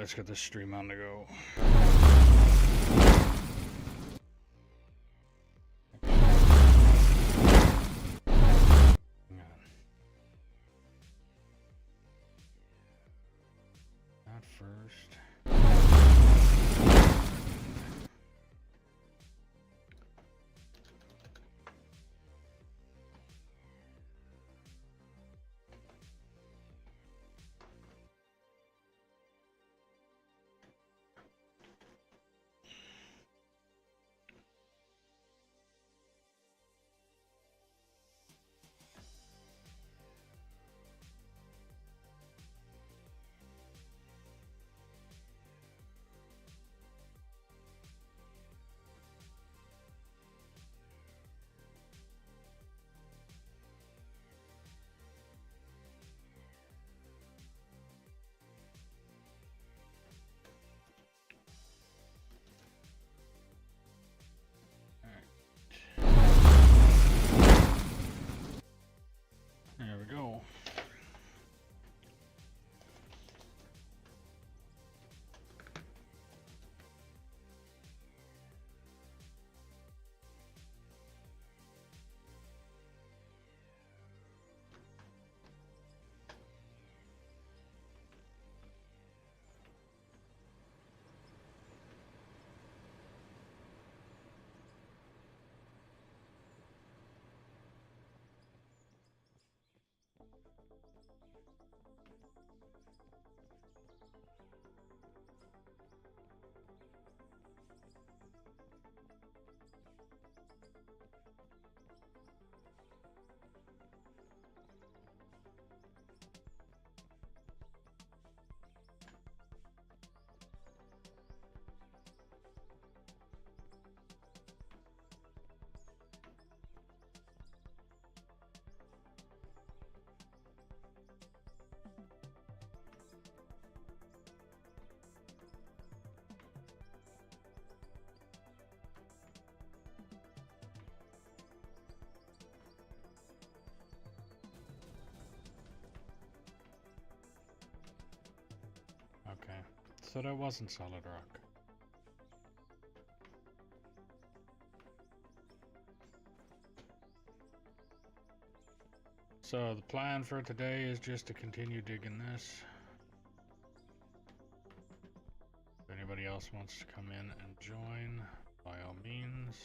let's get this stream on to go. Hang on. Not first. There we go. Okay, so that wasn't solid rock. So the plan for today is just to continue digging this. If anybody else wants to come in and join, by all means.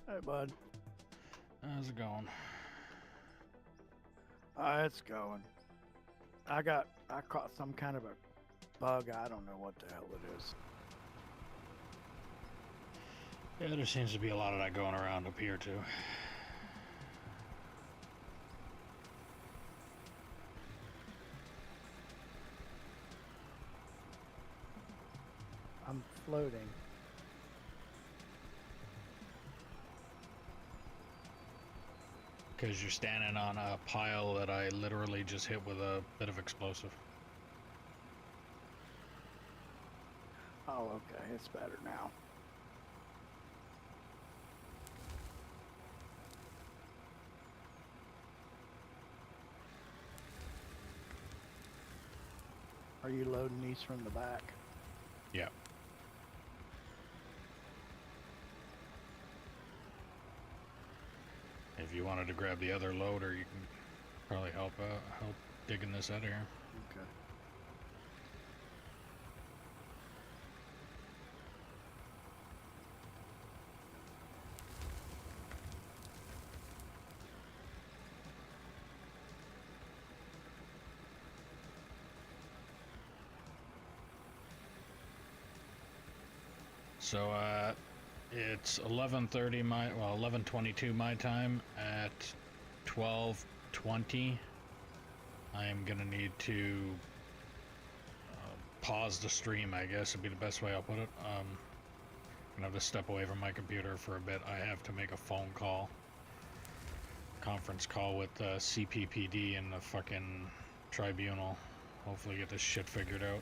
Hey, bud. How's it going? It's going. I caught some kind of a bug. I don't know what the hell it is. Yeah, there seems to be a lot of that going around up here too. I'm floating. Because you're standing on a pile that I literally just hit with a bit of explosive. Oh, okay. It's better now. Are you loading these from the back? Yeah. If you wanted to grab the other loader, you can probably help digging this out of here. Okay. So, it's 11:30 well, 11:22 my time. At 12:20, I am gonna need to pause the stream, I guess would be the best way I'll put it. gonna have to step away from my computer for a bit. I have to make a phone call. Conference call with CPPD and the fucking tribunal. Hopefully get this shit figured out.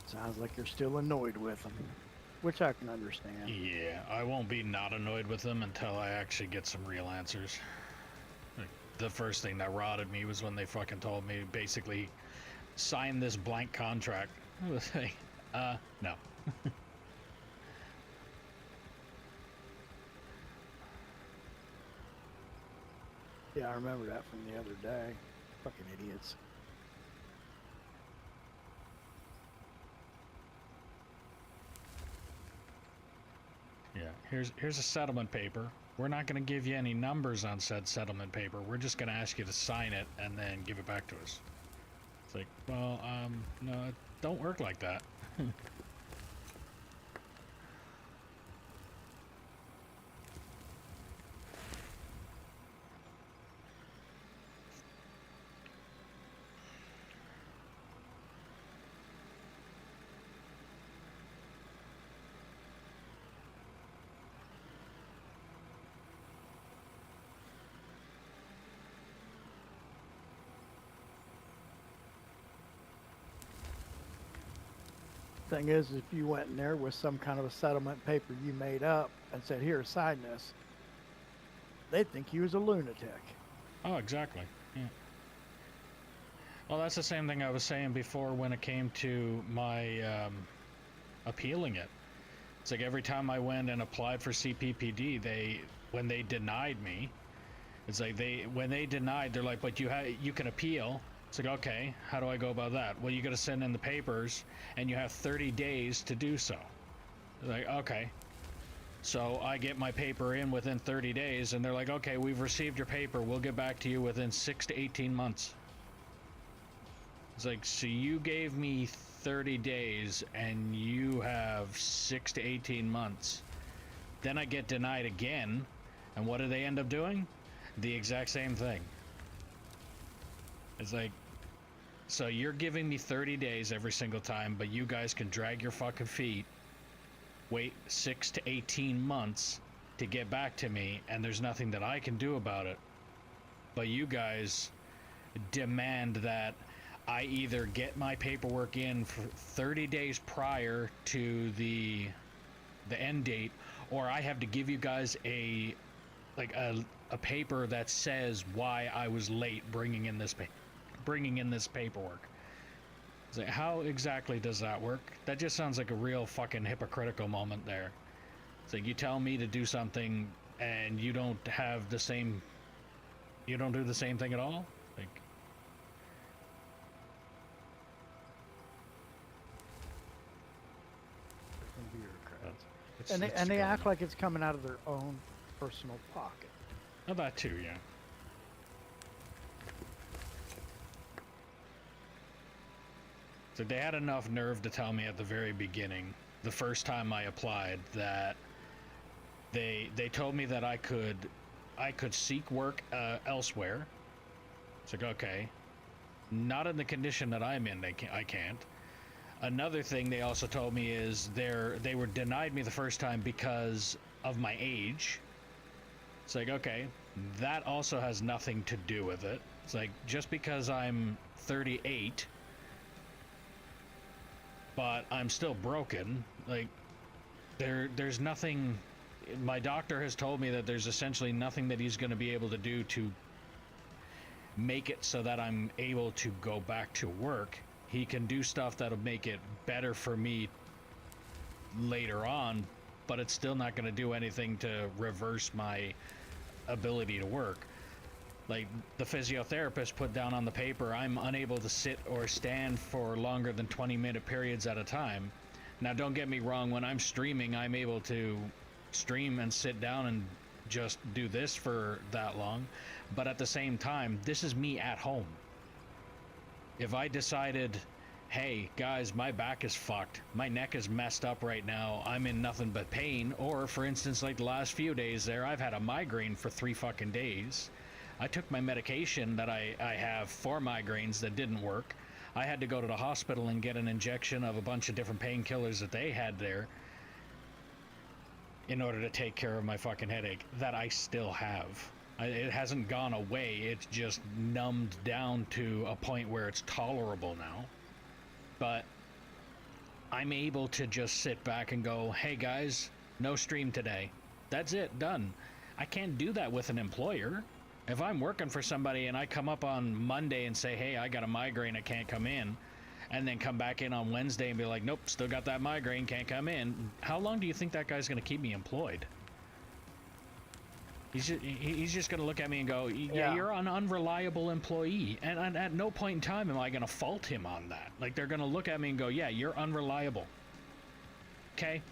Sounds like you're still annoyed with them, which I can understand. Yeah, I won't be not annoyed with them until I actually get some real answers. Like, the first thing that rotted me was when they fucking told me, basically, sign this blank contract. I was like, no. Yeah, I remember that from the other day. Fucking idiots. Yeah, here's a settlement paper. We're not going to give you any numbers on said settlement paper. We're just going to ask you to sign it and then give it back to us. It's like, well, no, it don't work like that. Thing is, if you went in there with some kind of a settlement paper you made up and said, "Here, sign this," they'd think you was a lunatic. Oh, exactly. Yeah. Well, that's the same thing I was saying before when it came to my appealing it. It's like every time I went and applied for CPPD, when they denied me, it's like when they denied, they're like, "But you can appeal." It's like, okay, how do I go about that? Well, you got to send in the papers, and you have 30 days to do so. Like, okay. So I get my paper in within 30 days, and they're like, okay, we've received your paper. We'll get back to you within 6 to 18 months. It's like, so you gave me 30 days, and you have 6 to 18 months. Then I get denied again, and what do they end up doing? The exact same thing. It's like, so you're giving me 30 days every single time, but you guys can drag your fucking feet, wait 6 to 18 months to get back to me, and there's nothing that I can do about it. But you guys demand that I either get my paperwork in for 30 days prior to the end date, or I have to give you guys a paper that says why I was late bringing in this paperwork. It's like, how exactly does that work? That just sounds like a real fucking hypocritical moment there. It's like, you tell me to do something and you don't do the same thing at all? Like, And they act like it's coming out of their own personal pocket. Oh, that too, yeah. So they had enough nerve to tell me at the very beginning, the first time I applied, that they told me that I could seek work elsewhere. It's like, okay, not in the condition that I'm in, I can't. Another thing they also told me is they were denied me the first time because of my age. It's like, okay, that also has nothing to do with it. It's like, just because I'm 38, but I'm still broken, like, there's nothing. My doctor has told me that there's essentially nothing that he's going to be able to do to make it so that I'm able to go back to work. He can do stuff that'll make it better for me later on, but it's still not going to do anything to reverse my ability to work. Like, the physiotherapist put down on the paper, I'm unable to sit or stand for longer than 20-minute periods at a time. Now, don't get me wrong, when I'm streaming, I'm able to stream and sit down and just do this for that long. But at the same time, this is me at home. If I decided, hey guys, my back is fucked, my neck is messed up right now, I'm in nothing but pain, or for instance, like the last few days there, I've had a migraine for 3 fucking days. I took my medication that I have for migraines that didn't work. I had to go to the hospital and get an injection of a bunch of different painkillers that they had there in order to take care of my fucking headache that I still have. It hasn't gone away, it's just numbed down to a point where it's tolerable now. But I'm able to just sit back and go, hey guys, no stream today. That's it, done. I can't do that with an employer. If I'm working for somebody and I come up on Monday and say, hey, I got a migraine, I can't come in, and then come back in on Wednesday and be like, nope, still got that migraine, can't come in, how long do you think that guy's going to keep me employed? He's just going to look at me and go, yeah, you're an unreliable employee. And at no point in time am I going to fault him on that. Like, they're going to look at me and go, yeah, you're unreliable. Okay?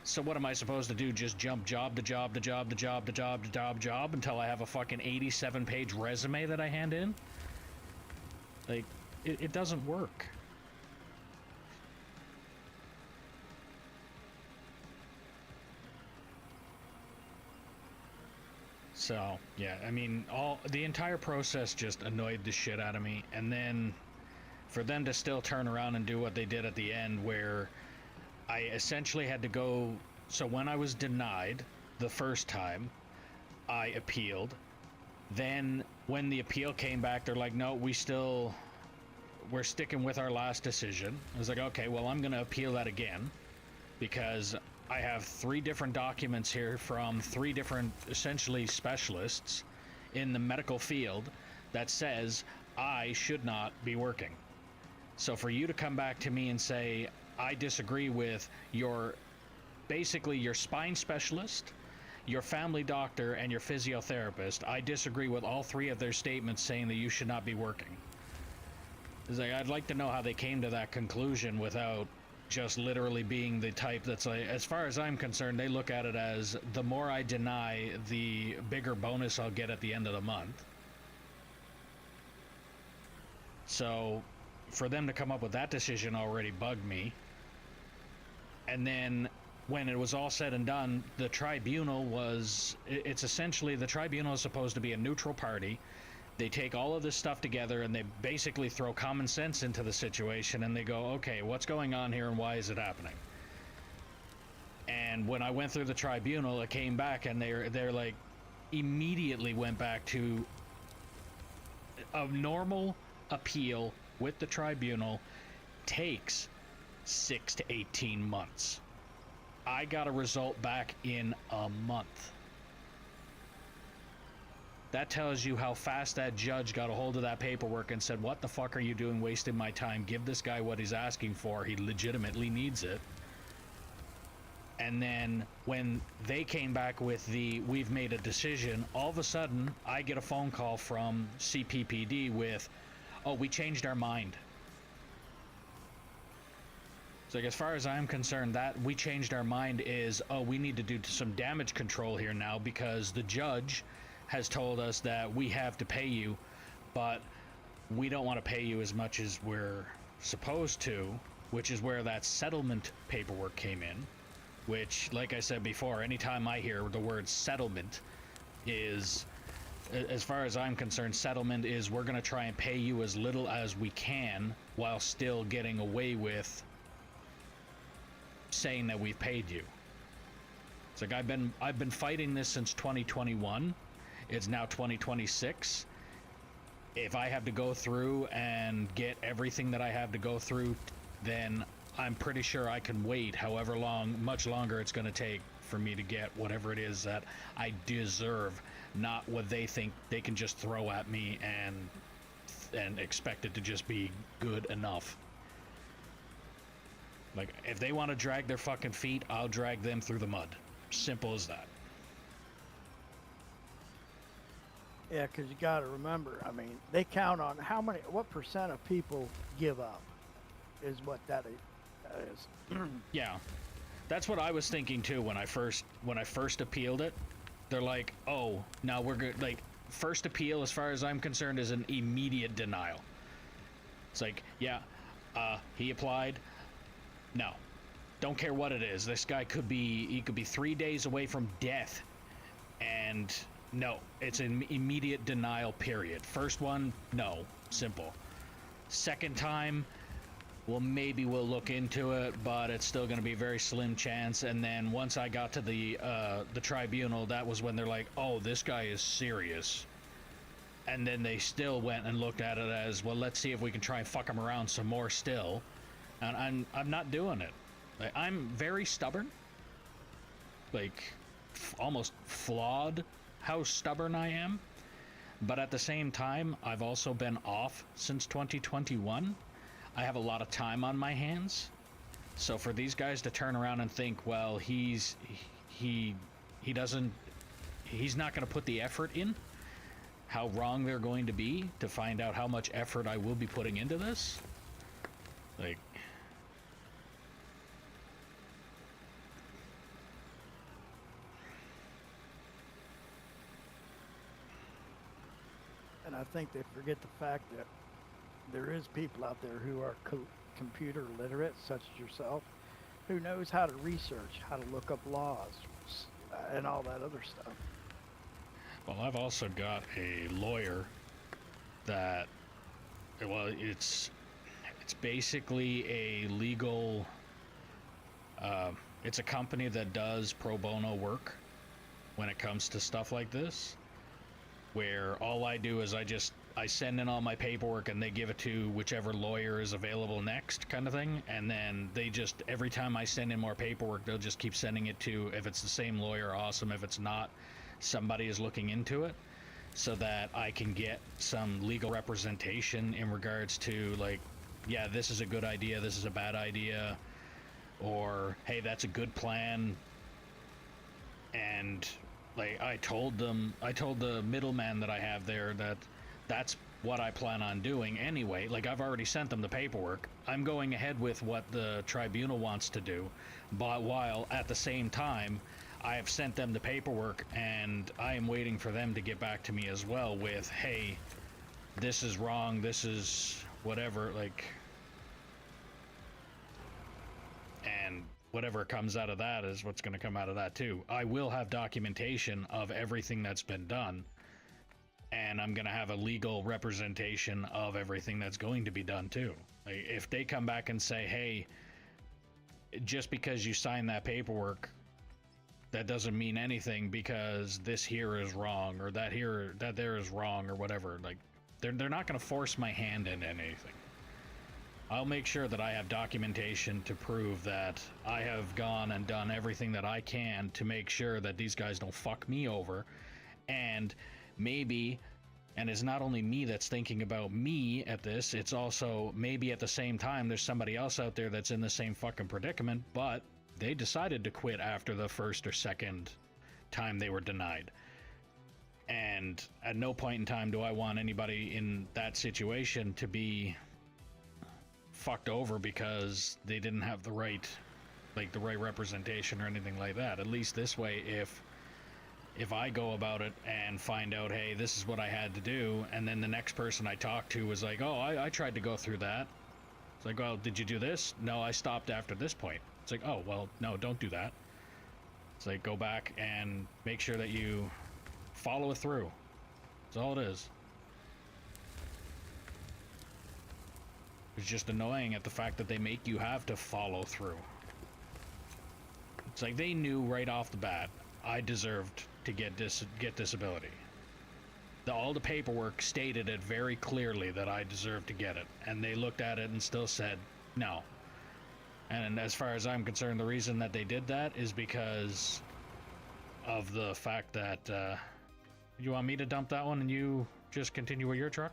So what am I supposed to do? Just jump job to job to job to job to job to job until I have a fucking 87-page resume that I hand in? Like, it doesn't work. So, yeah, I mean, the entire process just annoyed the shit out of me. And then for them to still turn around and do what they did at the end, where I essentially had to go... So when I was denied the first time, I appealed. Then when the appeal came back, they're like, no, we're sticking with our last decision. I was like, okay, well, I'm going to appeal that again, because I have 3 different documents here from 3 different, essentially, specialists in the medical field that says I should not be working. So for you to come back to me and say, I disagree with basically your spine specialist, your family doctor, and your physiotherapist, I disagree with all 3 of their statements saying that you should not be working. It's like, I'd like to know how they came to that conclusion without just literally being the type that's like, as far as I'm concerned, they look at it as the more I deny, the bigger bonus I'll get at the end of the month. So for them to come up with that decision already bugged me. And then when it was all said and done, the tribunal it's essentially, the tribunal is supposed to be a neutral party. They take all of this stuff together and they basically throw common sense into the situation and they go, okay, what's going on here and why is it happening? And when I went through the tribunal, it came back and they're like, immediately went back to a normal appeal with the tribunal takes 6 to 18 months. I got a result back in a month. That tells you how fast that judge got a hold of that paperwork and said, what the fuck are you doing wasting my time? Give this guy what he's asking for. He legitimately needs it. And then when they came back with we've made a decision, all of a sudden I get a phone call from CPPD with, oh, we changed our mind. So, like, as far as I'm concerned, that we changed our mind is, oh, we need to do some damage control here now because the judge has told us that we have to pay you, but we don't want to pay you as much as we're supposed to, which is where that settlement paperwork came in, which, like I said before, anytime I hear the word settlement is, as far as I'm concerned, settlement is we're going to try and pay you as little as we can while still getting away with saying that we've paid you. It's like I've been fighting this since 2021. It's now 2026. If I have to go through and get everything that I have to go through, then I'm pretty sure I can wait however much longer it's going to take for me to get whatever it is that I deserve, not what they think they can just throw at me and expect it to just be good enough. Like, if they want to drag their fucking feet, I'll drag them through the mud. Simple as that. Yeah, because you got to remember, I mean, they count on what percent of people give up is what that is. Yeah, that's what I was thinking too when I first appealed it. they're like, oh, now we're good. Like, first appeal, as far as I'm concerned, is an immediate denial. It's like, yeah, he applied. No, don't care what it is. This guy could be 3 days away from death, and no, it's an immediate denial, period. First one, no, simple. Second time, well, maybe we'll look into it, but it's still going to be a very slim chance. And then once I got to the tribunal, that was when they're like, oh, this guy is serious. And then they still went and looked at it as, well, let's see if we can try and fuck him around some more still. And I'm not doing it. Like, I'm very stubborn. Like, almost flawed how stubborn I am. But at the same time, I've also been off since 2021. I have a lot of time on my hands. So for these guys to turn around and think, well, he's not going to put the effort in, how wrong they're going to be to find out how much effort I will be putting into this. Like, And I think they forget the fact that there is people out there who are computer literate, such as yourself, who knows how to research, how to look up laws, and all that other stuff. well, I've also got a lawyer that, well, it's basically a legal, it's a company that does pro bono work when it comes to stuff like this, where all I do is I send in all my paperwork and they give it to whichever lawyer is available next, kind of thing. And then they just, every time I send in more paperwork, they'll just keep sending it to, if it's the same lawyer, awesome. If it's not, somebody is looking into it, so that I can get some legal representation in regards to, like, yeah, this is a good idea, this is a bad idea, or hey, that's a good plan. And like, I told the middleman that I have there that that's what I plan on doing anyway. Like, I've already sent them the paperwork. I'm going ahead with what the tribunal wants to do, but while at the same time I have sent them the paperwork, and I am waiting for them to get back to me as well with, hey, this is wrong, this is whatever, like, and whatever comes out of that is what's going to come out of that too. I will have documentation of everything that's been done, and I'm going to have a legal representation of everything that's going to be done too. Like, if they come back and say, hey, just because you signed that paperwork, that doesn't mean anything because this here is wrong, or that there is wrong, or whatever, like, they're not going to force my hand into anything. I'll make sure that I have documentation to prove that I have gone and done everything that I can to make sure that these guys don't fuck me over. And maybe, and it's not only me that's thinking about me at this, it's also maybe at the same time there's somebody else out there that's in the same fucking predicament, but they decided to quit after the first or second time they were denied. And at no point in time do I want anybody in that situation to be fucked over because they didn't have the right representation or anything like that. At least this way, if I go about it and find out, hey, this is what I had to do, and then the next person I talk to was like, oh, I tried to go through that. It's like, well, did you do this? No, I stopped after this point. It's like, oh, well, no, don't do that. It's like, go back and make sure that you follow it through. That's all it is. It's just annoying at the fact that they make you have to follow through. It's like they knew right off the bat I deserved to get disability. All the paperwork stated it very clearly that I deserved to get it, and they looked at it and still said no. And as far as I'm concerned, the reason that they did that is because of the fact that you want me to dump that one and you just continue with your truck?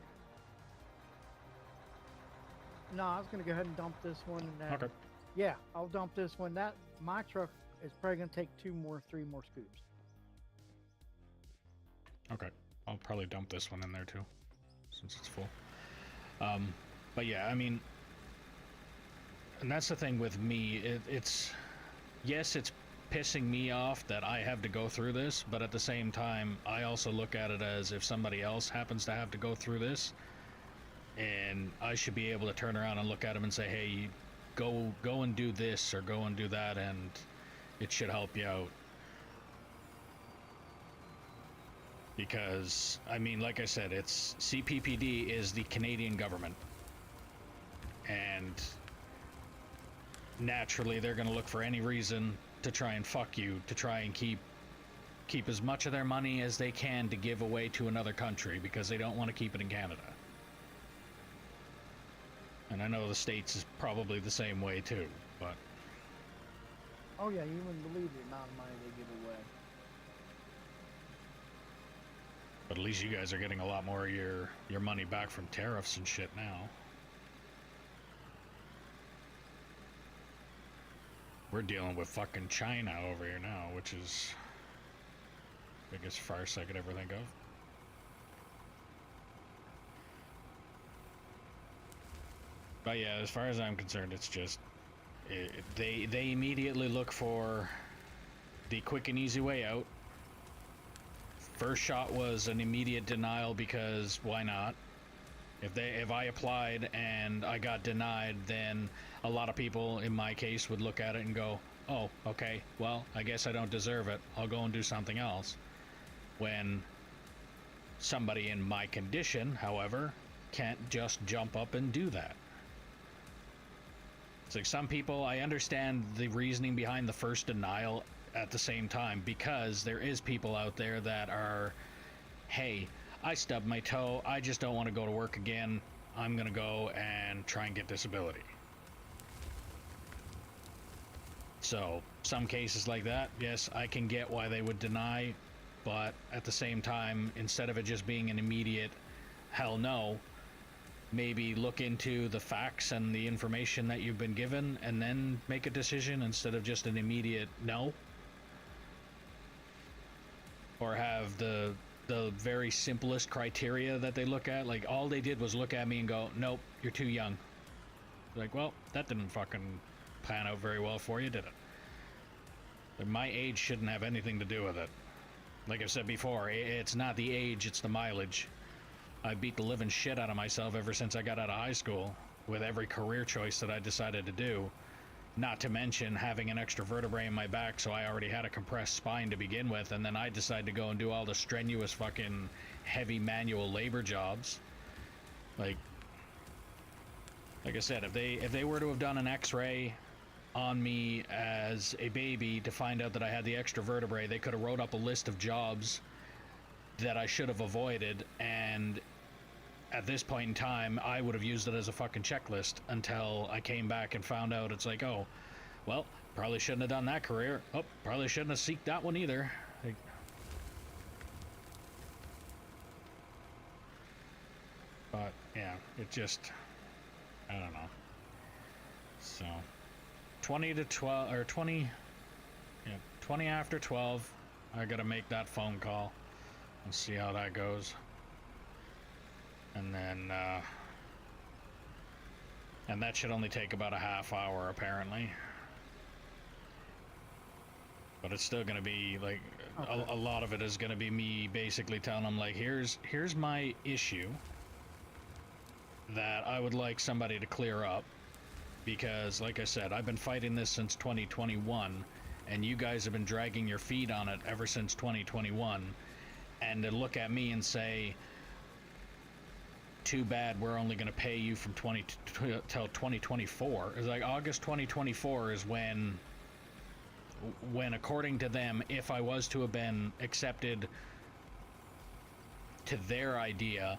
No, I was gonna go ahead and dump this one. Okay. Yeah, I'll dump this one. My truck is probably gonna take 3 more scoops. Okay. I'll probably dump this one in there too, since it's full. But yeah, I mean, and that's the thing with me. It's yes, it's pissing me off that I have to go through this, but at the same time, I also look at it as if somebody else happens to have to go through this, and I should be able to turn around and look at them and say, hey, go and do this or go and do that, and it should help you out. Because, I mean, like I said, it's CPPD is the Canadian government, and naturally they're going to look for any reason to try and fuck you, to try and keep as much of their money as they can to give away to another country, because they don't want to keep it in Canada. And I know the States is probably the same way too, but Oh yeah, you wouldn't believe the amount of money they give away. at least you guys are getting a lot more of your money back from tariffs and shit now. We're dealing with fucking China over here now, which is the biggest farce I could ever think of. But yeah, as far as I'm concerned, it's just they immediately look for the quick and easy way out. First shot was an immediate denial, because why not? If I applied and I got denied, then a lot of people in my case would look at it and go, oh, okay, well, I guess I don't deserve it, I'll go and do something else. When somebody in my condition, however, can't just jump up and do that. It's like, some people, I understand the reasoning behind the first denial at the same time, because there is people out there that are, hey, I stubbed my toe, I just don't want to go to work again, I'm gonna go and try and get disability. So, some cases like that, yes, I can get why they would deny, but at the same time, instead of it just being an immediate hell no, maybe look into the facts and the information that you've been given and then make a decision instead of just an immediate no. Or have the very simplest criteria that they look at, like all they did was look at me and go, nope, you're too young. Like, well, that didn't fucking pan out very well for you, did it? Like, my age shouldn't have anything to do with it. Like I've said before, it's not the age, it's the mileage. I beat the living shit out of myself ever since I got out of high school with every career choice that I decided to do. Not to mention having an extra vertebrae in my back, so I already had a compressed spine to begin with, and then I decided to go and do all the strenuous fucking heavy manual labor jobs. Like I said, if they were to have done an x-ray on me as a baby to find out that I had the extra vertebrae, they could have wrote up a list of jobs that I should have avoided, and at this point in time, I would have used it as a fucking checklist until I came back and found out it's like, oh, well, probably shouldn't have done that career. Oh, probably shouldn't have seeked that one either. Like, but, yeah, it just, I don't know. So, 20 to 12, or 20, yeah, 20 after 12, I gotta make that phone call and see how that goes. And then, and that should only take about a half hour, apparently. But it's still going to be, like, okay. A lot of it is going to be me basically telling them, like, here's my issue that I would like somebody to clear up. Because, like I said, I've been fighting this since 2021, and you guys have been dragging your feet on it ever since 2021. And to look at me and say, too bad, we're only going to pay you from till 2024. It's like August 2024 is when according to them, if I was to have been accepted to their idea,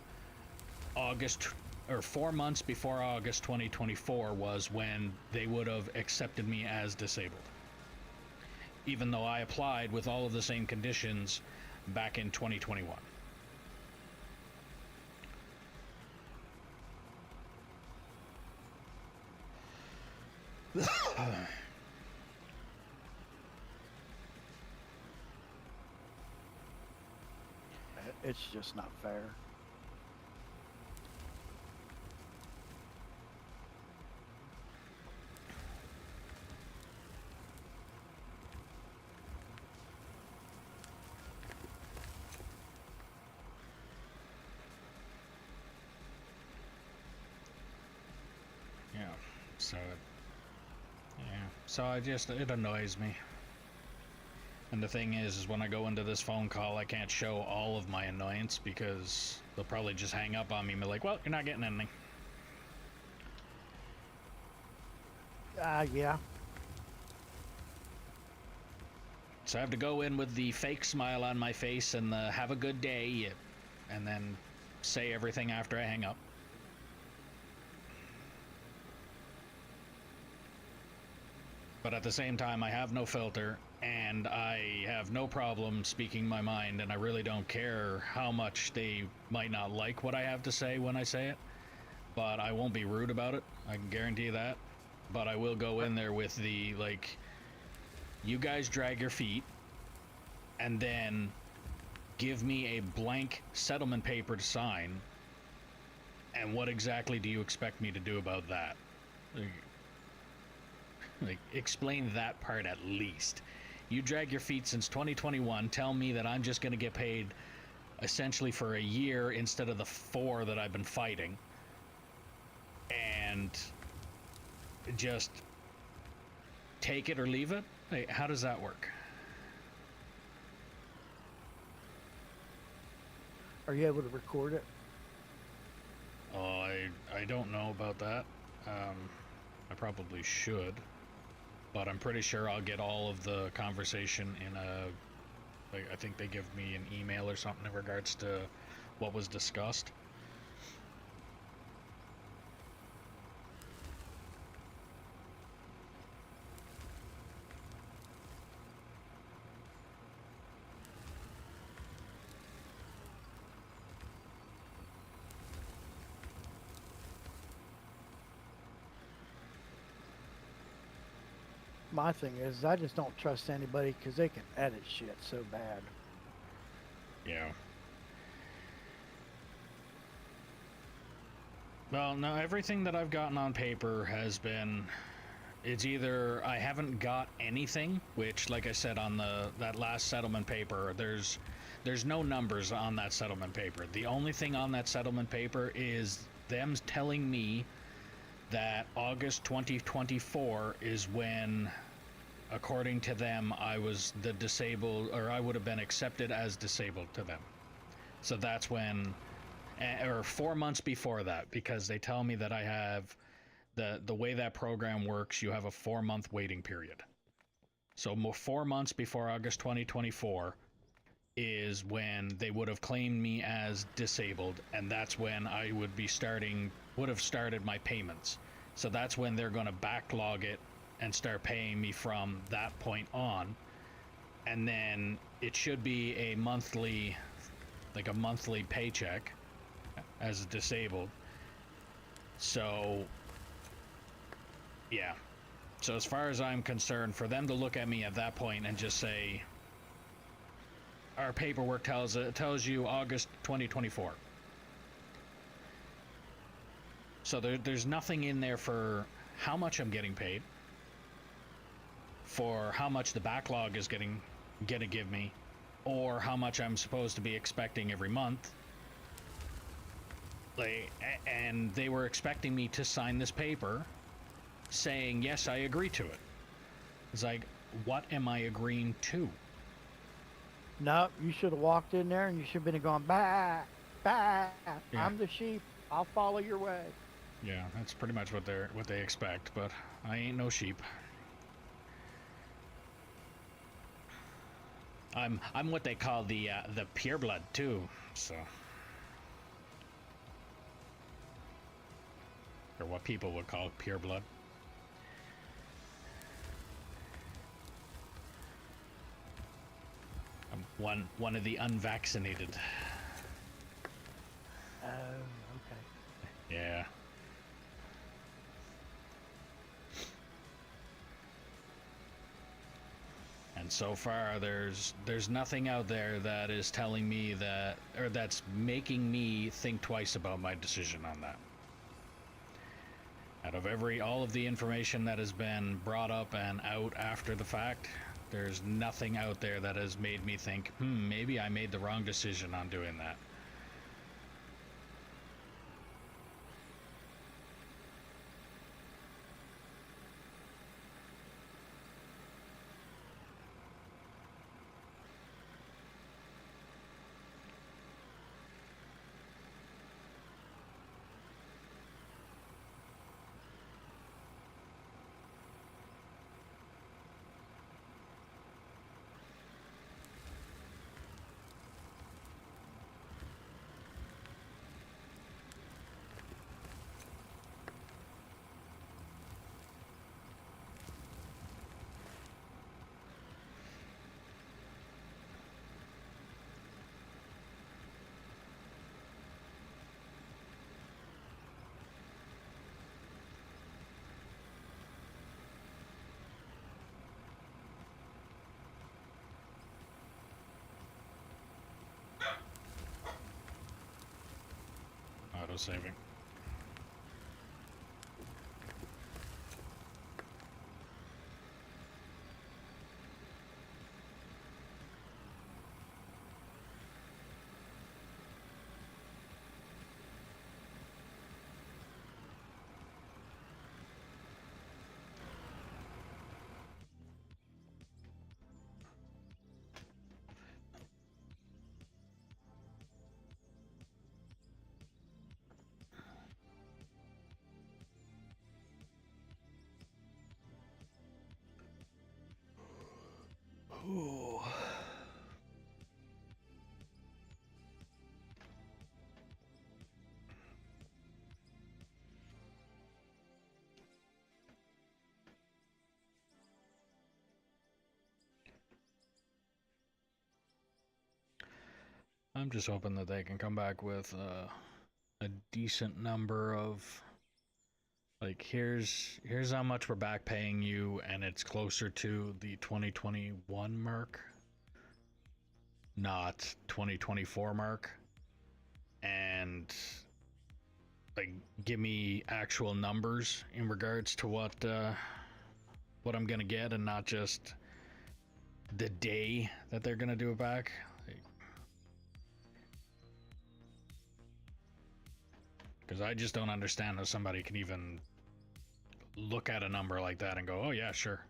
August, or 4 months before August 2024 was when they would have accepted me as disabled, even though I applied with all of the same conditions back in 2021. It's just not fair. So, yeah. So it annoys me. And the thing is when I go into this phone call, I can't show all of my annoyance because they'll probably just hang up on me and be like, well, you're not getting anything. Yeah. So I have to go in with the fake smile on my face and the have a good day, and then say everything after I hang up. But at the same time, I have no filter, and I have no problem speaking my mind, and I really don't care how much they might not like what I have to say when I say it. But I won't be rude about it, I can guarantee that. But I will go in there with the, like, you guys drag your feet, and then give me a blank settlement paper to sign, and what exactly do you expect me to do about that? Like, explain that part at least. You drag your feet since 2021, tell me that I'm just going to get paid essentially for a year instead of the 4 that I've been fighting, and just take it or leave it? Like, how does that work? Are you able to record it? Oh, I don't know about that. I probably should, but I'm pretty sure I'll get all of the conversation in a, like, I think they give me an email or something in regards to what was discussed. My thing is, I just don't trust anybody because they can edit shit so bad. Yeah. Well, no, everything that I've gotten on paper has been, it's either I haven't got anything, which, like I said on that last settlement paper, there's no numbers on that settlement paper. The only thing on that settlement paper is them telling me that August 2024 is when, according to them, I was the disabled, or I would have been accepted as disabled to them. So that's when, or 4 months before that, because they tell me that I have, the way that program works, you have a 4-month waiting period. So 4 months before August 2024 is when they would have claimed me as disabled, and that's when I would have started my payments. So that's when they're going to backlog it and start paying me from that point on. And then it should be a monthly paycheck as disabled. So yeah. So as far as I'm concerned, for them to look at me at that point and just say, our paperwork tells you August 2024. So there's nothing in there for how much I'm getting paid, for how much the backlog is gonna give me, or how much I'm supposed to be expecting every month. And they were expecting me to sign this paper saying, yes, I agree to it. It's like, what am I agreeing to? No, you should have walked in there and you should have been going, bah, bah, Yeah. I'm the sheep. I'll follow your way. Yeah, that's pretty much what they expect, but I ain't no sheep. I'm what they call the pureblood too, so, or what people would call pureblood. I'm one of the unvaccinated. Oh, okay. Yeah. And so far, there's nothing out there that is telling me that, or that's making me think twice about my decision on that. Out of all of the information that has been brought up and out after the fact, there's nothing out there that has made me think, maybe I made the wrong decision on doing that. saving. Ooh. I'm just hoping that they can come back with a decent number of, like, here's how much we're back paying you, and it's closer to the 2021 mark, not 2024 mark, and like give me actual numbers in regards to what I'm gonna get, and not just the day that they're gonna do it back. Because I just don't understand how somebody can even look at a number like that and go, oh yeah, sure.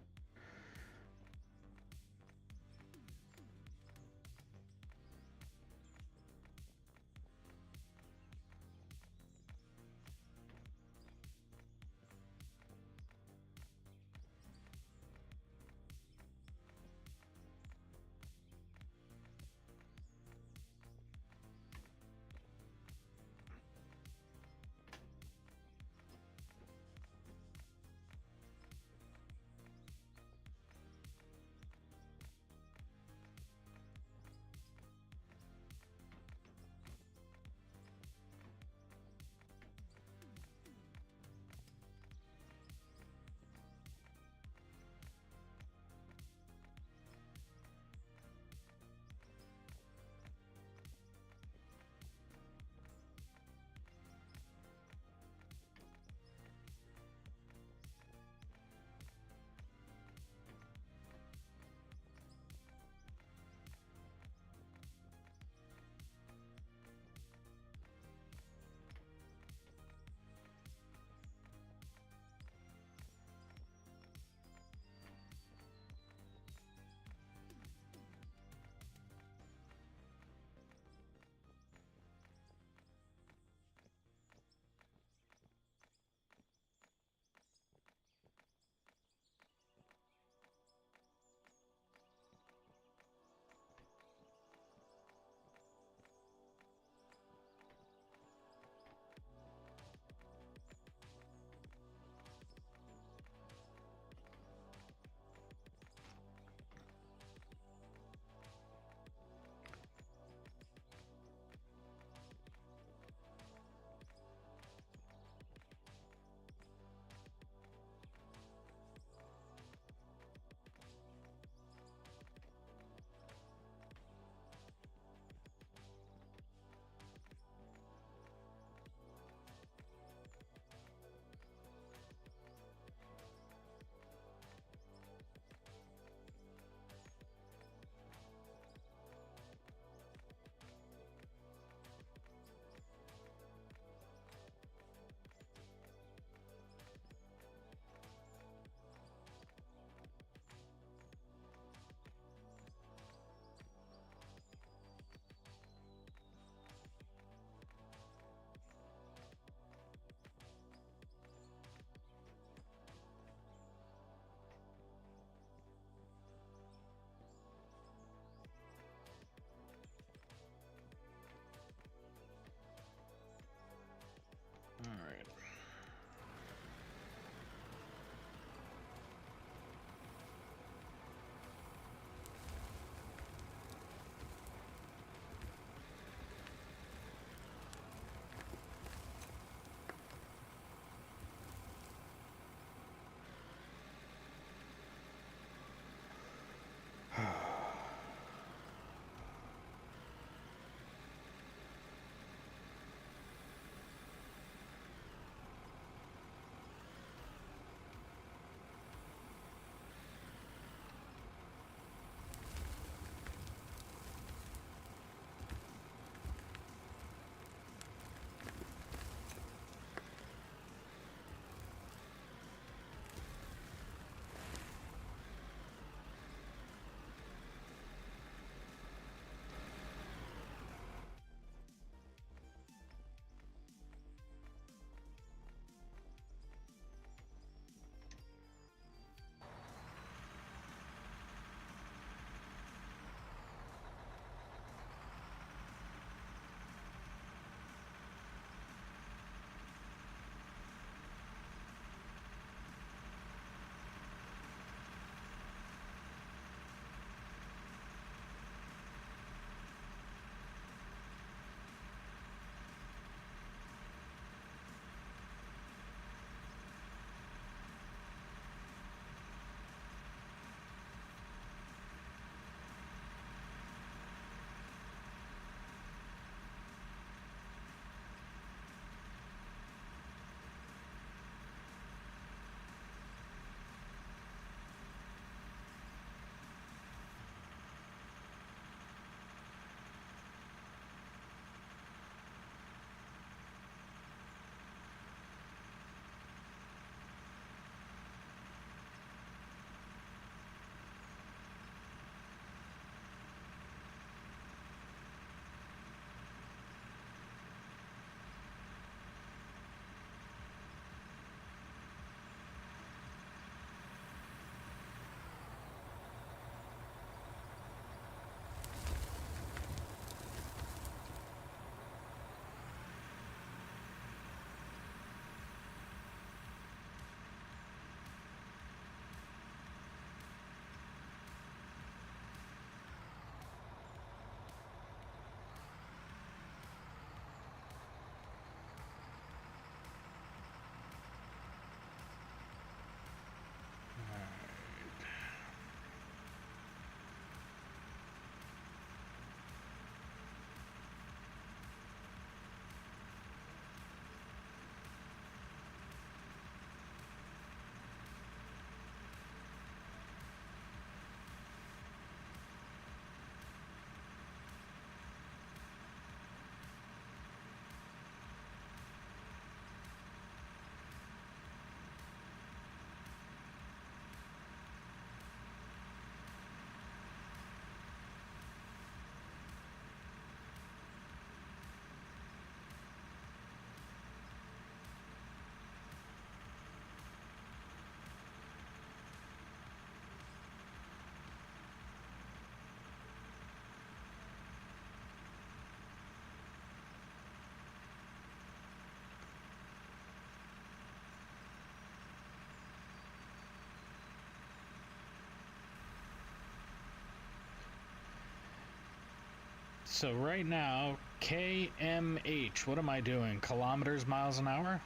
So right now, KMH, what am I doing? Kilometers, miles an hour?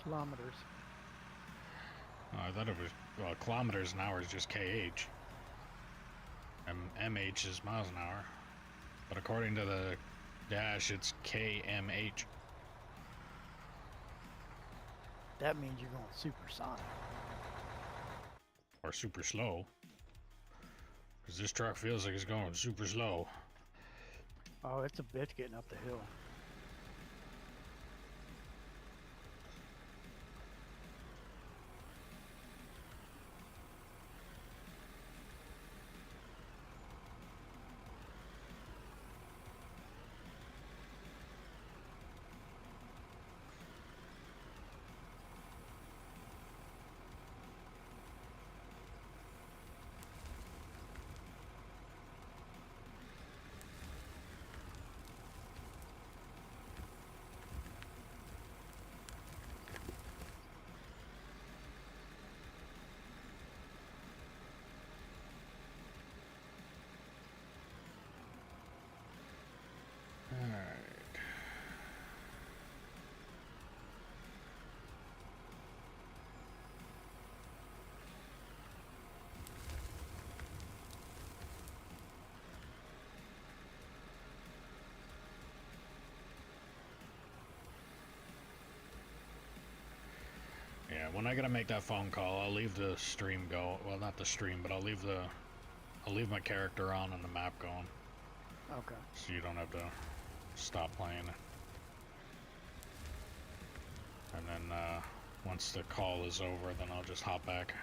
Kilometers. Oh, I thought it was, well, kilometers an hour is just KH. MH is miles an hour. But according to the dash, it's KMH. That means you're going supersonic. Or super slow. Because this truck feels like it's going super slow. Oh, it's a bitch getting up the hill. Alright. Yeah, when I gotta make that phone call, I'll leave the stream go. Well, not the stream, but I'll leave my character on and the map going, Okay. so you don't have to stop playing. And then once the call is over, then I'll just hop back.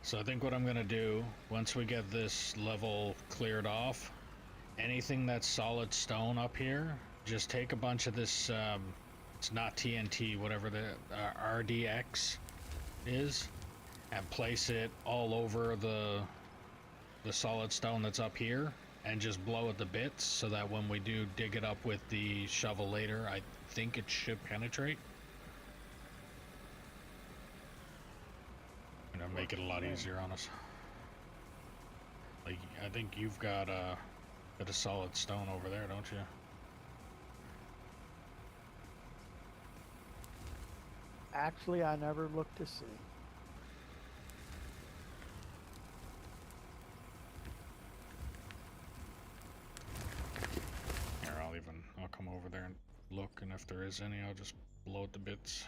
So I think what I'm gonna do, once we get this level cleared off, anything that's solid stone up here, just take a bunch of this, it's not TNT, whatever the RDX is, and place it all over the solid stone that's up here, and just blow it to bits, so that when we do dig it up with the shovel later, I think it should penetrate. And it'll make it a lot easier on us. Like, I think you've got a bit of solid stone over there, don't you? Actually, I never looked to see. Here, I'll come over there and look, and if there is any, I'll just blow it to bits.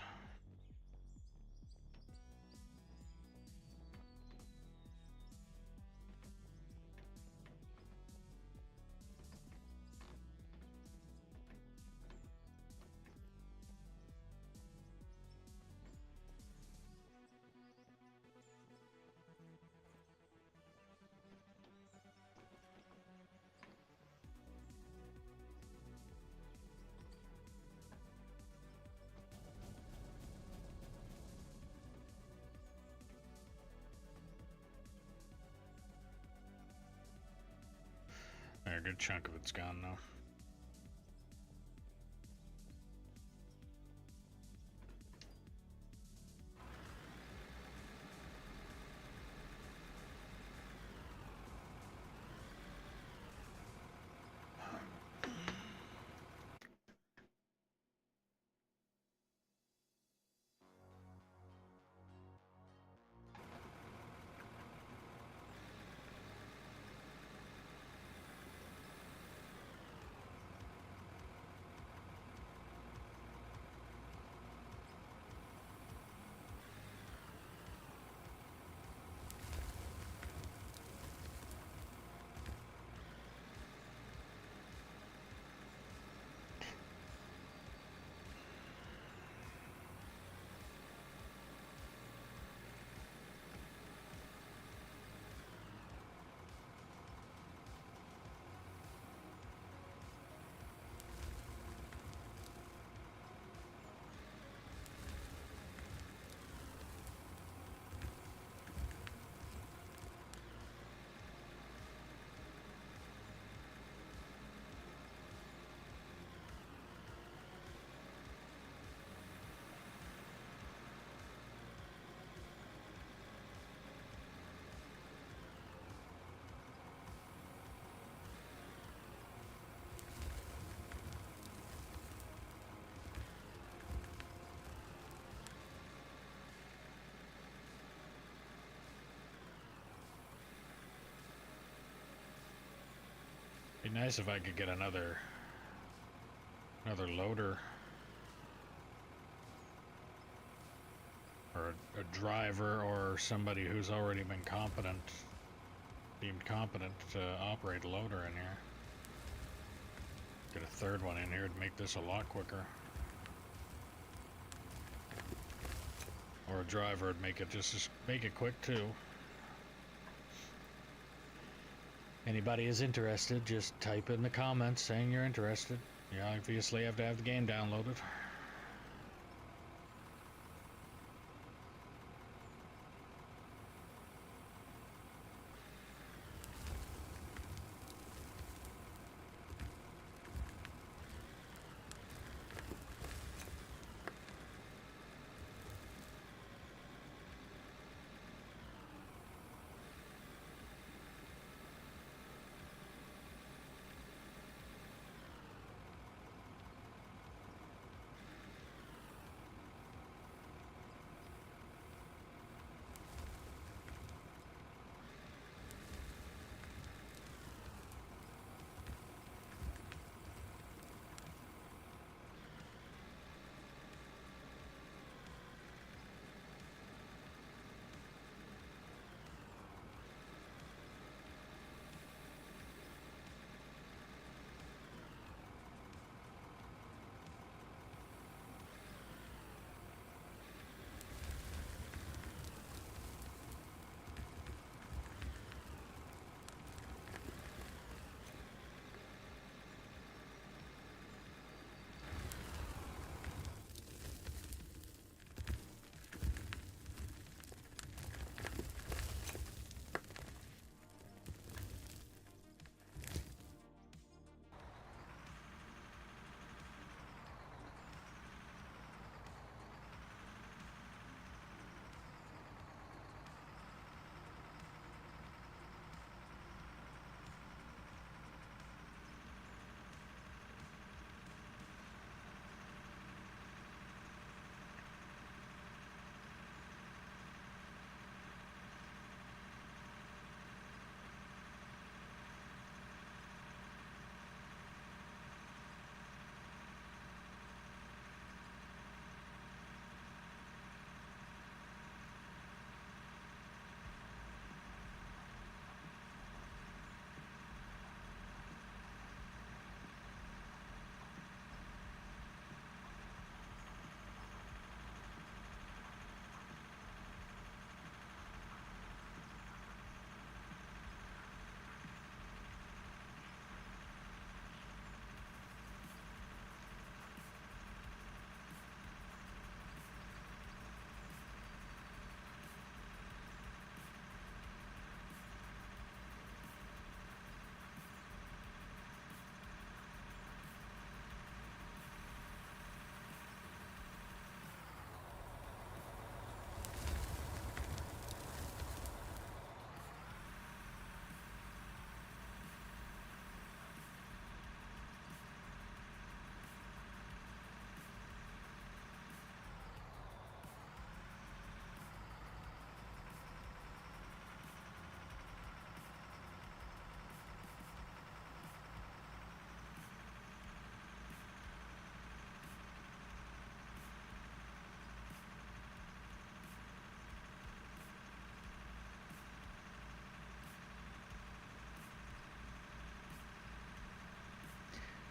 There, a good chunk of it's gone now. Be nice if I could get another loader or a driver or somebody who's already been deemed competent to operate a loader in here. Get a third one in here to make this a lot quicker. Or a driver would make it make it quick too. Anybody is interested, just type in the comments saying you're interested. You obviously have to have the game downloaded.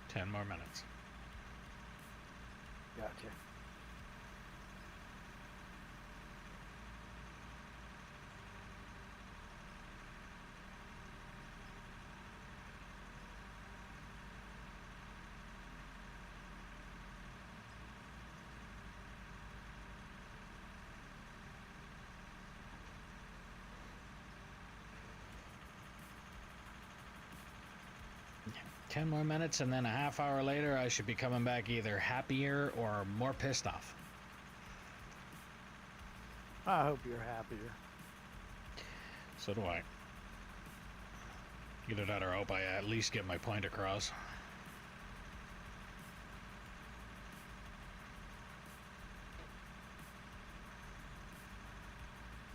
10 more minutes. Gotcha. Yeah. 10 more minutes, and then a half hour later, I should be coming back either happier or more pissed off. I hope you're happier. So do I. Either that or I hope I at least get my point across.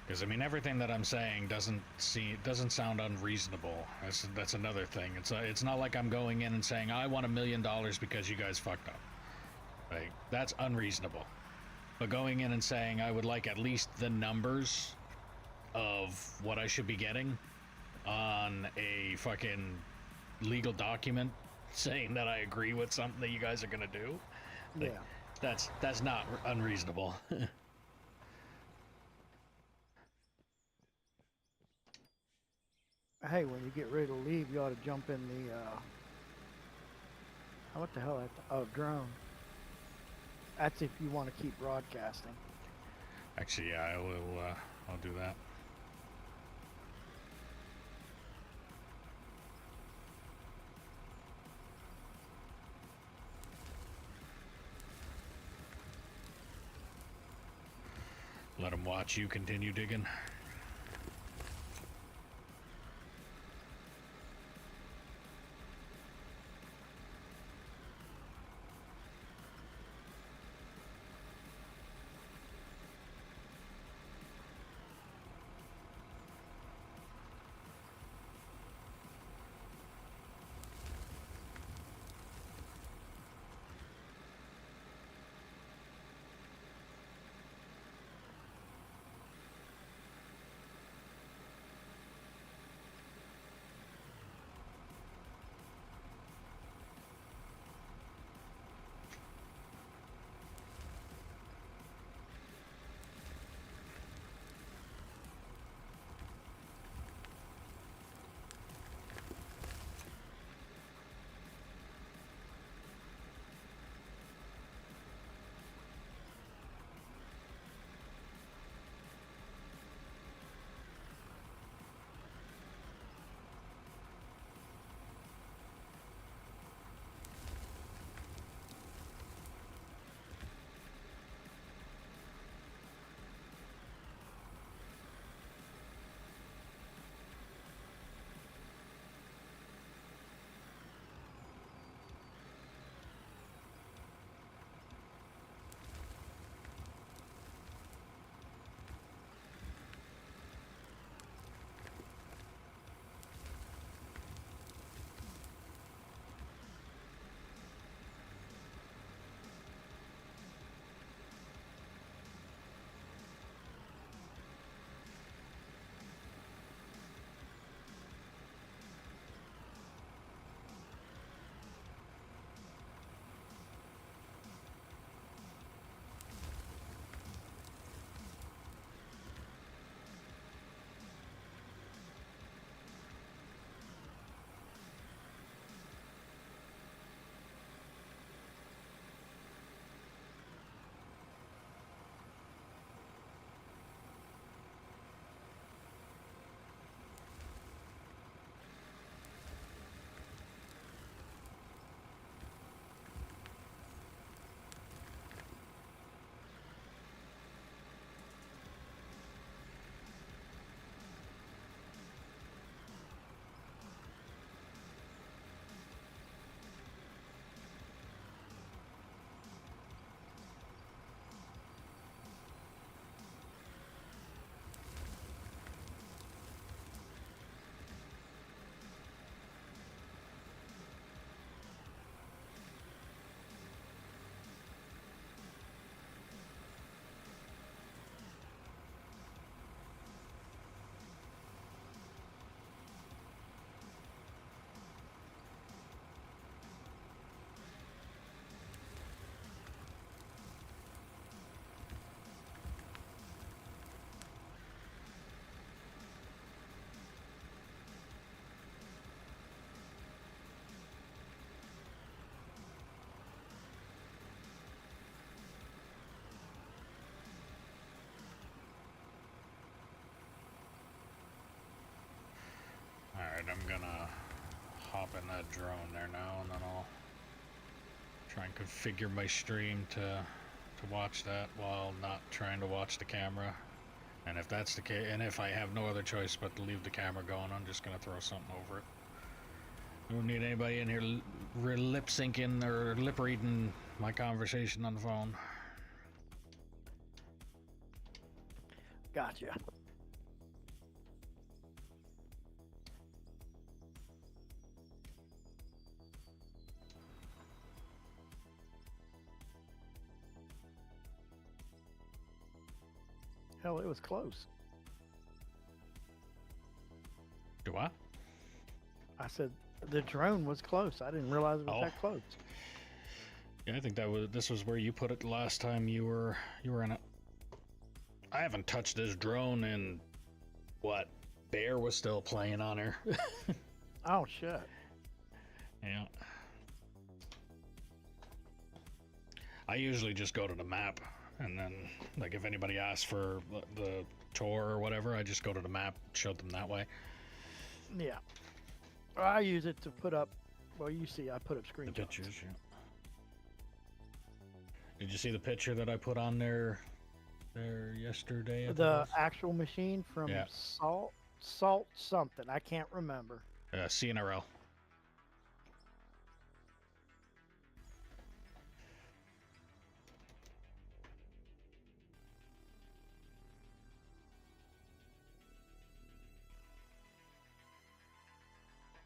Because I mean, everything that I'm saying doesn't sound unreasonable. That's another thing. It's not like I'm going in and saying I want $1 million because you guys fucked up. Like, that's unreasonable. But going in and saying I would like at least the numbers of what I should be getting on a fucking legal document saying that I agree with something that you guys are gonna do. Like, Yeah. that's not unreasonable. Hey, when you get ready to leave, you ought to jump in the, what the hell? Drone. That's if you want to keep broadcasting. Actually, yeah, I will. I'll do that. Let them watch you continue digging. Alright, I'm gonna hop in that drone there now, and then I'll try and configure my stream to watch that while not trying to watch the camera. And if that's the case, and if I have no other choice but to leave the camera going, I'm just gonna throw something over it. I don't need anybody in here lip syncing or lip reading my conversation on the phone. Gotcha. Hell, it was close. Do I? I said the drone was close. I didn't realize it was that close. Yeah, I think this was where you put it the last time you were in it. I haven't touched this drone in what? Bear was still playing on her. Oh shit. Yeah. I usually just go to the map, and then like if anybody asks for the tour or whatever, I just go to the map, show them that way. Yeah. I use it to put up. Well, you see, I put up screenshots. The pictures. Yeah. Did you see the picture that I put on there yesterday? The actual machine from Yeah. Salt something. I can't remember. CNRL.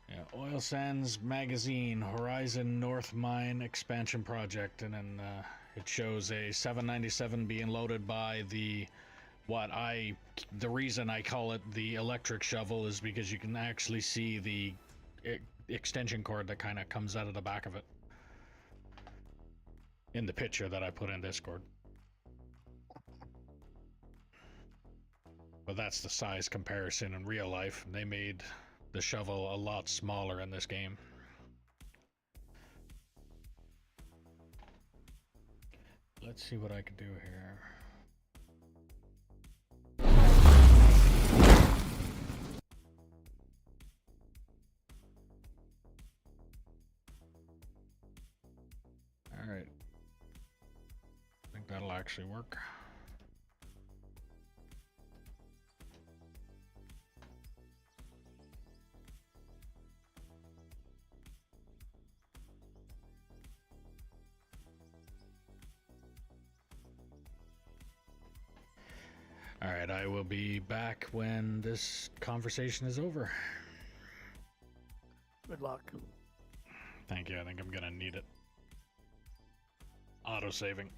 Yeah, Oil Sands Magazine, Horizon North Mine Expansion Project, and then it shows a 797 being loaded by the reason I call it the electric shovel is because you can actually see the extension cord that kind of comes out of the back of it in the picture that I put in Discord. But that's the size comparison in real life. They made the shovel a lot smaller in this game. Let's see what I can do here. All right. I think that'll actually work. All right, I will be back when this conversation is over. Good luck. Thank you. I think I'm gonna need it. Auto-saving.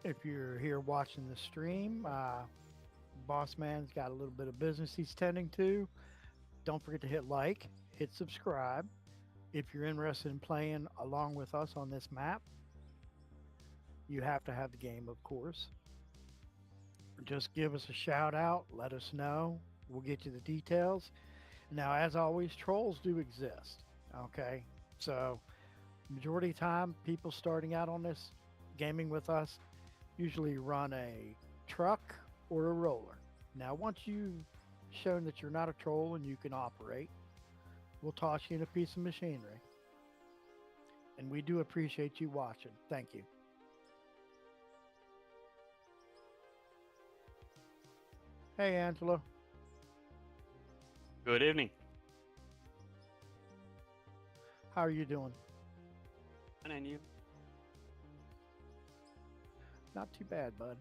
If you're here watching the stream, Boss Man's got a little bit of business he's tending to. Don't forget to hit like, hit subscribe. If you're interested in playing along with us on this map, you have to have the game, of course. Just give us a shout out, let us know. We'll get you the details. Now, as always, trolls do exist. Okay, so majority of the time, people starting out on this gaming with us usually run a truck or a roller. Now, once you've shown that you're not a troll and you can operate, we'll toss you in a piece of machinery. And we do appreciate you watching. Thank you. Hey, Angelo. Good evening. How are you doing? And you? Not too bad, bud.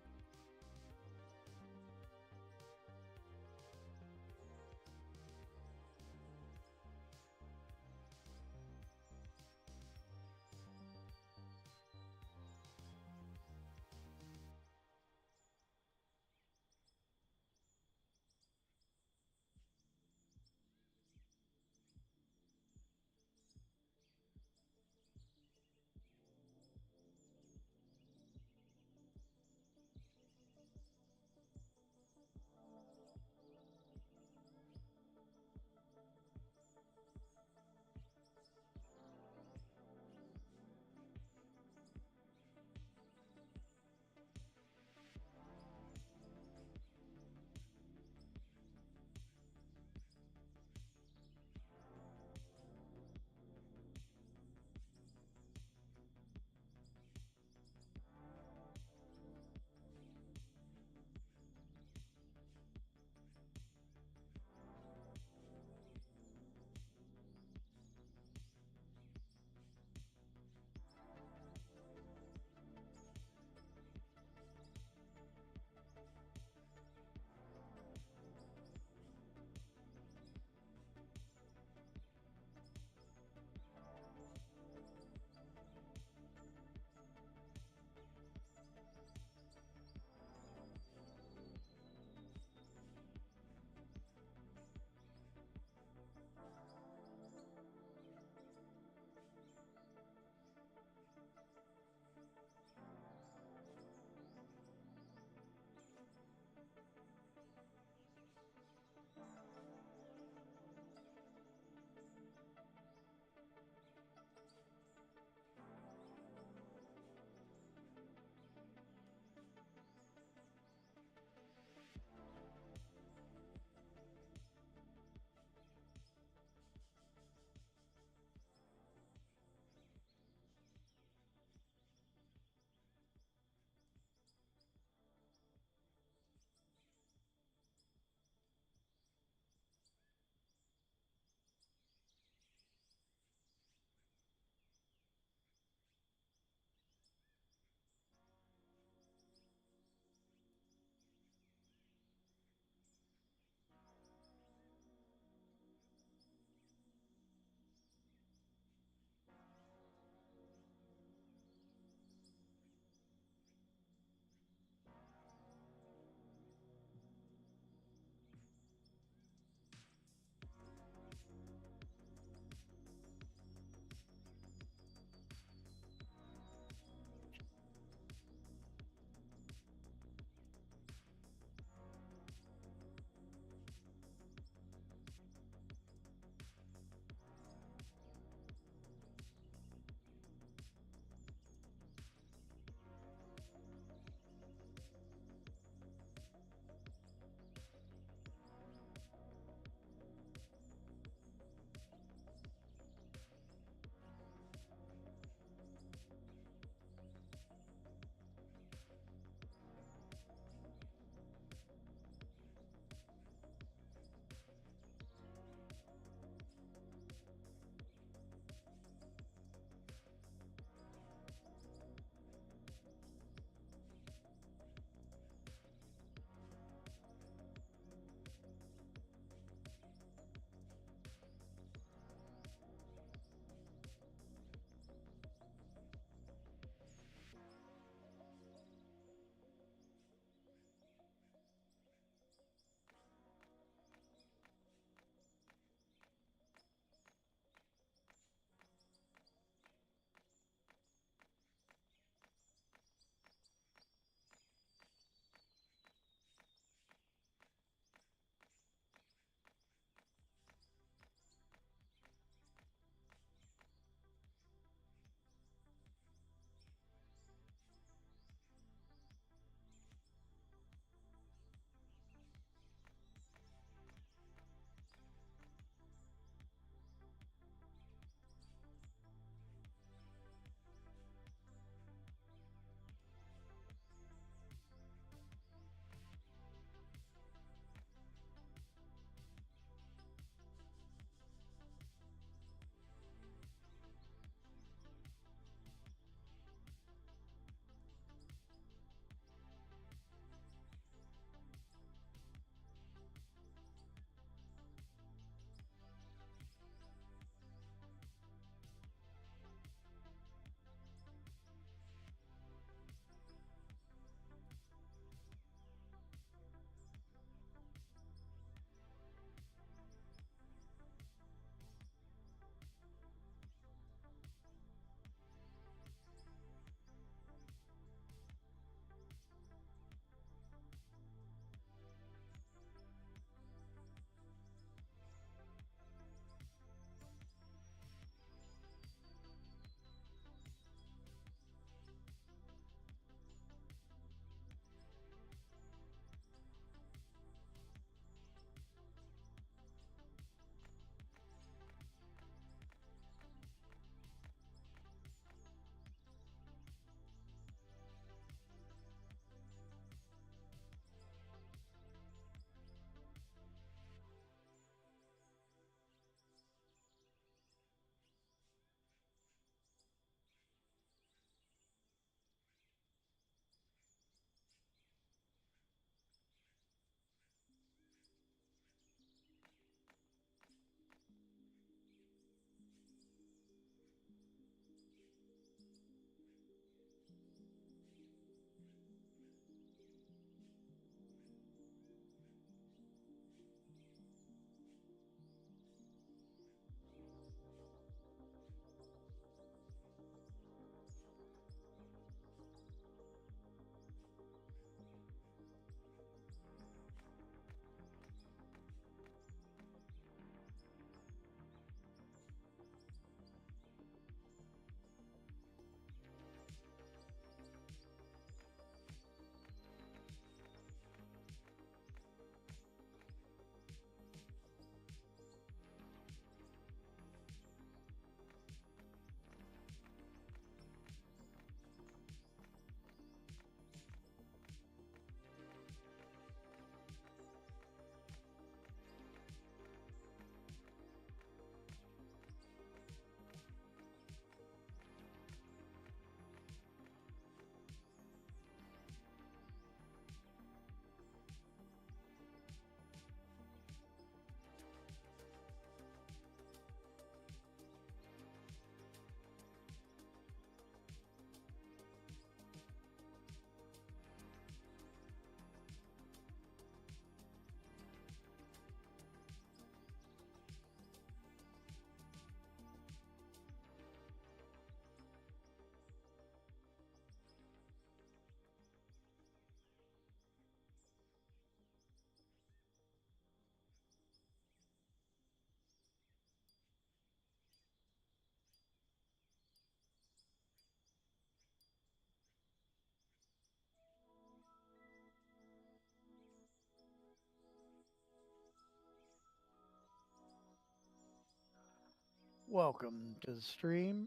Welcome to the stream.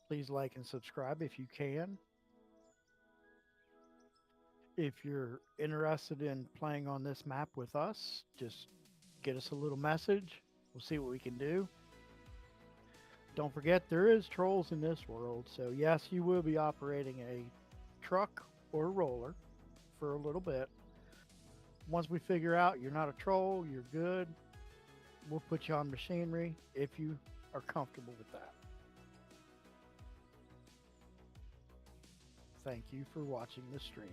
Please like and subscribe if you can. If you're interested in playing on this map with us, just get us a little message. We'll see what we can do. Don't forget, there is trolls in this world, so yes, you will be operating a truck or roller for a little bit. Once we figure out you're not a troll, you're good, we'll put you on machinery if you are comfortable with that. Thank you for watching the stream.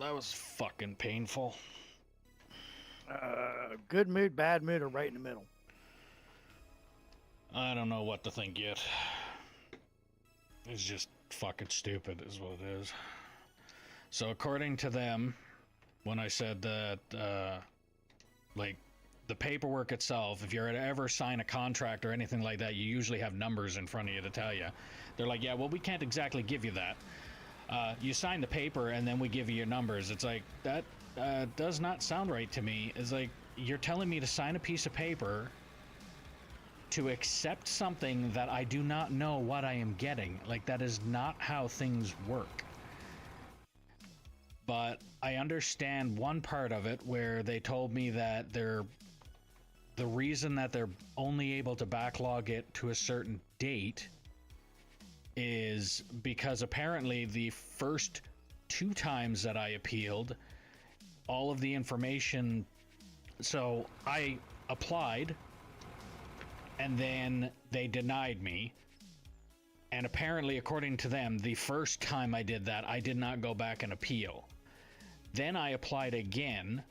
that was fucking painful. Good mood, bad mood, or right in the middle? I don't know what to think yet. It's just fucking stupid is what it is. So according to them, when I said that, like, the paperwork itself, if you're to ever sign a contract or anything like that, you usually have numbers in front of you to tell you. They're like, yeah, well, we can't exactly give you that. You sign the paper and then we give you your numbers. It's like, that does not sound right to me. It's like, you're telling me to sign a piece of paper to accept something that I do not know what I am getting. Like, that is not how things work. But I understand one part of it where they told me that the reason that they're only able to backlog it to a certain date is because apparently the first 2 times that I appealed, all of the information, so I applied and then they denied me. And apparently, according to them, the first time I did that, I did not go back and appeal. Then I applied again.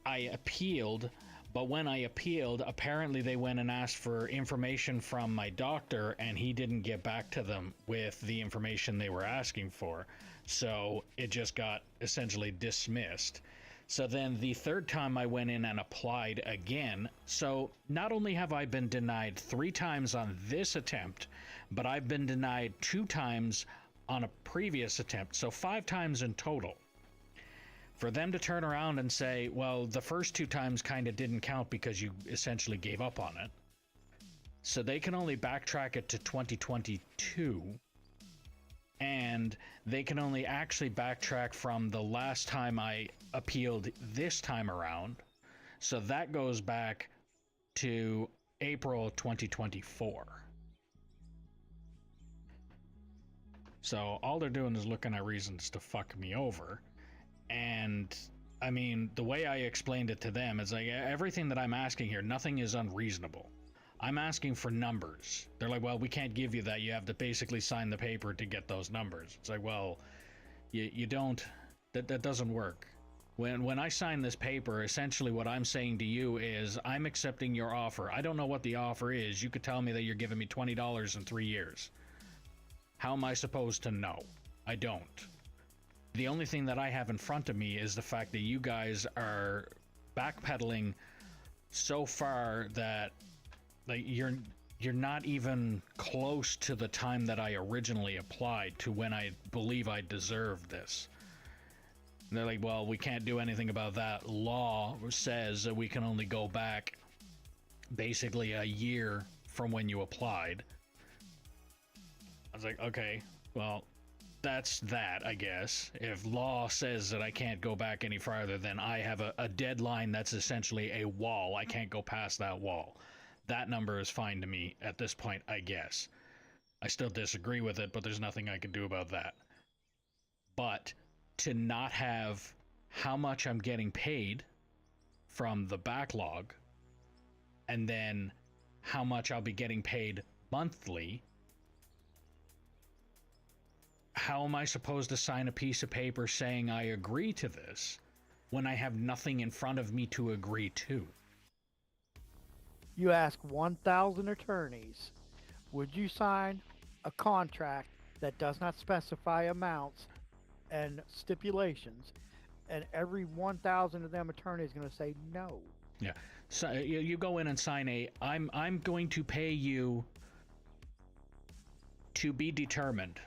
I appealed, but when I appealed, apparently they went and asked for information from my doctor, and he didn't get back to them with the information they were asking for. So it just got essentially dismissed. So then the third time I went in and applied again. So not only have I been denied 3 times on this attempt, but I've been denied 2 times on a previous attempt. So 5 times in total. For them to turn around and say, well, the first 2 times kind of didn't count because you essentially gave up on it. So they can only backtrack it to 2022. And they can only actually backtrack from the last time I appealed this time around. So that goes back to April 2024. So all they're doing is looking at reasons to fuck me over. And I mean, the way I explained it to them is like, everything that I'm asking here, nothing is unreasonable. I'm asking for numbers. They're like, well, we can't give you that. You have to basically sign the paper to get those numbers. It's like, well, you don't, that doesn't work. When I sign this paper, essentially what I'm saying to you is I'm accepting your offer. I don't know what the offer is. You could tell me that you're giving me $20 in 3 years. How am I supposed to know? I don't. The only thing that I have in front of me is the fact that you guys are backpedaling so far that like you're not even close to the time that I originally applied to when I believe I deserved this. And they're like, well, we can't do anything about that. Law says that we can only go back basically a year from when you applied. I was like, okay, well, that's that, I guess. If law says that I can't go back any farther, then I have a deadline that's essentially a wall. I can't go past that wall. That number is fine to me at this point, I guess. I still disagree with it, but there's nothing I can do about that. But to not have how much I'm getting paid from the backlog, and then how much I'll be getting paid monthly, how am I supposed to sign a piece of paper saying I agree to this when I have nothing in front of me to agree to? You ask 1,000 attorneys, would you sign a contract that does not specify amounts and stipulations? And every 1,000 of them attorneys is going to say no. Yeah. So you go in and sign I'm going to pay you to be determined.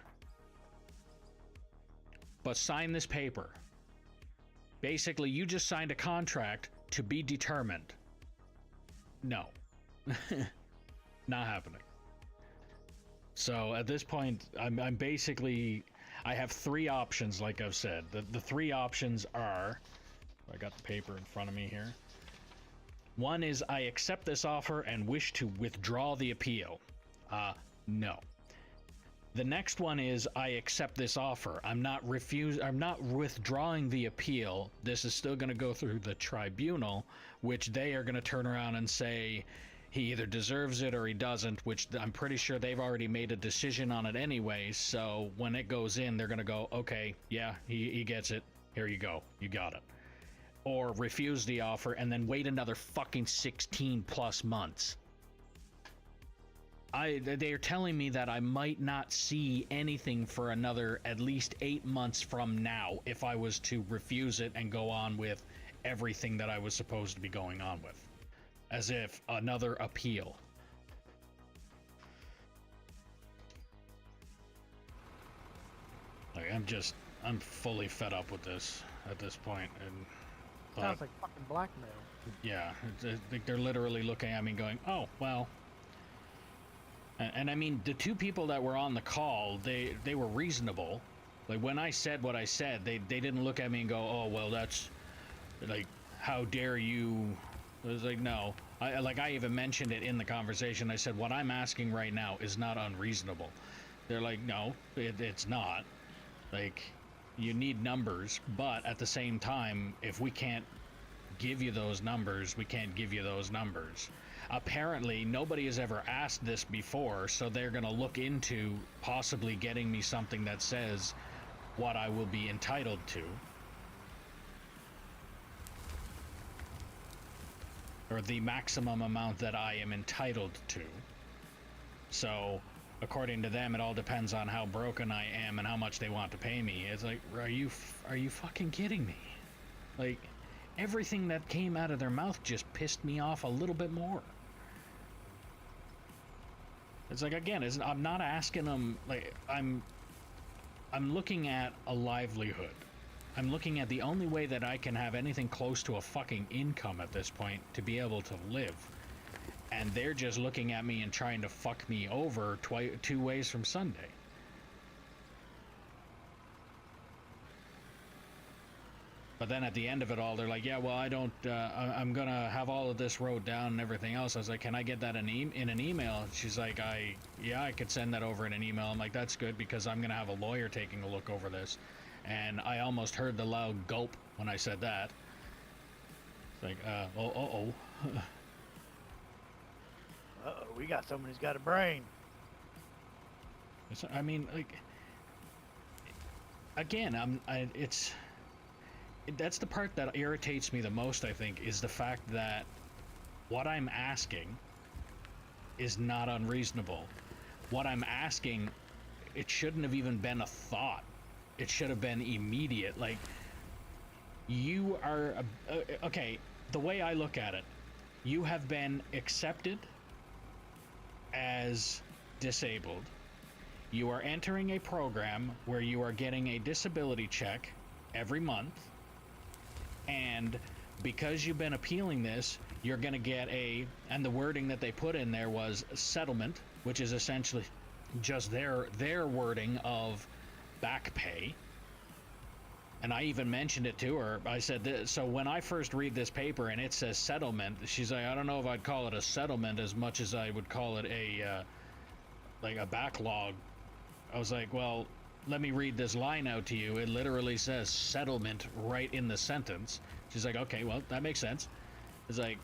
But sign this paper. Basically, you just signed a contract to be determined. No. Not happening. So at this point, I'm basically, I have 3 options, like I've said. The 3 options are, I got the paper in front of me here. One is I accept this offer and wish to withdraw the appeal. No. The next one is I accept this offer. I'm not withdrawing the appeal. This is still going to go through the tribunal, which they are going to turn around and say he either deserves it or he doesn't, which I'm pretty sure they've already made a decision on it anyway. So when it goes in, they're going to go, okay, yeah, he gets it. Here you go. You got it. Or refuse the offer and then wait another fucking 16 plus months. They're telling me that I might not see anything for another at least 8 months from now if I was to refuse it and go on with everything that I was supposed to be going on with. As if another appeal. Like, I'm fully fed up with this at this point, and Sounds like fucking blackmail. yeah, they're literally looking at me going, oh, well. And I mean, the two people that were on the call, they were reasonable. Like, when I said what I said, they didn't look at me and go, oh, well, that's, like, how dare you. It was like, no. I even mentioned it in the conversation. I said, what I'm asking right now is not unreasonable. They're like, no, it's not. Like, you need numbers, but at the same time, if we can't give you those numbers, we can't give you those numbers. Apparently, nobody has ever asked this before, so they're going to look into possibly getting me something that says what I will be entitled to. Or the maximum amount that I am entitled to. So, according to them, it all depends on how broken I am and how much they want to pay me. It's like, are you fucking kidding me? Like, everything that came out of their mouth just pissed me off a little bit more. It's like, again, I'm not asking them, like, I'm looking at a livelihood. I'm looking at the only way that I can have anything close to a fucking income at this point to be able to live. And they're just looking at me and trying to fuck me over 2 ways from Sunday. But then at the end of it all, they're like, yeah, well, I'm gonna have all of this wrote down and everything else. I was like, can I get that in an email? She's like, yeah, I could send that over in an email. I'm like, that's good, because I'm gonna have a lawyer taking a look over this. And I almost heard the loud gulp when I said that. It's like, uh-oh. Uh-oh, we got someone who's got a brain. I mean, like, again, that's the part that irritates me the most, I think, is the fact that what I'm asking is not unreasonable. What I'm asking, it shouldn't have even been a thought. It should have been immediate. Like, you are, okay, the way I look at it, you have been accepted as disabled. You are entering a program where you are getting a disability check every month, and because you've been appealing this, you're going to get and the wording that they put in there was settlement, which is essentially just their wording of back pay. And I even mentioned it to her. I said this, so when I first read this paper and it says settlement, she's like, I don't know if I'd call it a settlement as much as I would call it like a backlog. I was like, well, let me read this line out to you. It literally says settlement right in the sentence. She's like, okay, well, that makes sense. It's like,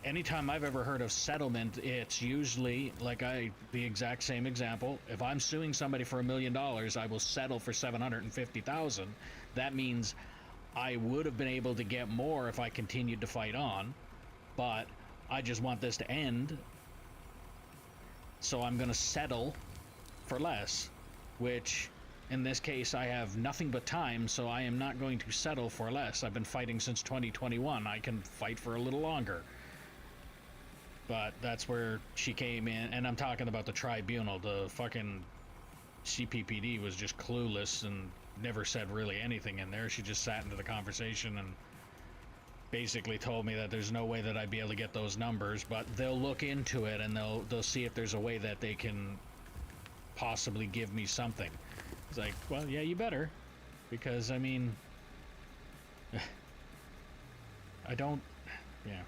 anytime I've ever heard of settlement, it's usually like the exact same example. If I'm suing somebody for $1 million, I will settle for $750,000. That means I would have been able to get more if I continued to fight on, but I just want this to end, so I'm going to settle for less, which in this case I have nothing but time, so I am not going to settle for less. I've been fighting since 2021. I can fight for a little longer. But that's where she came in, and I'm talking about the tribunal. The fucking CPPD was just clueless and never said really anything in there. She just sat into the conversation and basically told me that there's no way that I'd be able to get those numbers, but they'll look into it and they'll see if there's a way that they can possibly give me something. It's like, well, yeah, you better, because I mean, I don't, yeah.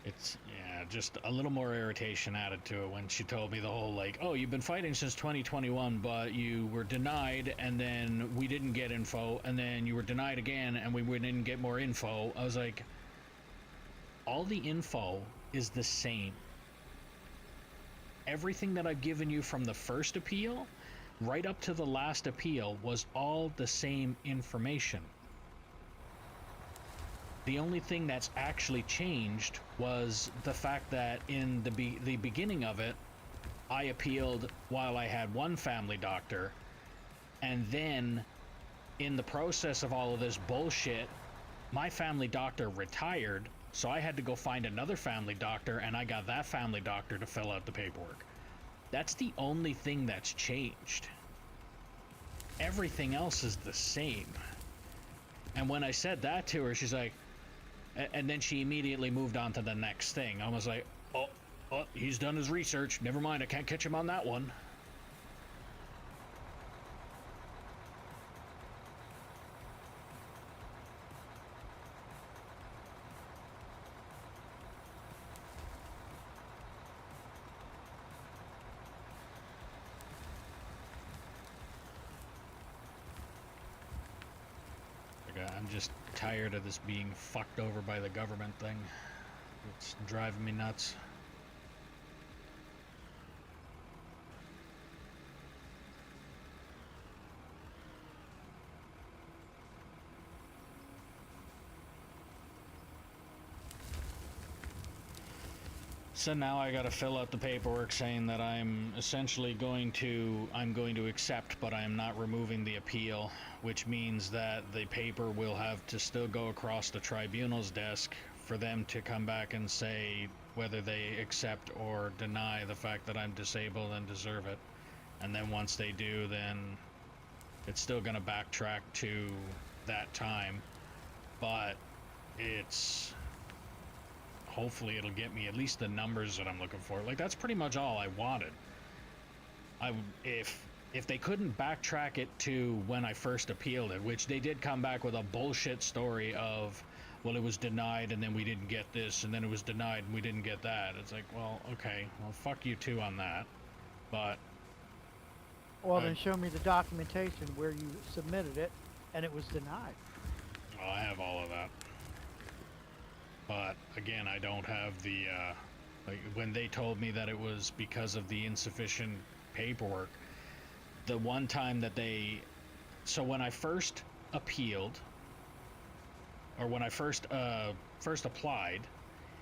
It's, yeah, just a little more irritation added to it when she told me the whole, like, oh, you've been fighting since 2021, but you were denied, and then we didn't get info, and then you were denied again, and we didn't get more info. I was like, all the info is the same. Everything that I've given you from the first appeal, right up to the last appeal, was all the same information. The only thing that's actually changed was the fact that in the beginning of it, I appealed while I had one family doctor, and then in the process of all of this bullshit, my family doctor retired, so I had to go find another family doctor, and I got that family doctor to fill out the paperwork. That's the only thing that's changed. Everything else is the same. And when I said that to her, she's like, and then she immediately moved on to the next thing. I was like, oh, he's done his research. Never mind, I can't catch him on that one. I'm just tired of this being fucked over by the government thing. It's driving me nuts. So now I gotta fill out the paperwork saying that I'm essentially going to accept, but I am not removing the appeal, which means that the paper will have to still go across the tribunal's desk for them to come back and say whether they accept or deny the fact that I'm disabled and deserve it. And then once they do, then it's still gonna backtrack to that time, but it's... hopefully it'll get me at least the numbers that I'm looking for. Like, that's pretty much all I wanted. If they couldn't backtrack it to when I first appealed it, which they did come back with a bullshit story of, well, it was denied and then we didn't get this, and then it was denied and we didn't get that. It's like, well, okay, well, fuck you too on that. But... well, then show me the documentation where you submitted it and it was denied. well, I have all of that. But again, I don't have the, like, when they told me that it was because of the insufficient paperwork, the one time that they, so when I first appealed, or when I first applied,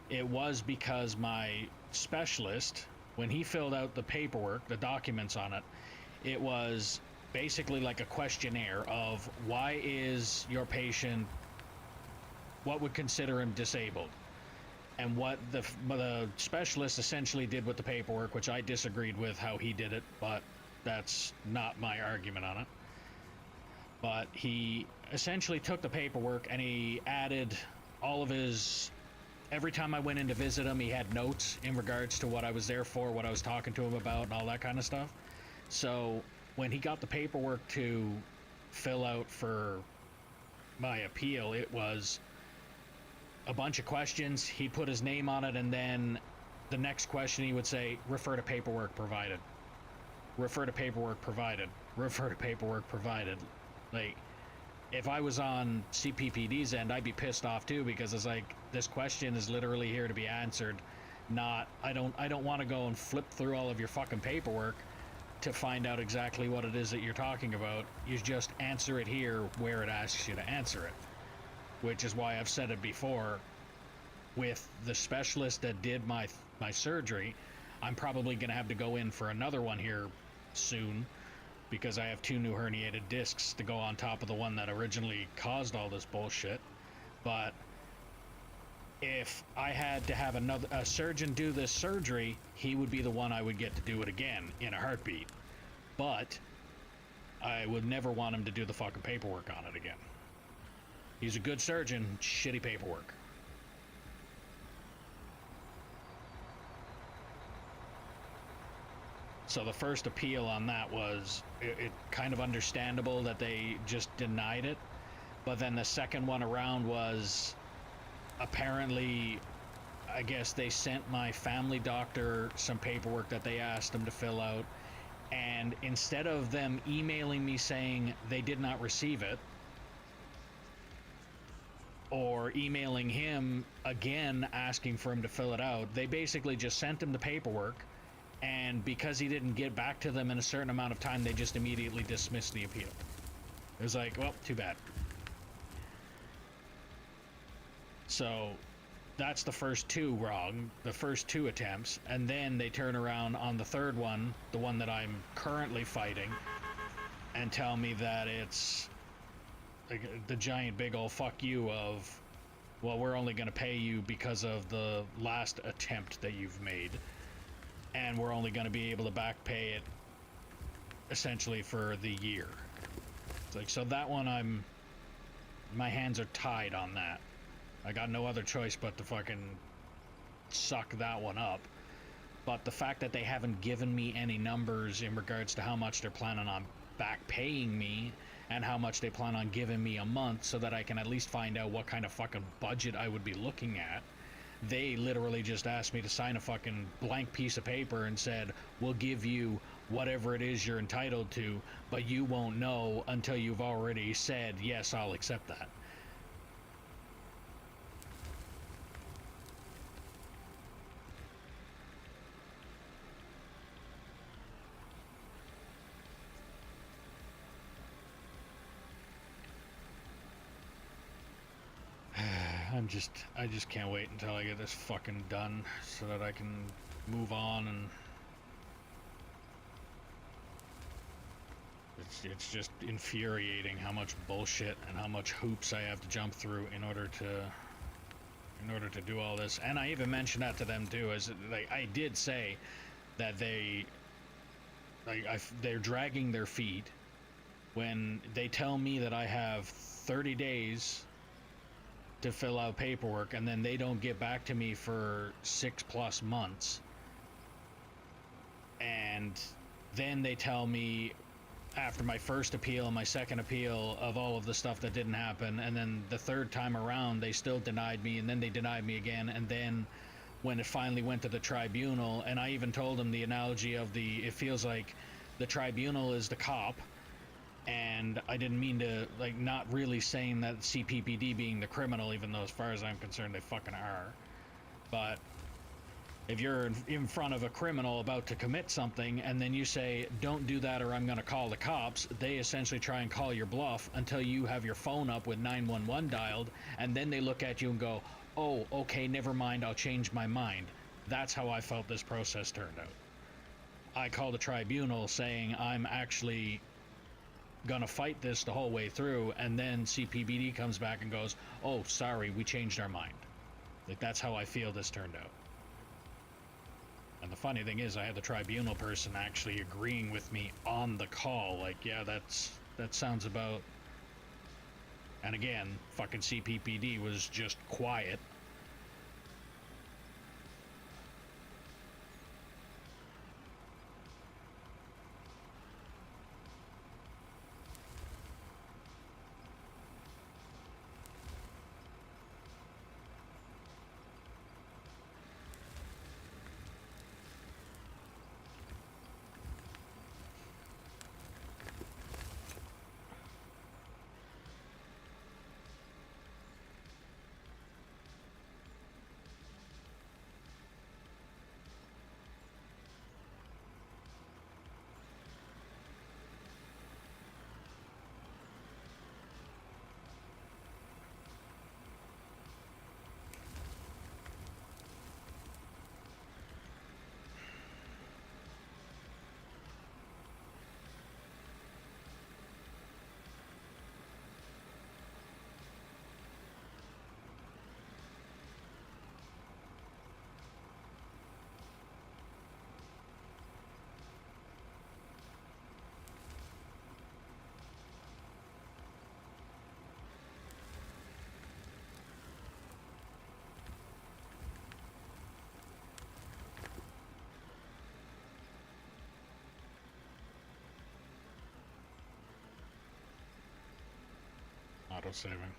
it was because my specialist, when he filled out the paperwork, the documents on it, it was basically like a questionnaire of why is your patient, what would consider him disabled, and what the specialist essentially did with the paperwork, which I disagreed with how he did it, but that's not my argument on it. But he essentially took the paperwork and he added all of his, every time I went in to visit him, he had notes in regards to what I was there for, what I was talking to him about, and all that kind of stuff. So when he got the paperwork to fill out for my appeal, it was a bunch of questions. He'd put his name on it, and then the next question he would say, refer to paperwork provided. Refer to paperwork provided. Refer to paperwork provided. Like, if I was on CPPD's end, I'd be pissed off too, because it's like, this question is literally here to be answered, not, I don't want to go and flip through all of your fucking paperwork to find out exactly what it is that you're talking about. You just answer it here where it asks you to answer it. Which is why I've said it before, with the specialist that did my surgery, I'm probably going to have to go in for another one here soon, because I have 2 new herniated discs to go on top of the one that originally caused all this bullshit. But if I had to have a surgeon do this surgery, he would be the one I would get to do it again in a heartbeat. But I would never want him to do the fucking paperwork on it again. He's a good surgeon, shitty paperwork. So the first appeal on that was it kind of understandable that they just denied it, but then the second one around was apparently, I guess they sent my family doctor some paperwork that they asked him to fill out, and instead of them emailing me saying they did not receive it, or emailing him again asking for him to fill it out, they basically just sent him the paperwork And because he didn't get back to them in a certain amount of time, they just immediately dismissed the appeal. It was like, well, too bad. So that's the first two wrong, the first two attempts, and then they turn around on the third one, the one that I'm currently fighting, and tell me that it's like the giant big old fuck you of, well, we're only going to pay you because of the last attempt that you've made, and we're only going to be able to back pay it essentially for the year. It's like, so that one, my hands are tied on that. I got no other choice but to fucking suck that one up. But the fact that they haven't given me any numbers in regards to how much they're planning on back paying me and how much they plan on giving me a month so that I can at least find out what kind of fucking budget I would be looking at. They literally just asked me to sign a fucking blank piece of paper and said, we'll give you whatever it is you're entitled to, but you won't know until you've already said, yes, I'll accept that. I just can't wait until I get this fucking done so that I can move on, and it's just infuriating how much bullshit and how much hoops I have to jump through in order to do all this. And I even mentioned that to them too, as like I did say that they're dragging their feet when they tell me that I have 30 days to fill out paperwork, and then they don't get back to me for 6+ months. And then they tell me after my first appeal and my second appeal of all of the stuff that didn't happen, and then the third time around they still denied me, and then they denied me again, and then when it finally went to the tribunal, and I even told them the analogy of it feels like the tribunal is the cop. And I didn't mean to, like, not really saying that CPPD being the criminal, even though as far as I'm concerned they fucking are. But if you're in front of a criminal about to commit something and then you say, don't do that or I'm going to call the cops, they essentially try and call your bluff until you have your phone up with 911 dialed, and then they look at you and go, oh, okay, never mind, I'll change my mind. That's how I felt this process turned out. I called a tribunal saying I'm actually gonna fight this the whole way through, and then CPBD comes back and goes, oh, sorry, we changed our mind. Like, that's how I feel this turned out. And the funny thing is, I had the tribunal person actually agreeing with me on the call, like, yeah, that sounds about. And again, fucking CPPD was just quiet. Auto-saving.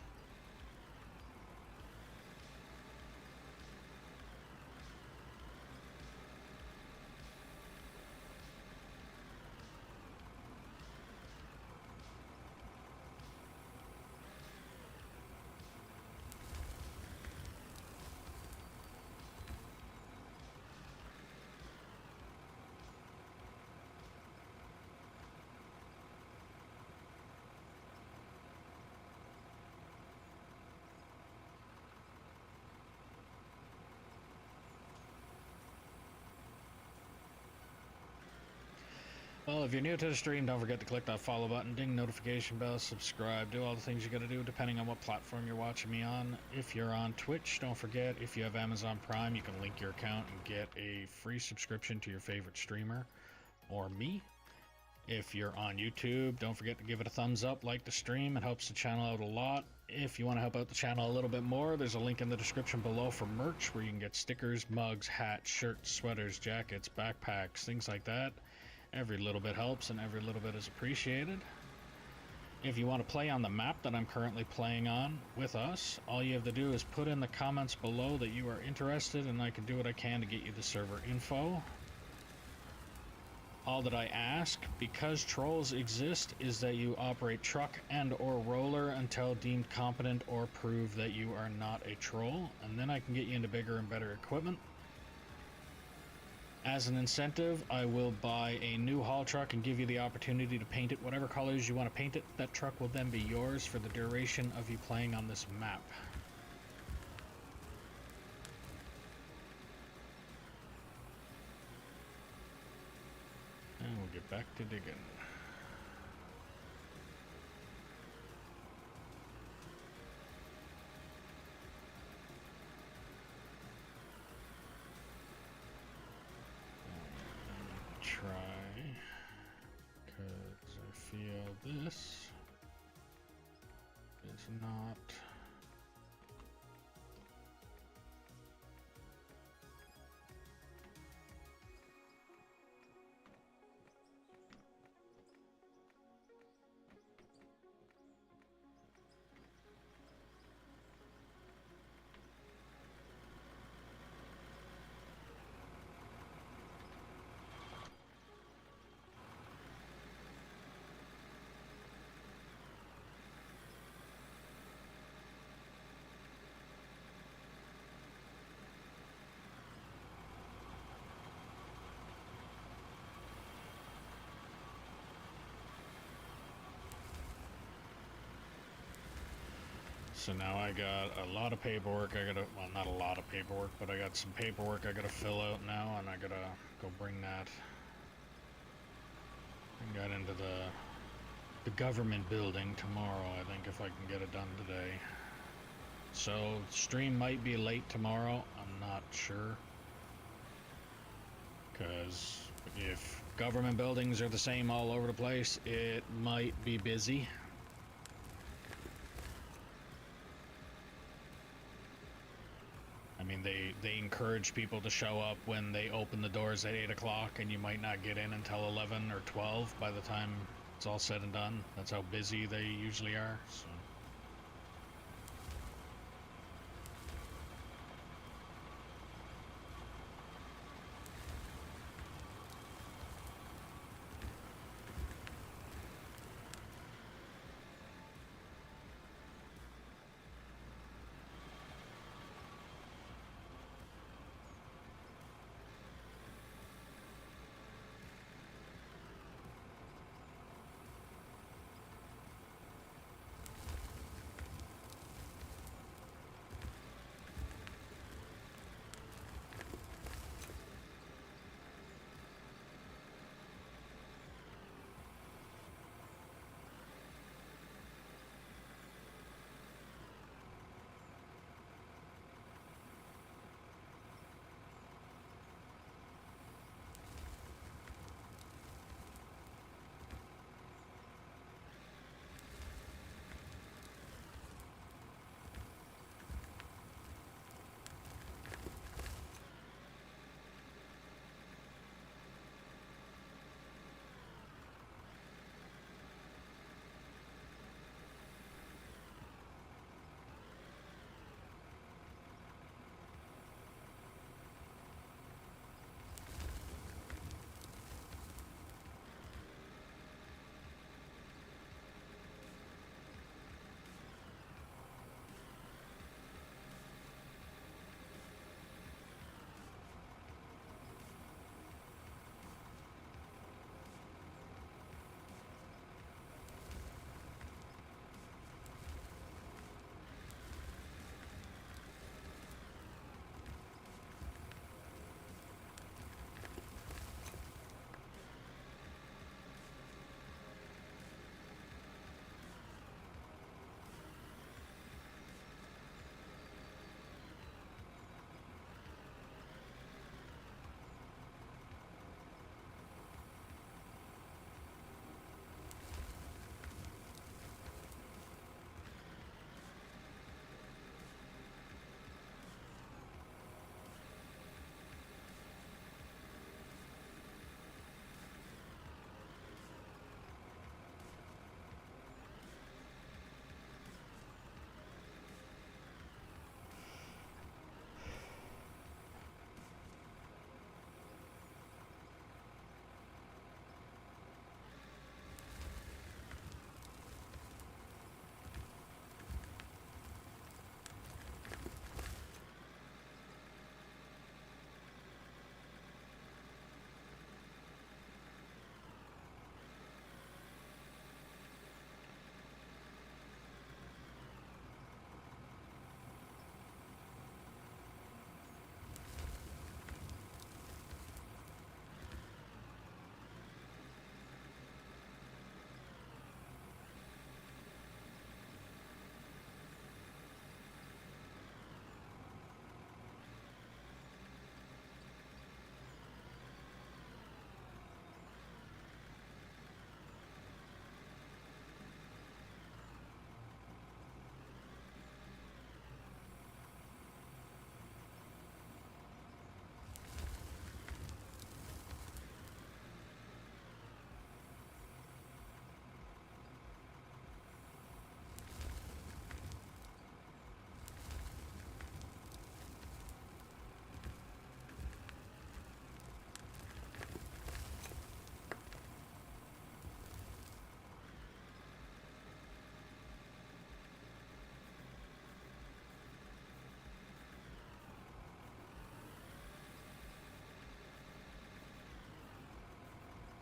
Well, if you're new to the stream, don't forget to click that follow button, ding notification bell, subscribe, do all the things you gotta do depending on what platform you're watching me on. If you're on Twitch, don't forget, if you have Amazon Prime, you can link your account and get a free subscription to your favorite streamer or me. If you're on YouTube, don't forget to give it a thumbs up, like the stream, it helps the channel out a lot. If you want to help out the channel a little bit more, there's a link in the description below for merch where you can get stickers, mugs, hats, shirts, sweaters, jackets, backpacks, things like that. Every little bit helps and every little bit is appreciated. If you want to play on the map that I'm currently playing on with us, all you have to do is put in the comments below that you are interested and I can do what I can to get you the server info. All that I ask, because trolls exist, is that you operate truck and or roller until deemed competent or prove that you are not a troll, and then I can get you into bigger and better equipment. As an incentive, I will buy a new haul truck and give you the opportunity to paint it whatever colors you want to paint it. That truck will then be yours for the duration of you playing on this map. And we'll get back to digging. Try, because I feel this is not So now I got a lot of paperwork I gotta, well, not a lot of paperwork, but I got some paperwork I gotta fill out now, and I gotta go bring that. I got into the government building tomorrow, I think, if I can get it done today. So stream might be late tomorrow, I'm not sure. Because if government buildings are the same all over the place, it might be busy. I mean, they encourage people to show up when they open the doors at 8 o'clock, and you might not get in until 11 or 12 by the time it's all said and done. That's how busy they usually are. So.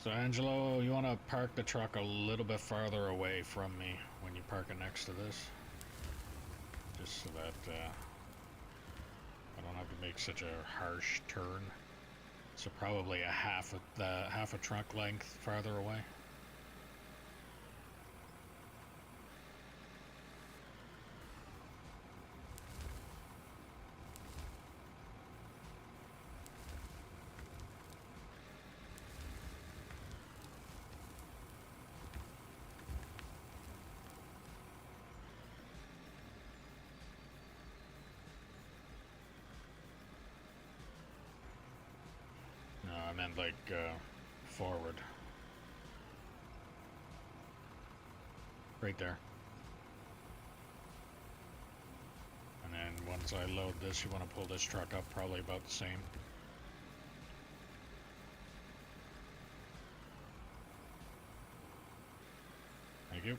So Angelo, you want to park the truck a little bit farther away from me when you park it next to this, just so that I don't have to make such a harsh turn. So probably half a trunk length farther away. No, I meant like forward. Right there. And then once I load this, you want to pull this truck up probably about the same. Thank you.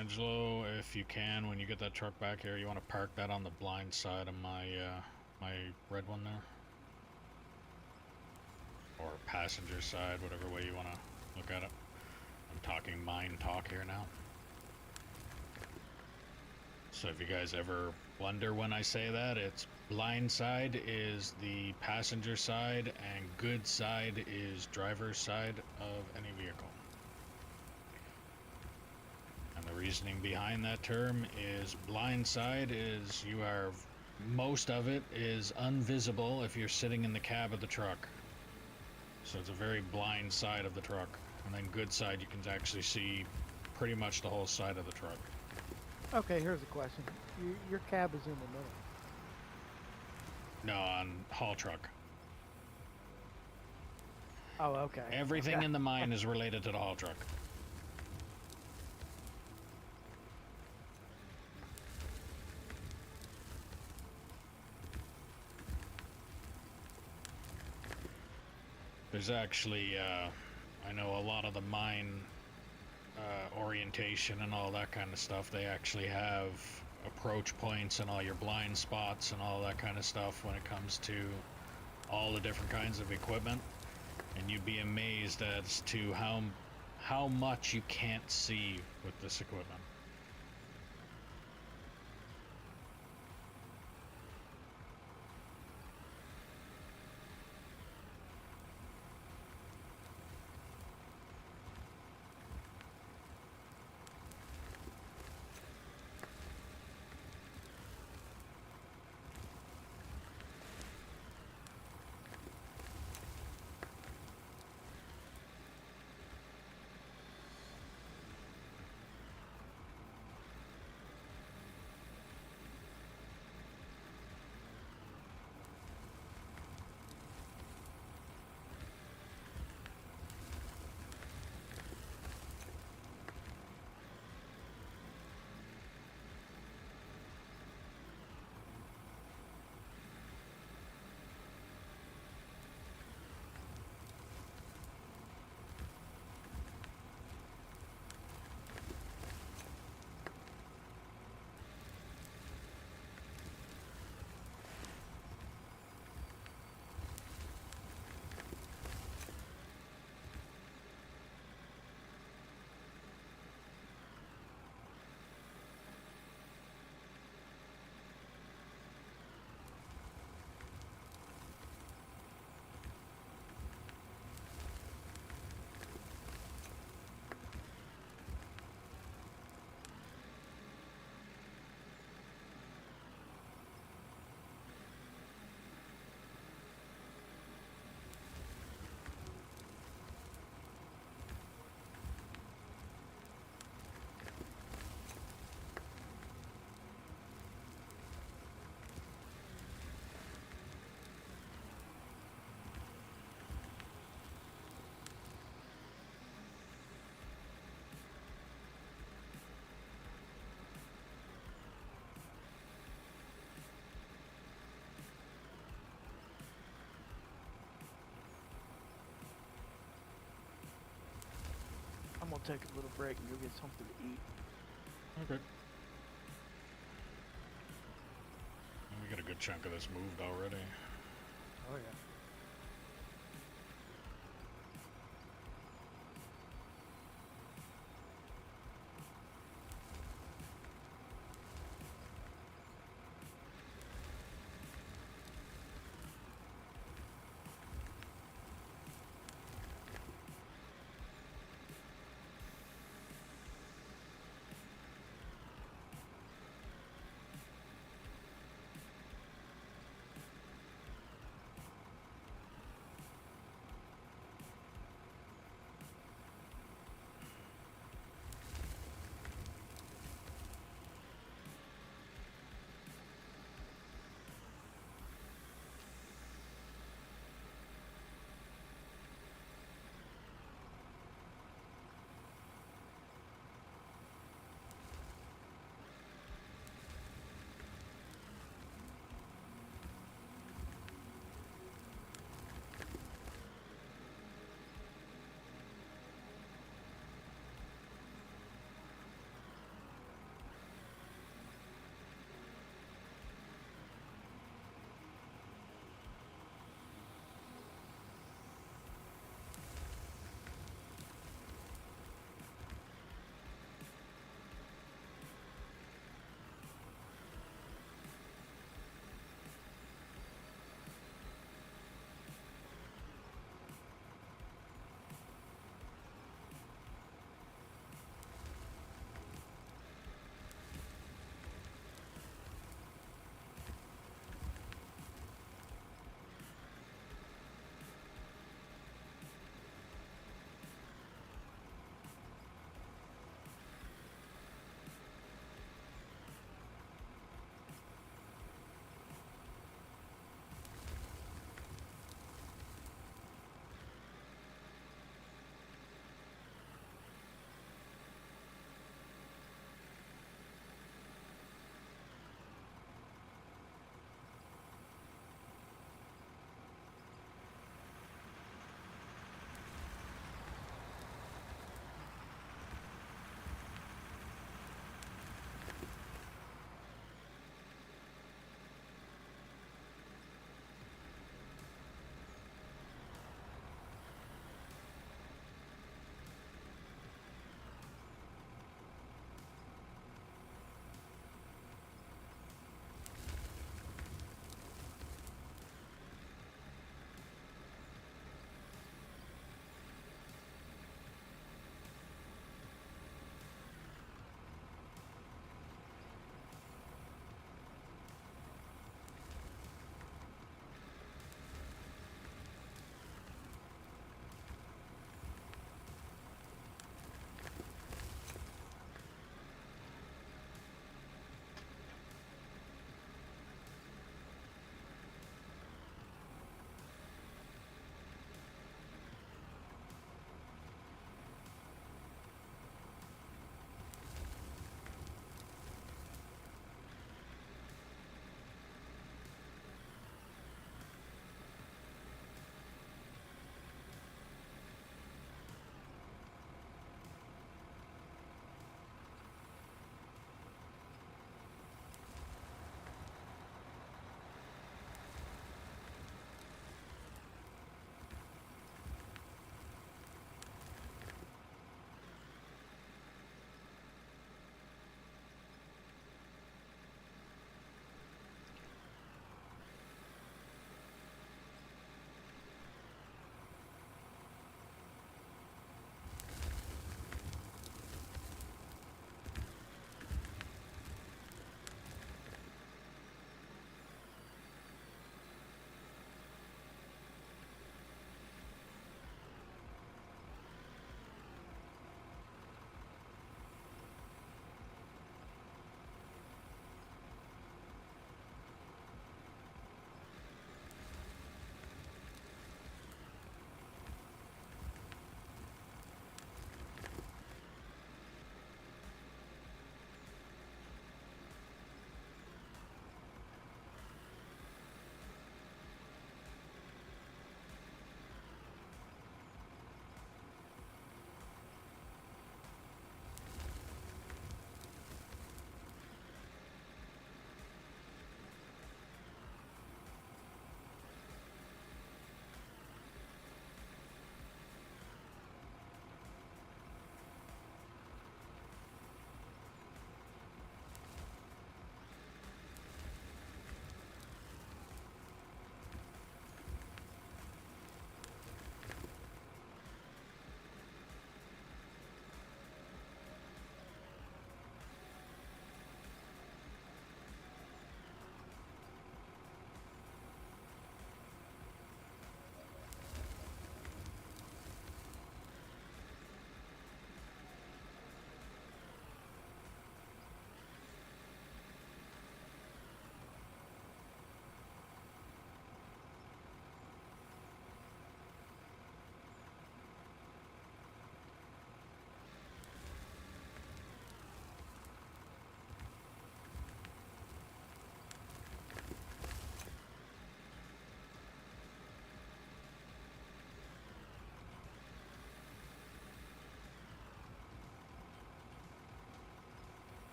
Angelo, if you can, when you get that truck back here, you want to park that on the blind side of my my red one there, or passenger side, whatever way you want to look at it. I'm talking mind talk here now. So if you guys ever wonder when I say that, it's blind side is the passenger side and good side is driver's side of any vehicle. And the reasoning behind that term is blind side is most of it is invisible if you're sitting in the cab of the truck. So it's a very blind side of the truck. And then good side, you can actually see pretty much the whole side of the truck. Okay, here's a question. Your cab is in the middle. No, on haul truck. Oh, okay. Everything Okay. in the mine is related to the haul truck. There's actually, I know a lot of the mine orientation and all that kind of stuff, they actually have approach points and all your blind spots and all that kind of stuff when it comes to all the different kinds of equipment. And you'd be amazed as to how much you can't see with this equipment. I'm gonna take a little break and go get something to eat. Okay. We got a good chunk of this moved already. Oh yeah.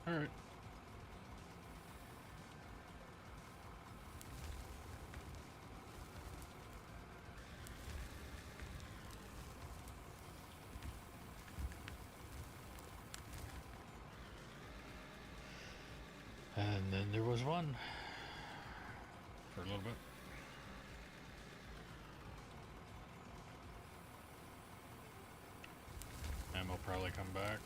All right. And then there was one for a little bit. And we'll probably come back.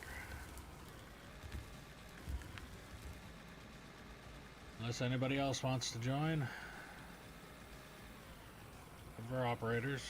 Unless anybody else wants to join. Of our operators.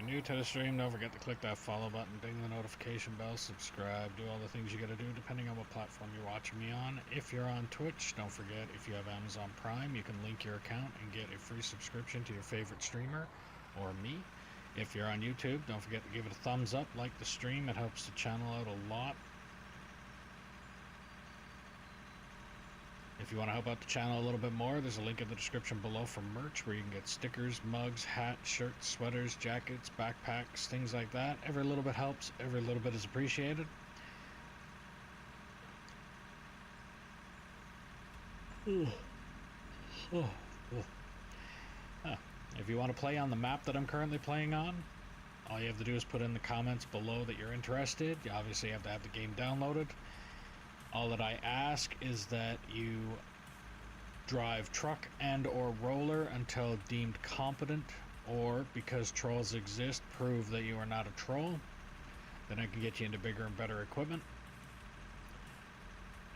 you're new to the stream, don't forget to click that follow button, ding the notification bell, subscribe, do all the things you gotta do depending on what platform you're watching me on. If you're on Twitch, don't forget, if you have Amazon Prime, you can link your account and get a free subscription to your favorite streamer or me. If you're on YouTube, don't forget to give it a thumbs up, like the stream, it helps the channel out a lot. If you want to help out the channel a little bit more, there's a link in the description below for merch where you can get stickers, mugs, hats, shirts, sweaters, jackets, backpacks, things like that. Every little bit helps, every little bit is appreciated. If you want to play on the map that I'm currently playing on, all you have to do is put in the comments below that you're interested. You obviously have to have the game downloaded. All that I ask is that you drive truck and or roller until deemed competent, or because trolls exist, prove that you are not a troll. Then I can get you into bigger and better equipment.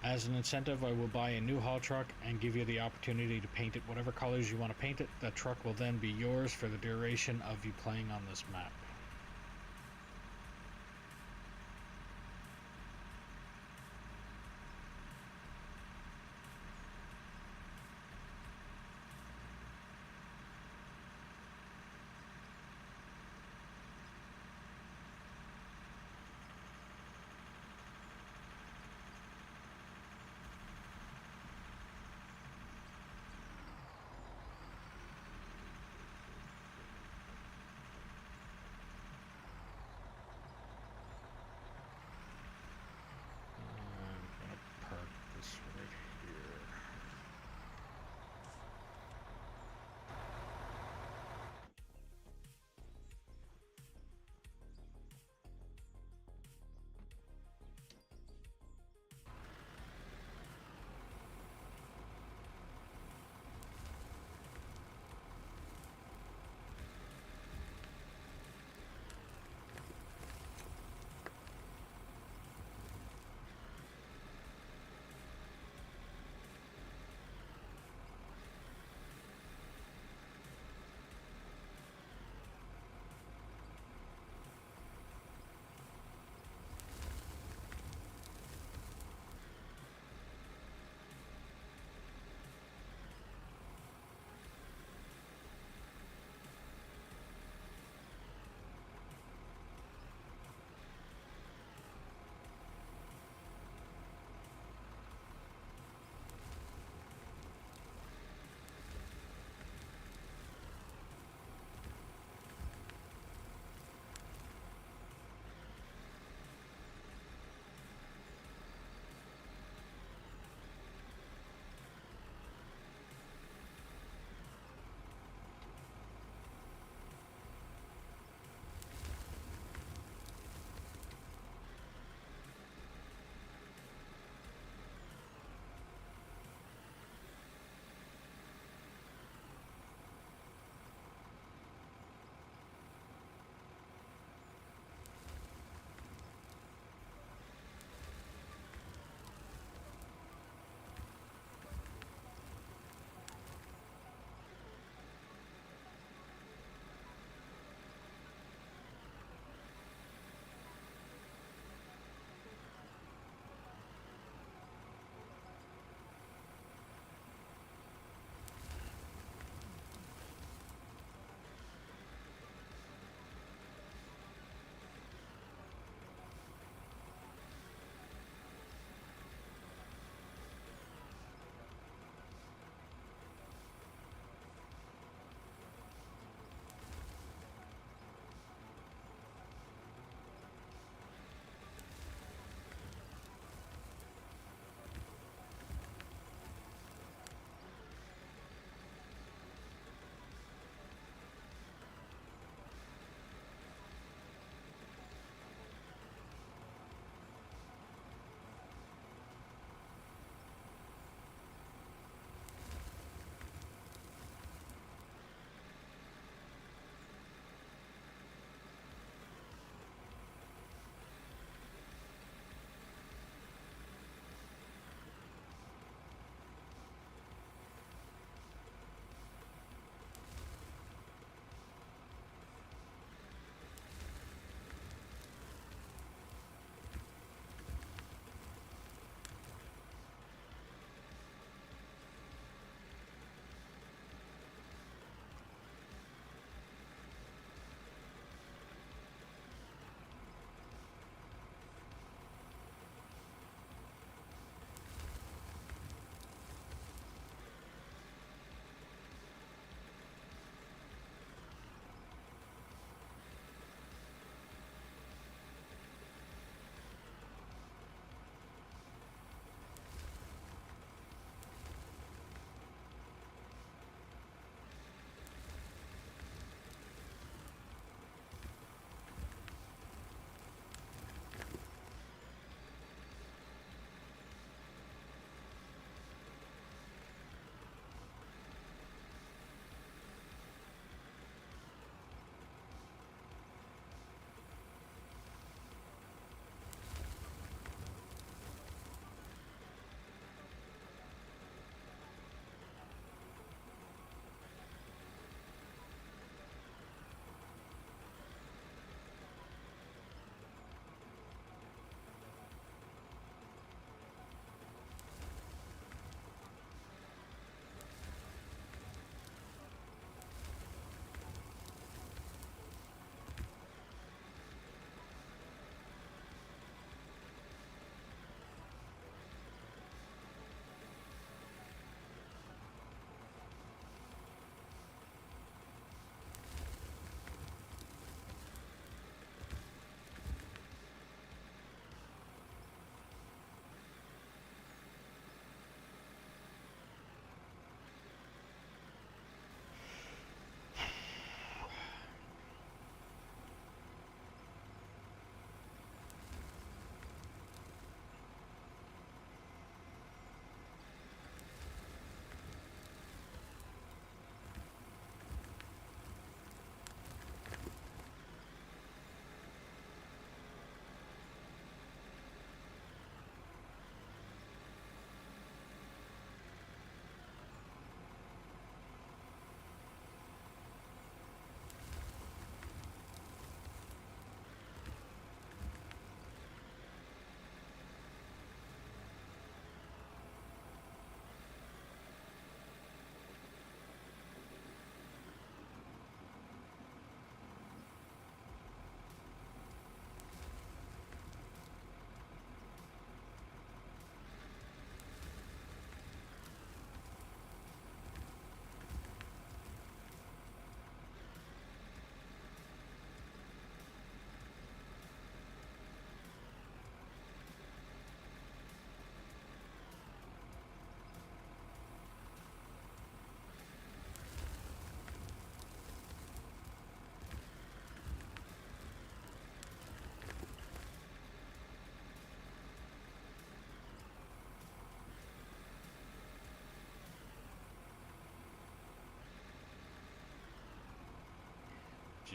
As an incentive, I will buy a new haul truck and give you the opportunity to paint it whatever colors you want to paint it. That truck will then be yours for the duration of you playing on this map.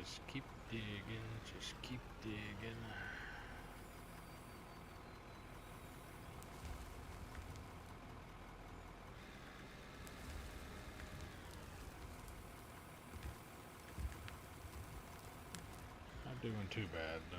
Just keep digging, just keep digging. Not doing too bad though.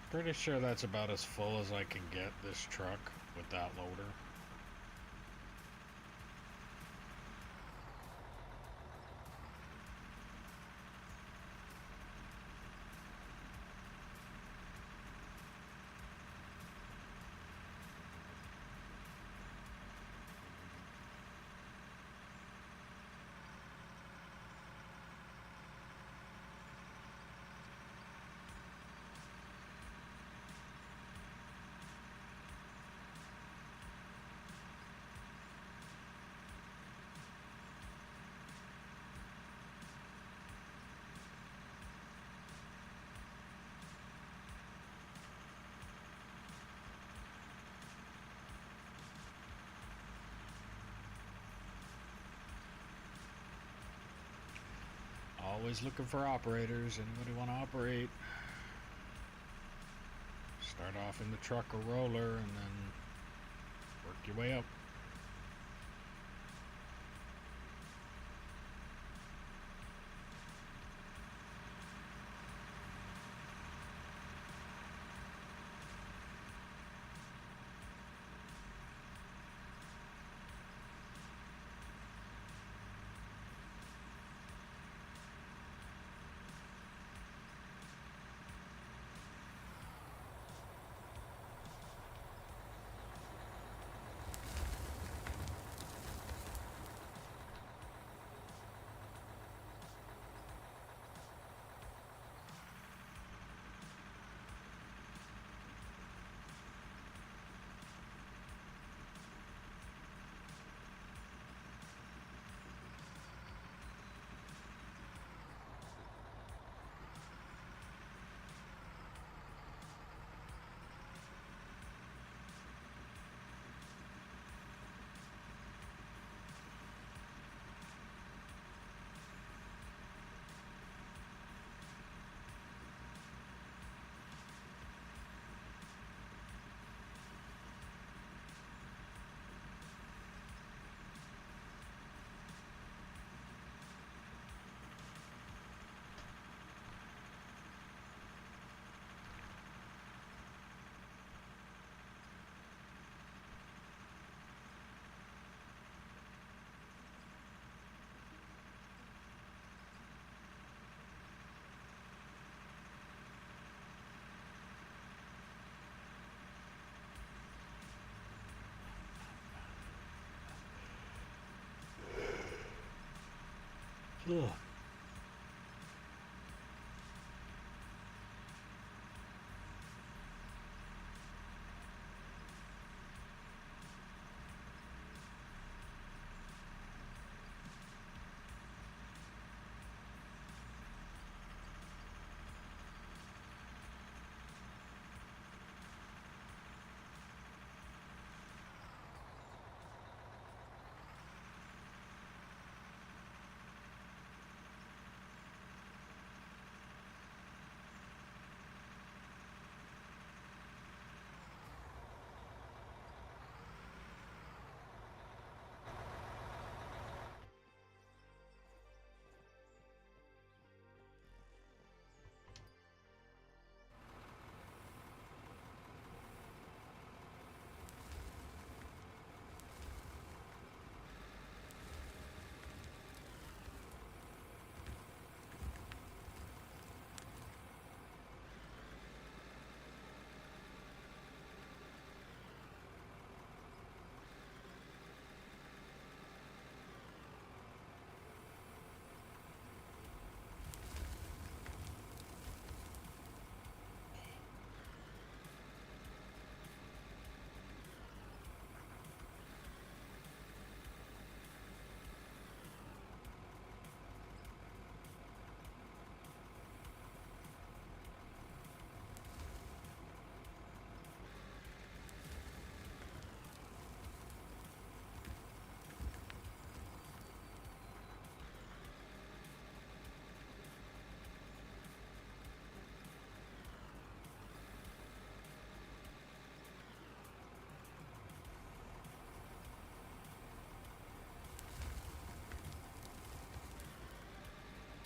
Pretty sure that's about as full as I can get this truck with that loader. Always looking for operators. Anybody want to operate? Start off in the truck or roller and then work your way up. Ugh.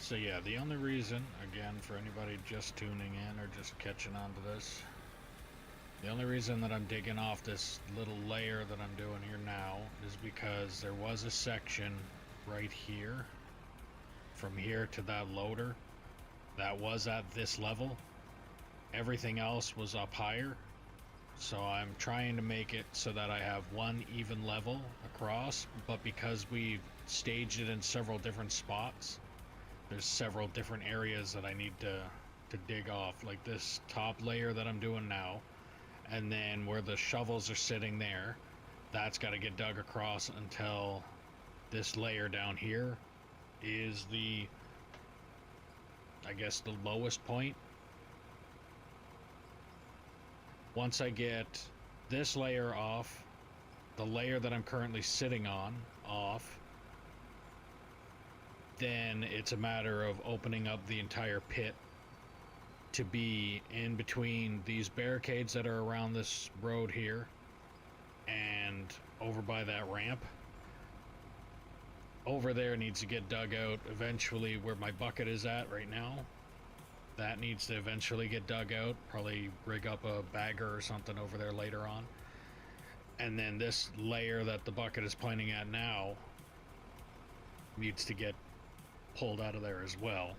So yeah, the only reason, again, for anybody just tuning in or just catching on to this, the only reason that I'm digging off this little layer that I'm doing here now is because there was a section right here, from here to that loader, that was at this level. Everything else was up higher. So I'm trying to make it so that I have one even level across, but because we staged it in several different spots, there's several different areas that I need to dig off, like this top layer that I'm doing now, and then where the shovels are sitting there, that's got to get dug across until this layer down here is the, I guess, the lowest point. Once I get this layer off, the layer that I'm currently sitting on off, then it's a matter of opening up the entire pit to be in between these barricades that are around this road here and over by that ramp. Over there needs to get dug out eventually, where my bucket is at right now. That needs to eventually get dug out, probably rig up a bagger or something over there later on. And then this layer that the bucket is pointing at now needs to get pulled out of there as well.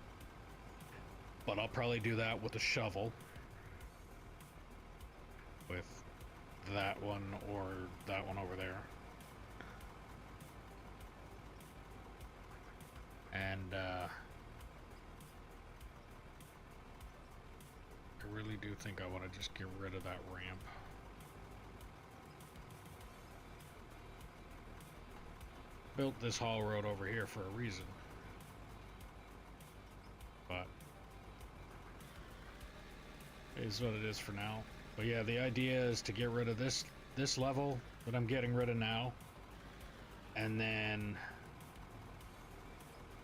But I'll probably do that with a shovel, with that one or that one over there. And I really do think I want to just get rid of that ramp. Built this haul road over here for a reason. But it is what it is for now. But yeah, the idea is to get rid of this level that I'm getting rid of now, and then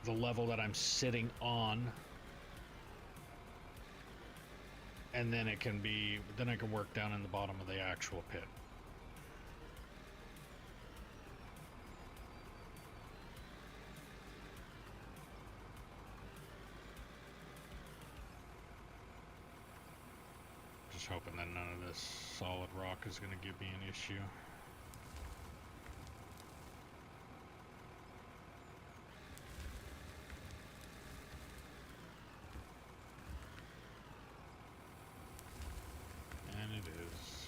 the level that I'm sitting on, and then it can be, then I can work down in the bottom of the actual pit. Just hoping that none of this solid rock is going to give me an issue. And it is.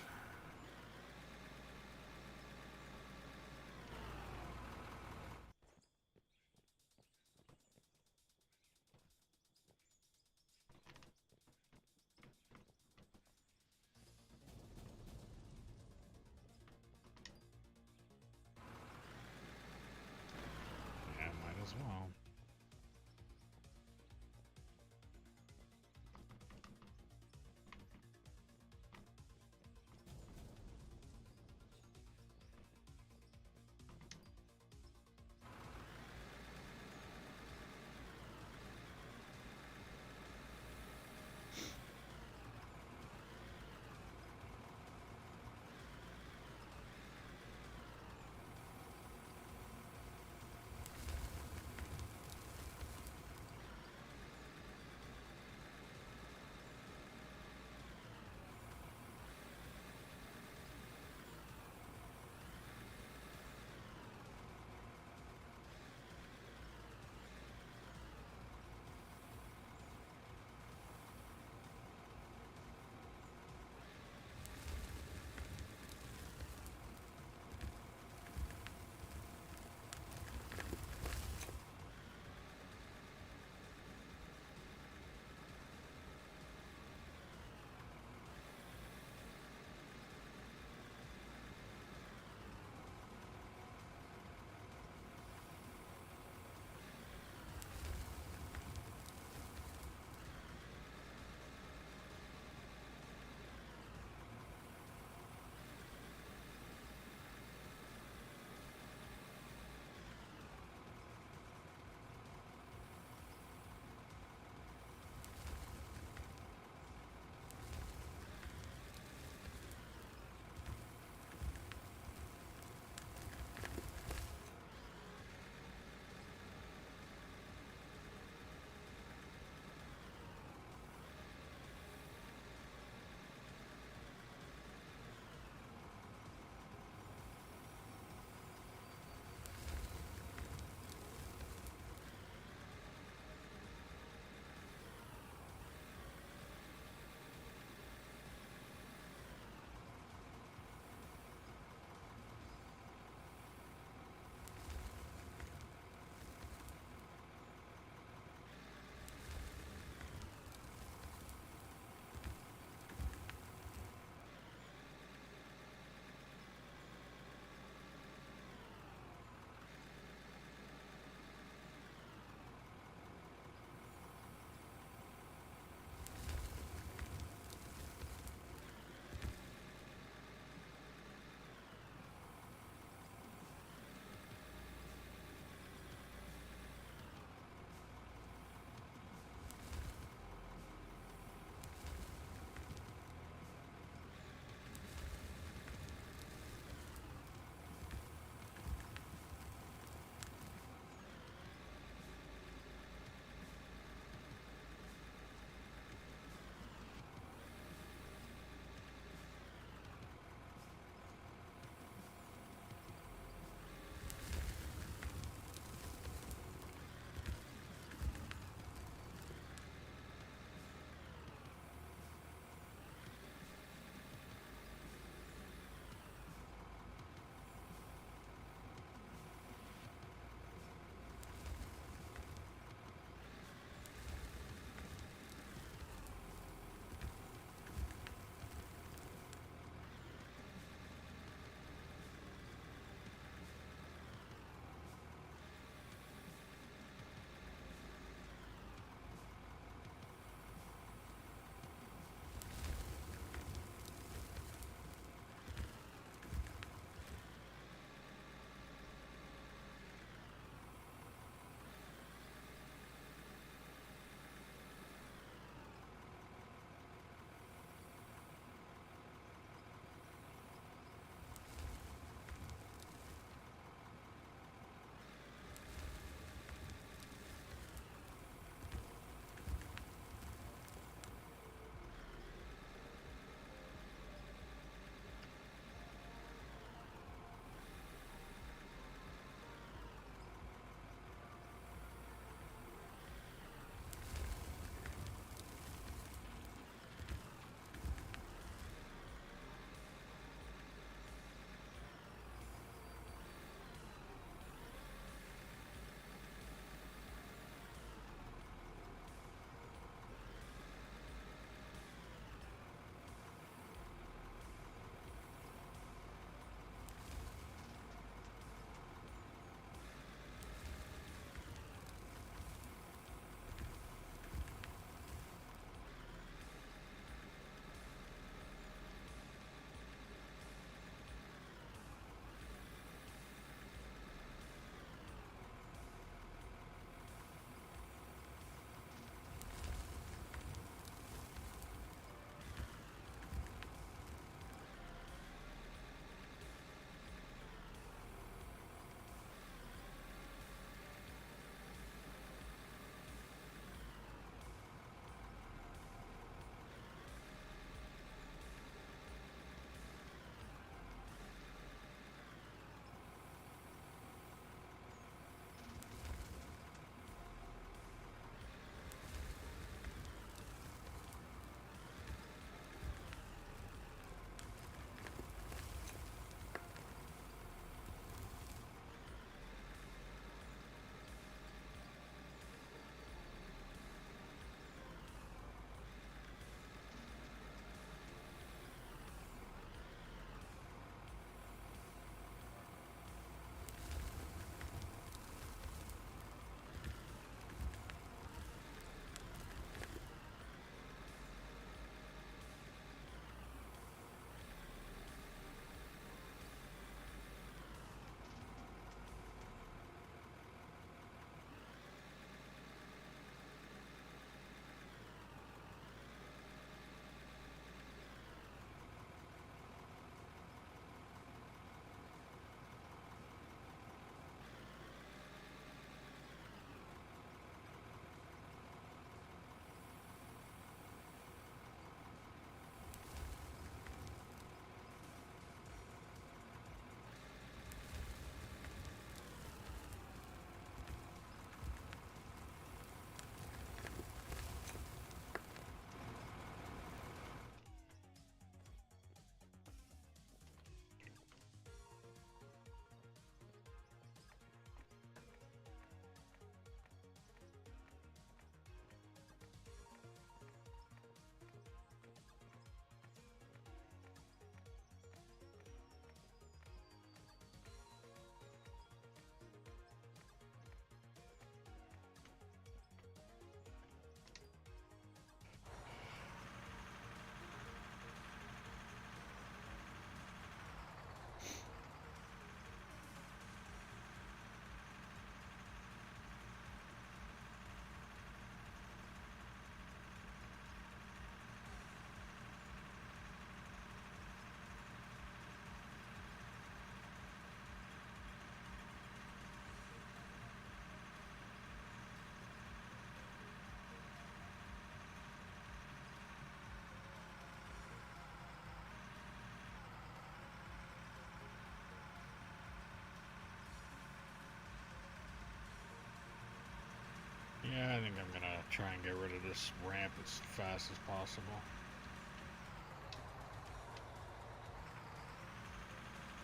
Yeah, I think I'm gonna try and get rid of this ramp as fast as possible.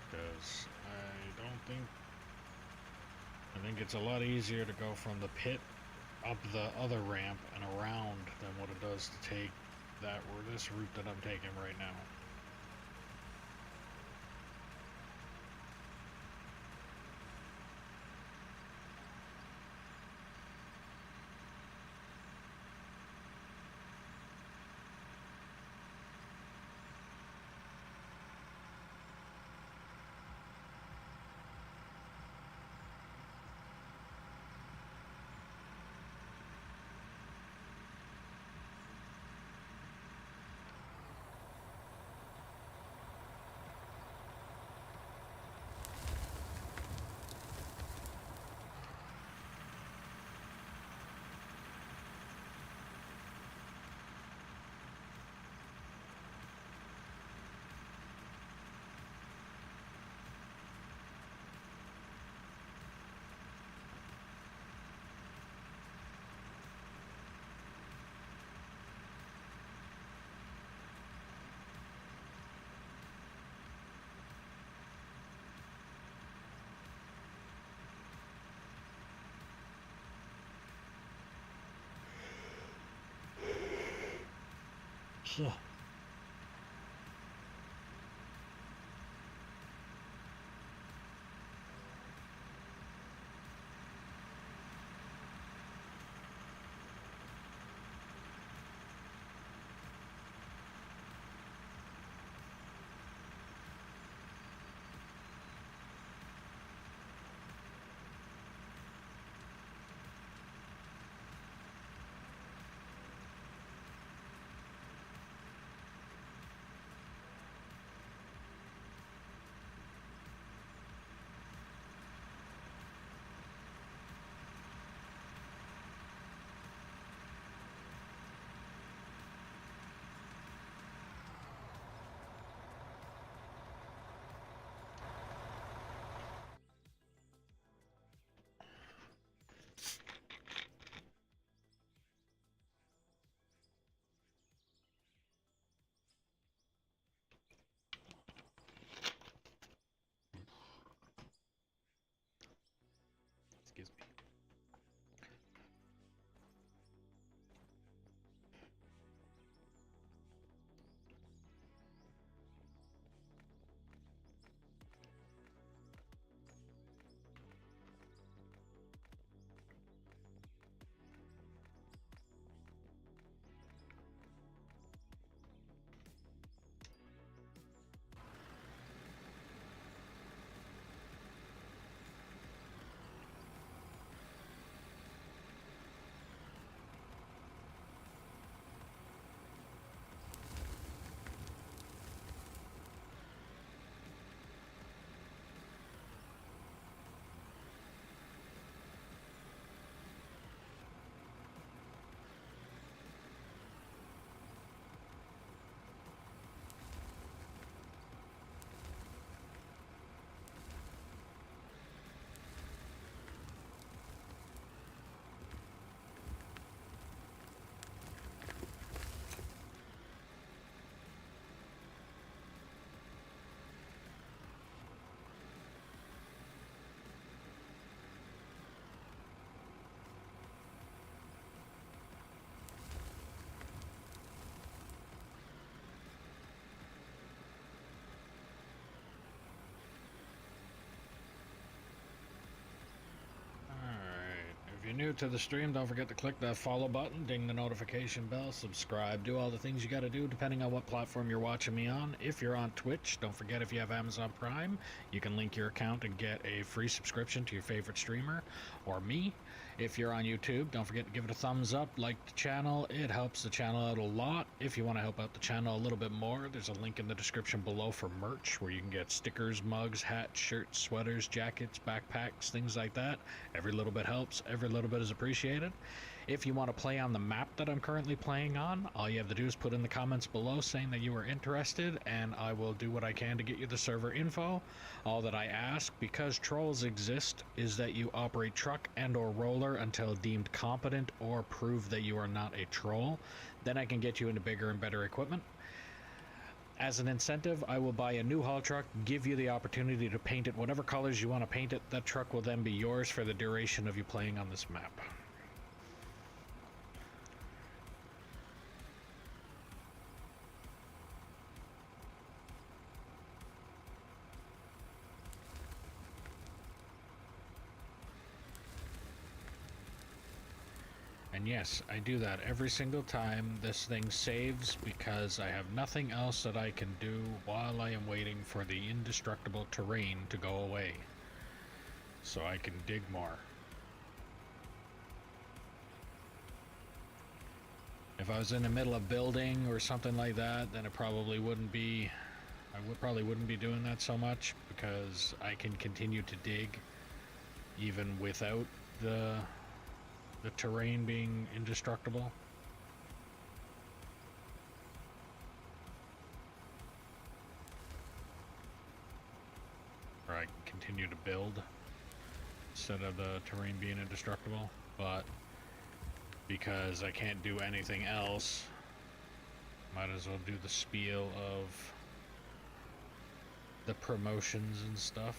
Because I think it's a lot easier to go from the pit up the other ramp and around than what it does to take this route that I'm taking right now. So. Excuse me. If you're new to the stream, don't forget to click that follow button, ding the notification bell, subscribe, do all the things you gotta do depending on what platform you're watching me on. If you're on Twitch, don't forget if you have Amazon Prime, you can link your account and get a free subscription to your favorite streamer or me. If you're on YouTube, don't forget to give it a thumbs up, like the channel. It helps the channel out a lot. If you want to help out the channel a little bit more, there's a link in the description below for merch where you can get stickers, mugs, hats, shirts, sweaters, jackets, backpacks, things like that. Every little bit helps. Every little bit is appreciated. If you want to play on the map that I'm currently playing on, all you have to do is put in the comments below saying that you are interested, and I will do what I can to get you the server info. All that I ask, because trolls exist, is that you operate truck and or roller until deemed competent or prove that you are not a troll. Then I can get you into bigger and better equipment. As an incentive, I will buy a new haul truck, give you the opportunity to paint it whatever colors you want to paint it. That truck will then be yours for the duration of you playing on this map. And yes, I do that every single time this thing saves, because I have nothing else that I can do while I am waiting for the indestructible terrain to go away. So I can dig more. If I was in the middle of building or something like that, then it probably wouldn't be... probably wouldn't be doing that so much, because I can continue to dig even without the terrain being indestructible. Or I can continue to build instead of the terrain being indestructible, but because I can't do anything else, might as well do the spiel of the promotions and stuff.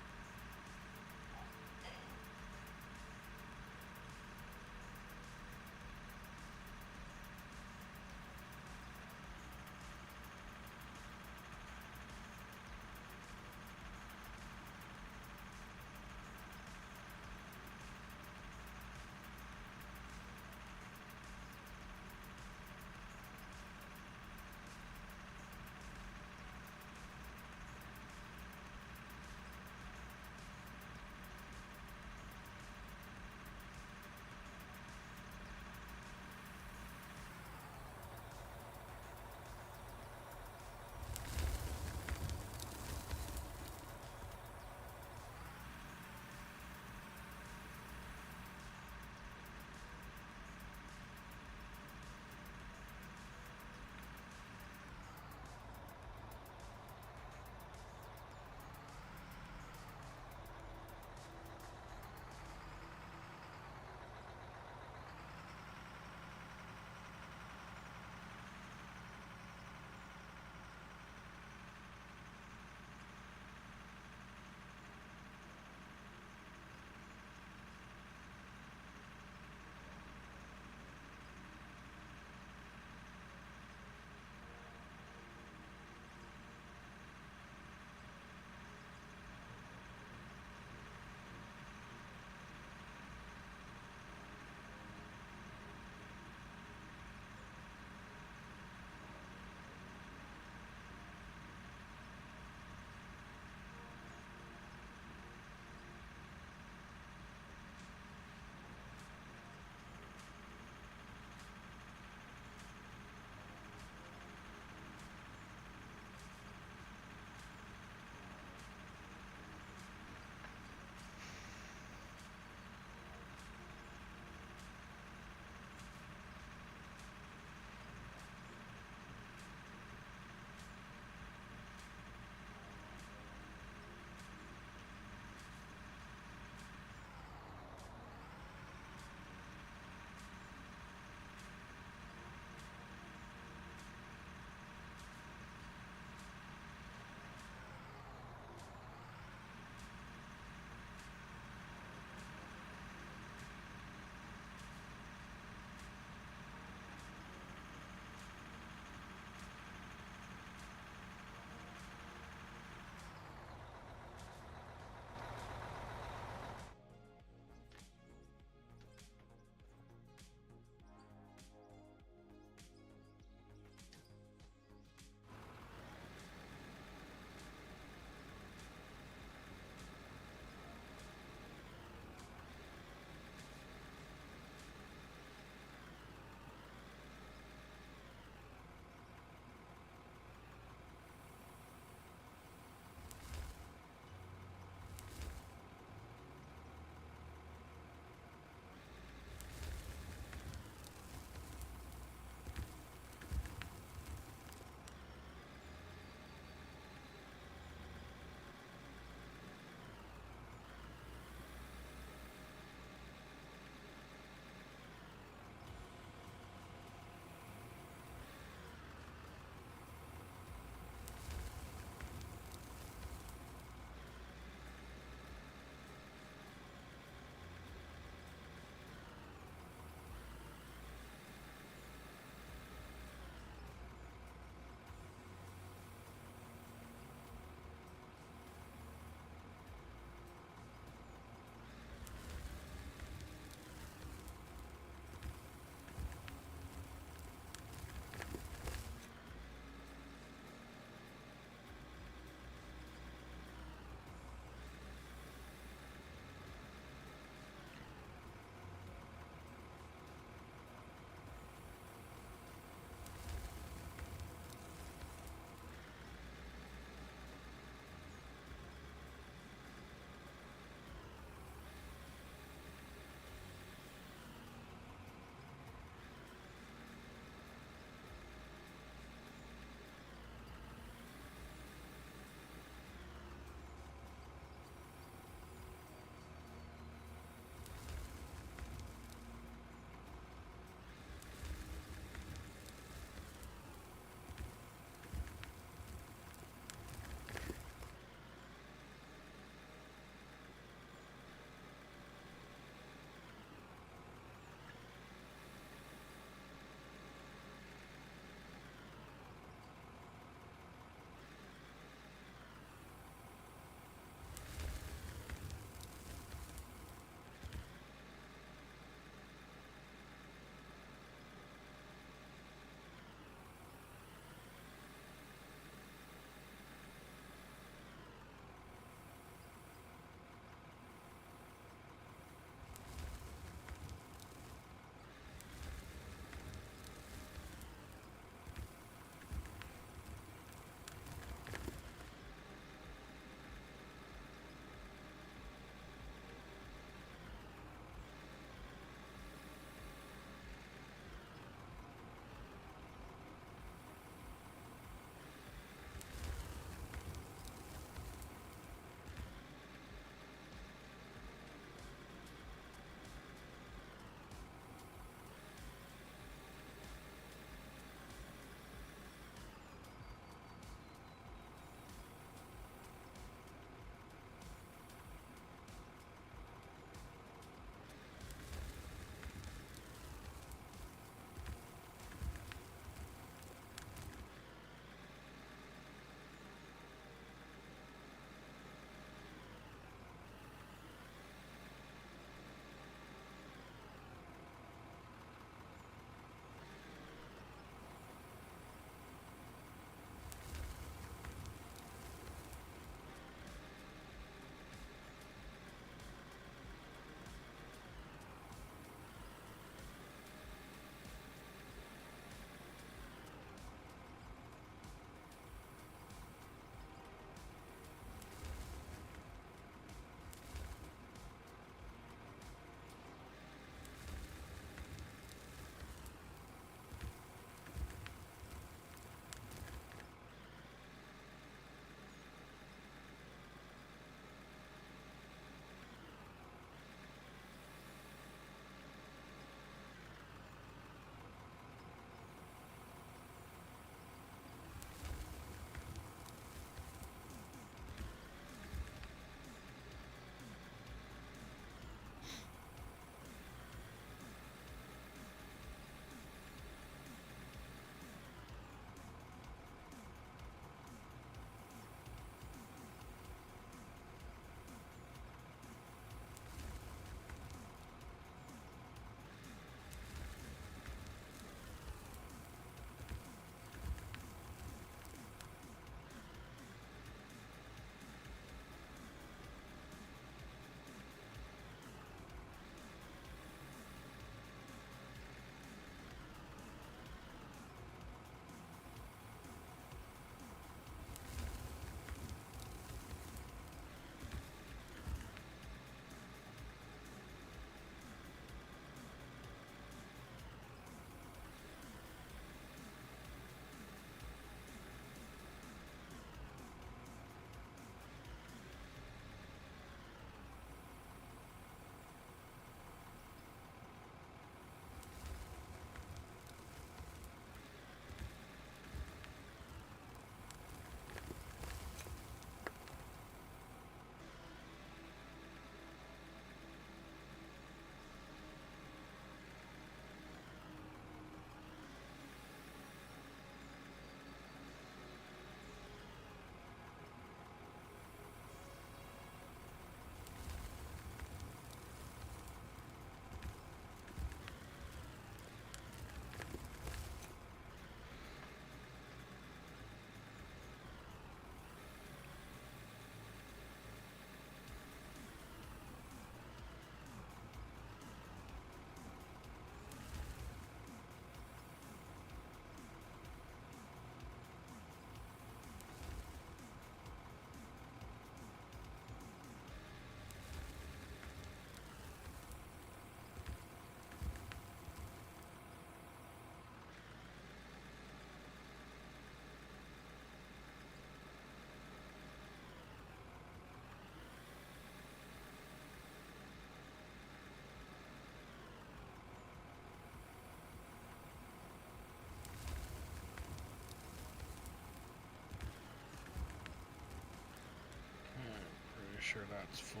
sure that's full.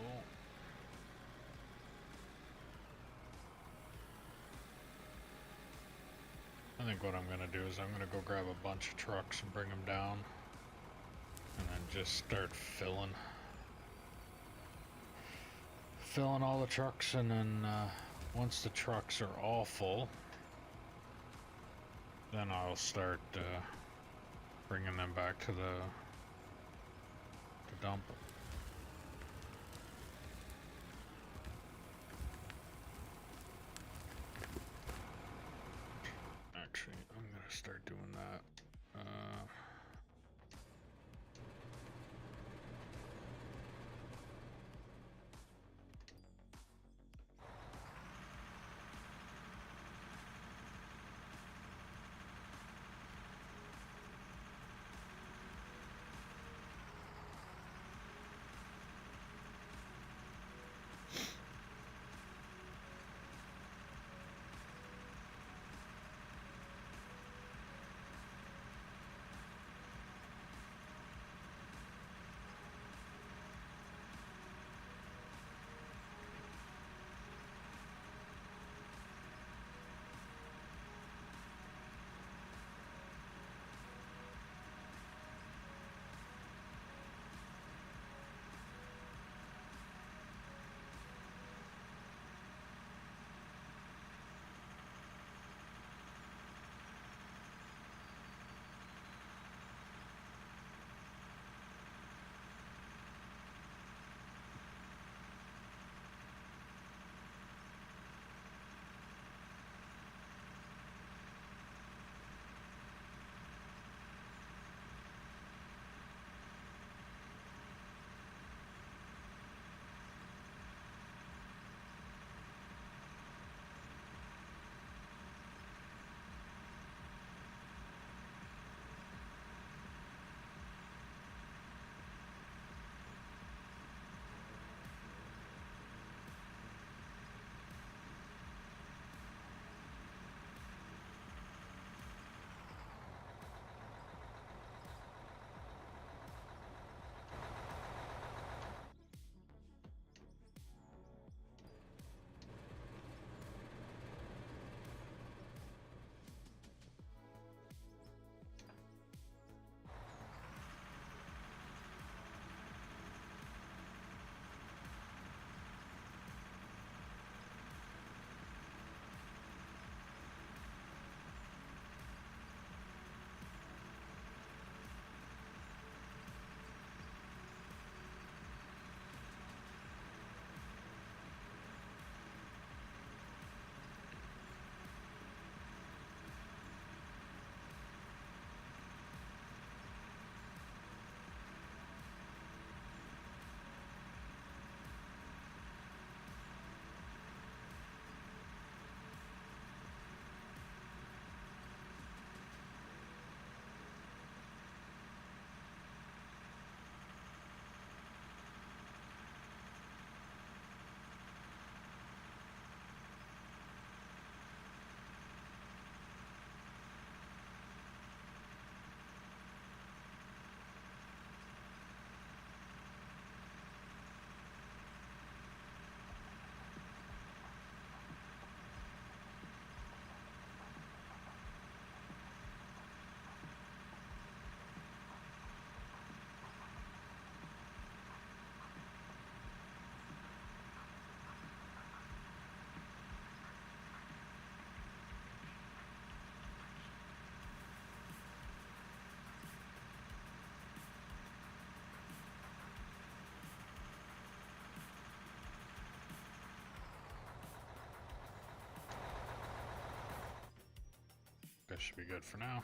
I think what I'm gonna do is I'm gonna go grab a bunch of trucks and bring them down, and then just start filling all the trucks, and then once the trucks are all full, then I'll start bringing them back to the dump. Actually, I'm gonna start doing that. That should be good for now.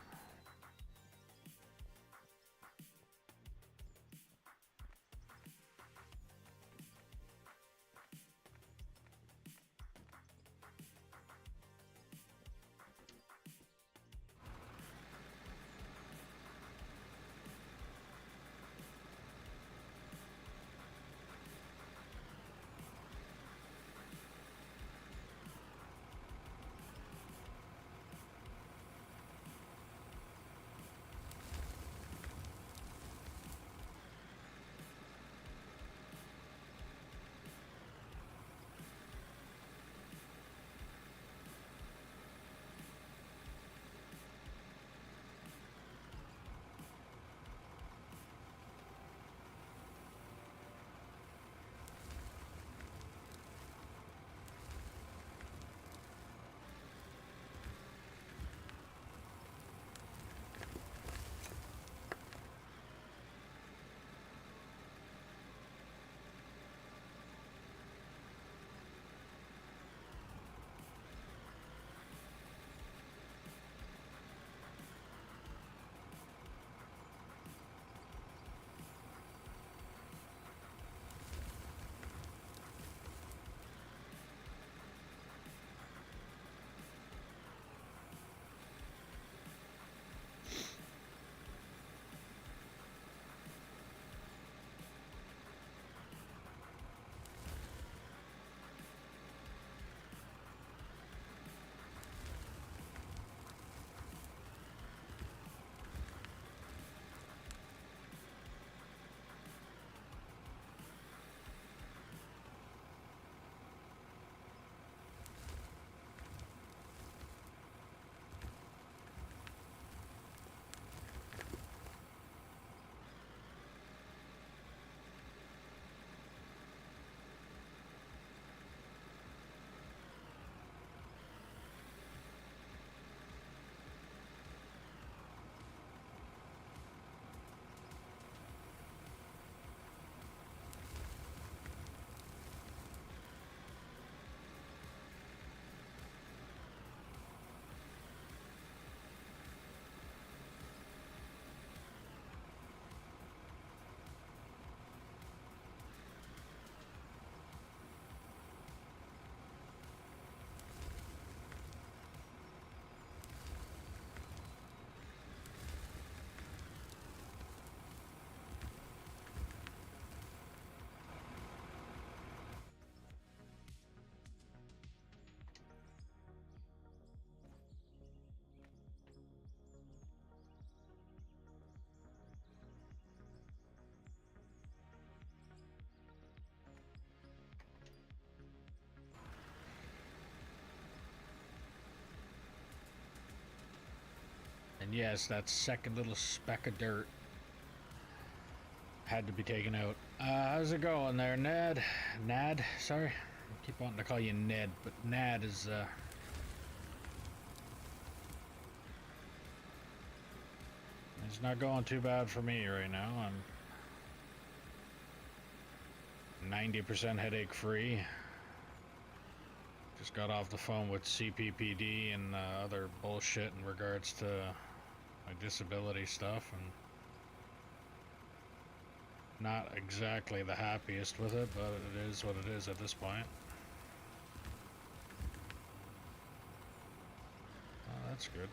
And yes, that second little speck of dirt had to be taken out. How's it going there, Ned? Nad? Sorry. I keep wanting to call you Ned, but Nad is, it's not going too bad for me right now. I'm 90% headache free. Just got off the phone with CPPD and other bullshit in regards to my disability stuff, and not exactly the happiest with it, but it is what it is at this point. Oh, that's good.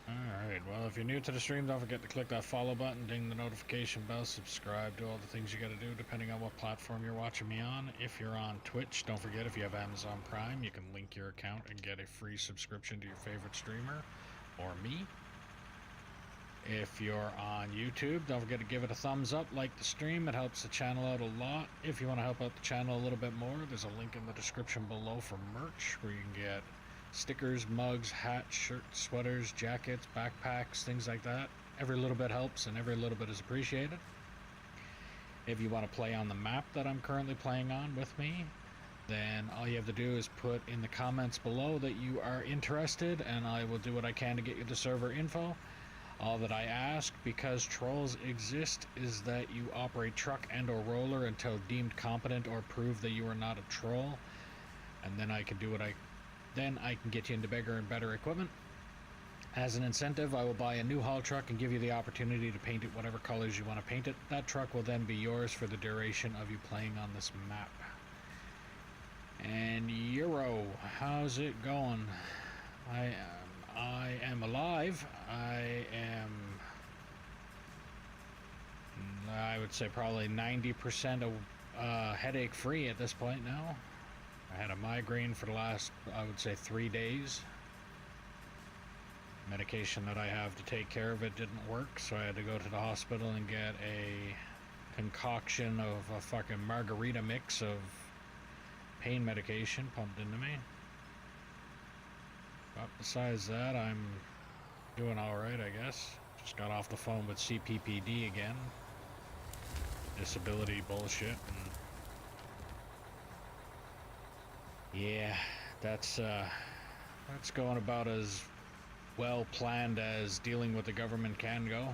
Alright, well, if you're new to the stream, don't forget to click that follow button, ding the notification bell, subscribe, do all the things you gotta do depending on what platform you're watching me on. If you're on Twitch, don't forget, if you have Amazon Prime, you can link your account and get a free subscription to your favorite streamer or me. If you're on YouTube, don't forget to give it a thumbs up, like the stream, it helps the channel out a lot. If you want to help out the channel a little bit more, there's a link in the description below for merch, where you can get stickers, mugs, hats, shirts, sweaters, jackets, backpacks, things like that. Every little bit helps and every little bit is appreciated. If you want to play on the map that I'm currently playing on with me, then all you have to do is put in the comments below that you are interested, and I will do what I can to get you the server info. All that I ask, because trolls exist, is that you operate truck and or roller until deemed competent or prove that you are not a troll, and then I can do what I can get you into bigger and better equipment. As an incentive, I will buy a new haul truck and give you the opportunity to paint it whatever colors you want to paint it. That truck will then be yours for the duration of you playing on this map. And Euro, how's it going? I am alive. I would say probably 90% headache free at this point now. I had a migraine for the last, I would say, 3 days. Medication that I have to take care of it didn't work, so I had to go to the hospital and get a concoction of a fucking margarita mix of pain medication pumped into me. But besides that, I'm doing alright, I guess. Just got off the phone with CPPD again. Disability bullshit. And yeah, that's going about as well planned as dealing with the government can go.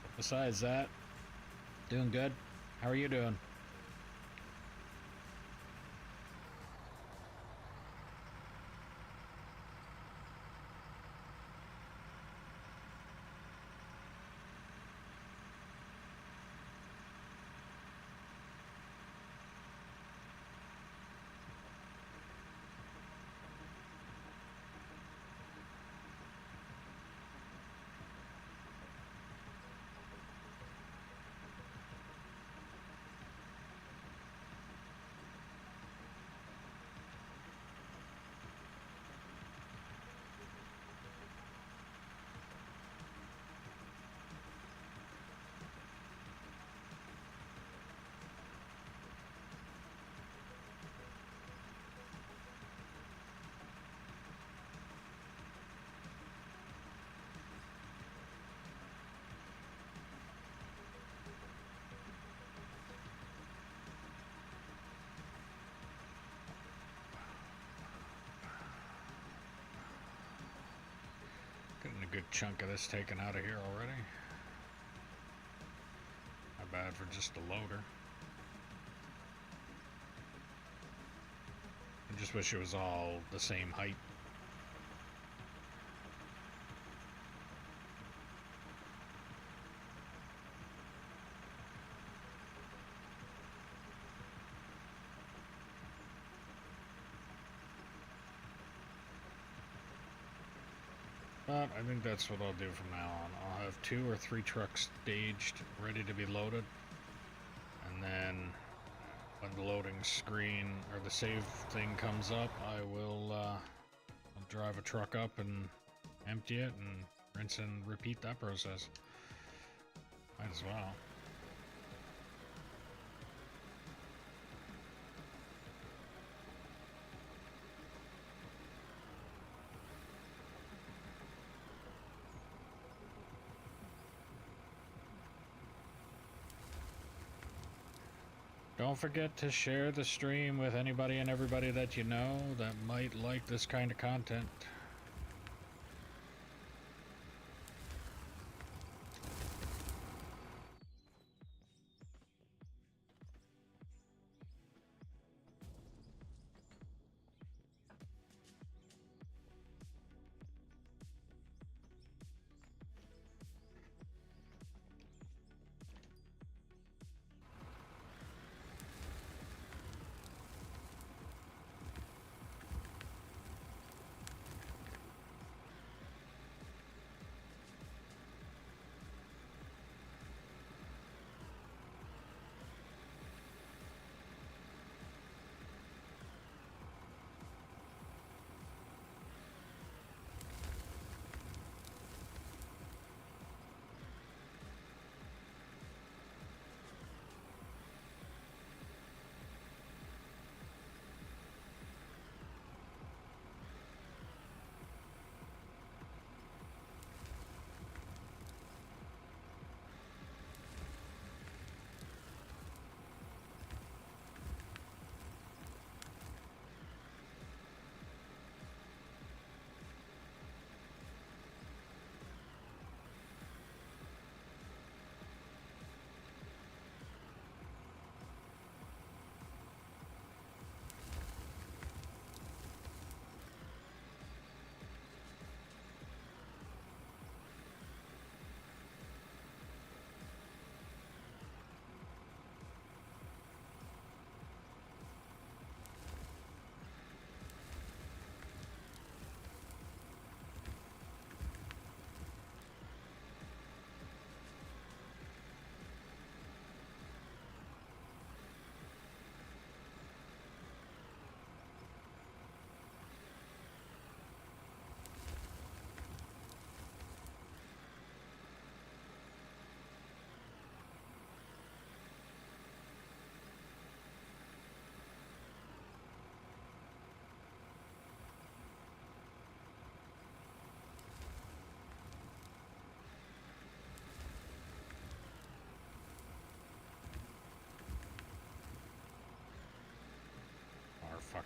But besides that, doing good. How are you doing? Getting a good chunk of this taken out of here already. Not bad for just a loader. I just wish it was all the same height. But I think that's what I'll do from now on. I'll have 2 or 3 trucks staged, ready to be loaded. And then when the loading screen or the save thing comes up, I will I'll drive a truck up and empty it and rinse and repeat that process. Might as well. Don't forget to share the stream with anybody and everybody that you know that might like this kind of content.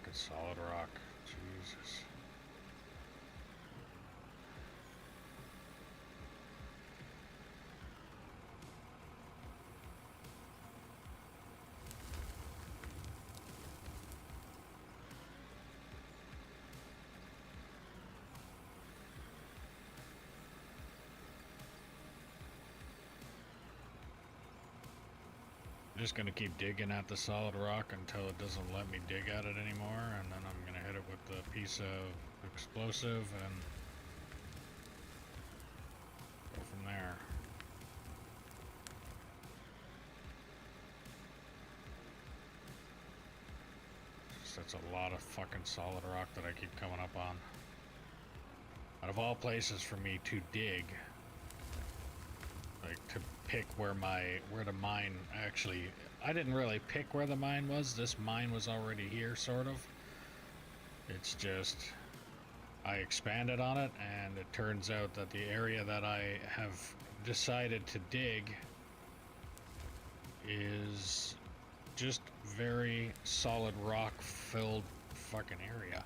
Fucking solid rock. Jesus. I'm just gonna keep digging at the solid rock until it doesn't let me dig at it anymore, and then I'm gonna hit it with a piece of explosive and go from there. Just, that's a lot of fucking solid rock that I keep coming up on. Out of all places for me to dig, like to pick where the mine actually, I didn't really pick where the mine was. This mine was already here, sort of. It's just I expanded on it, and it turns out that the area that I have decided to dig is just very solid rock filled fucking area.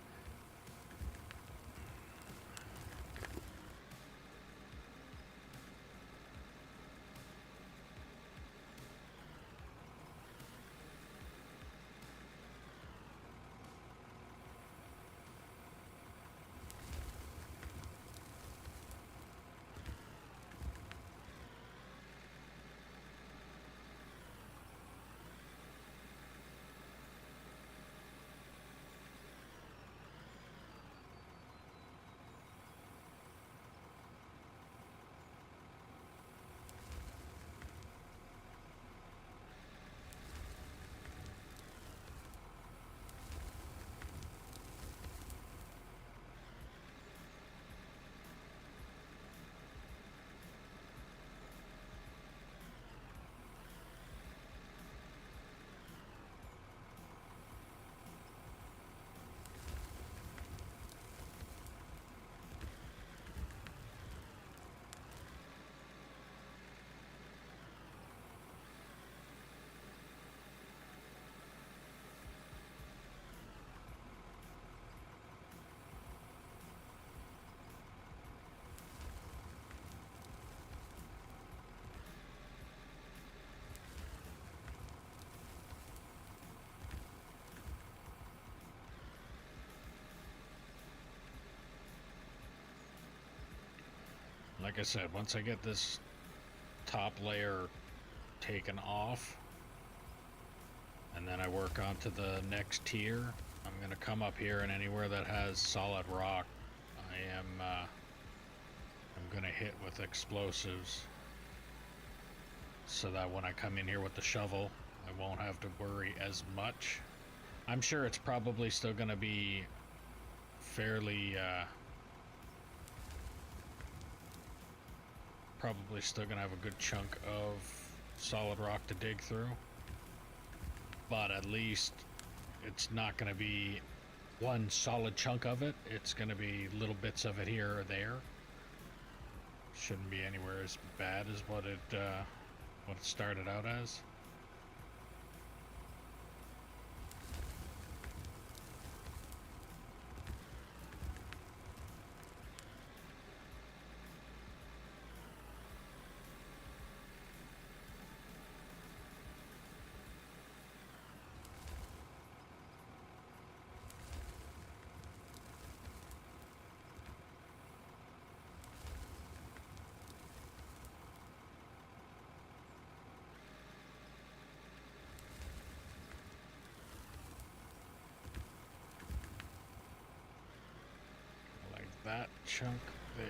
Like I said, once I get this top layer taken off, and then I work onto the next tier, I'm gonna come up here, and anywhere that has solid rock, I'm gonna hit with explosives, so that when I come in here with the shovel, I won't have to worry as much. I'm sure it's probably still gonna be fairly probably still gonna have a good chunk of solid rock to dig through, but at least it's not gonna be one solid chunk of it. It's gonna be little bits of it here or there. Shouldn't be anywhere as bad as what it started out as. That chunk there.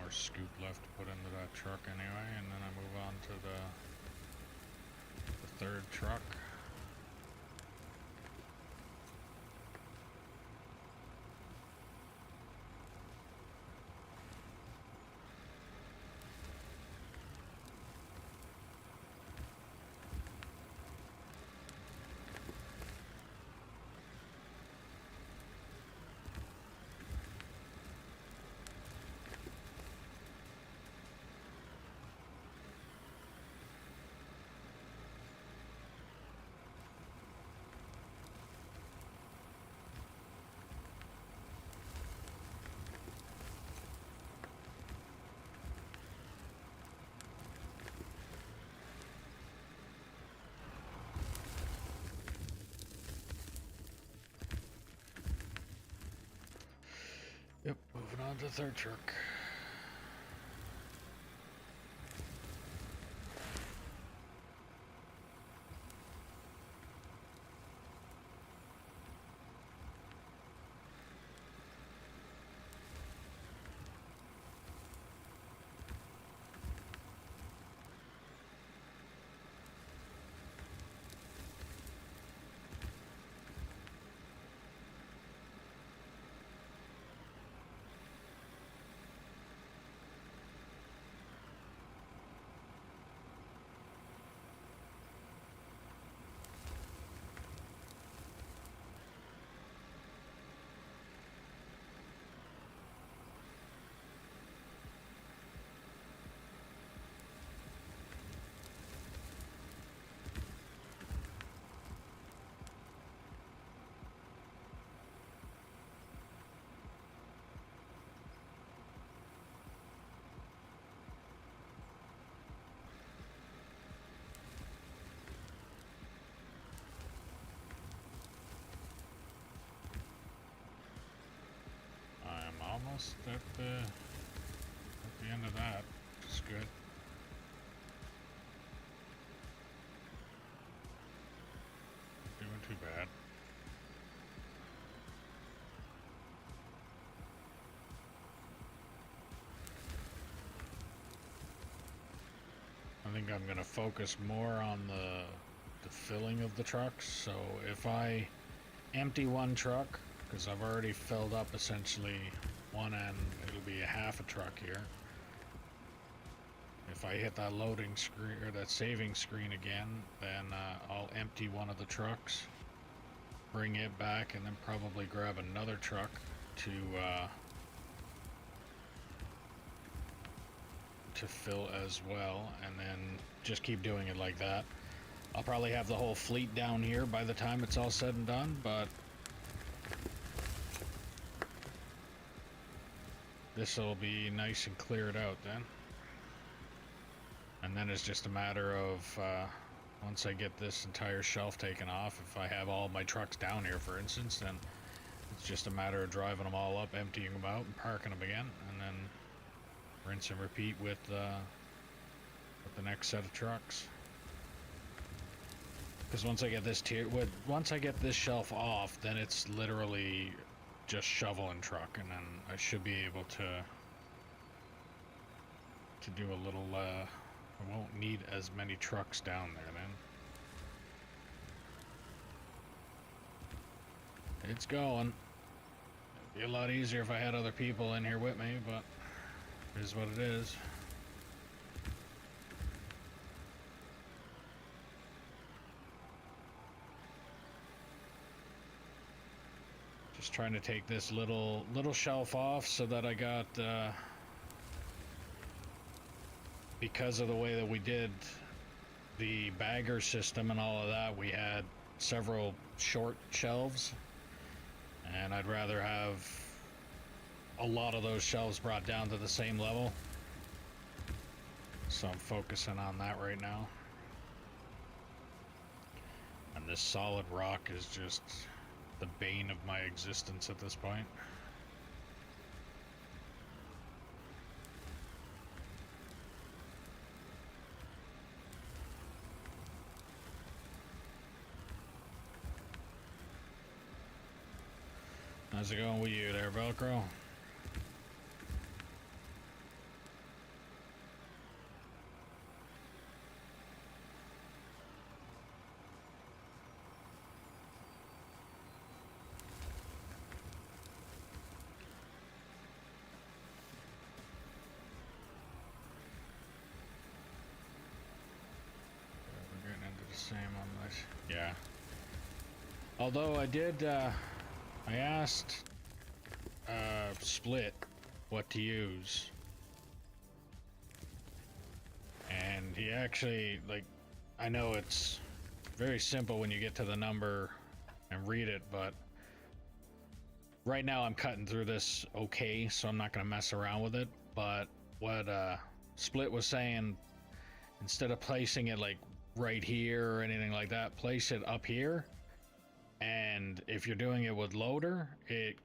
Scoop left to put into that truck anyway, and then I move on to the third truck. The third truck. Almost at the end of that, which is good. Not doing too bad. I think I'm gonna focus more on the filling of the trucks. So if I empty one truck, because I've already filled up essentially one end, it'll be a half a truck here. If I hit that loading screen or that saving screen again, then I'll empty one of the trucks, bring it back, and then probably grab another truck to fill as well, and then just keep doing it like that. I'll probably have the whole fleet down here by the time it's all said and done, but this will be nice and cleared out then. And then it's just a matter of, once I get this entire shelf taken off, if I have all my trucks down here, for instance, then it's just a matter of driving them all up, emptying them out, and parking them again, and then rinse and repeat with the next set of trucks. Because once I get this once I get this shelf off, then it's literally just shovel and truck, and then I should be able to do a little, I won't need as many trucks down there then. It's going. It'd be a lot easier if I had other people in here with me, but it is what it is. Just trying to take this little shelf off so that I got, because of the way that we did the bagger system and all of that, we had several short shelves, and I'd rather have a lot of those shelves brought down to the same level. So I'm focusing on that right now. And this solid rock is just the bane of my existence at this point. How's it going with you there, Velcro? We're getting into the same on this. Yeah. Although I did, I asked Split what to use, and he actually, like, I know it's very simple when you get to the number and read it, but right now I'm cutting through this okay, so I'm not going to mess around with it. But what Split was saying, instead of placing it like right here or anything like that, place it up here. And if you're doing it with loader, it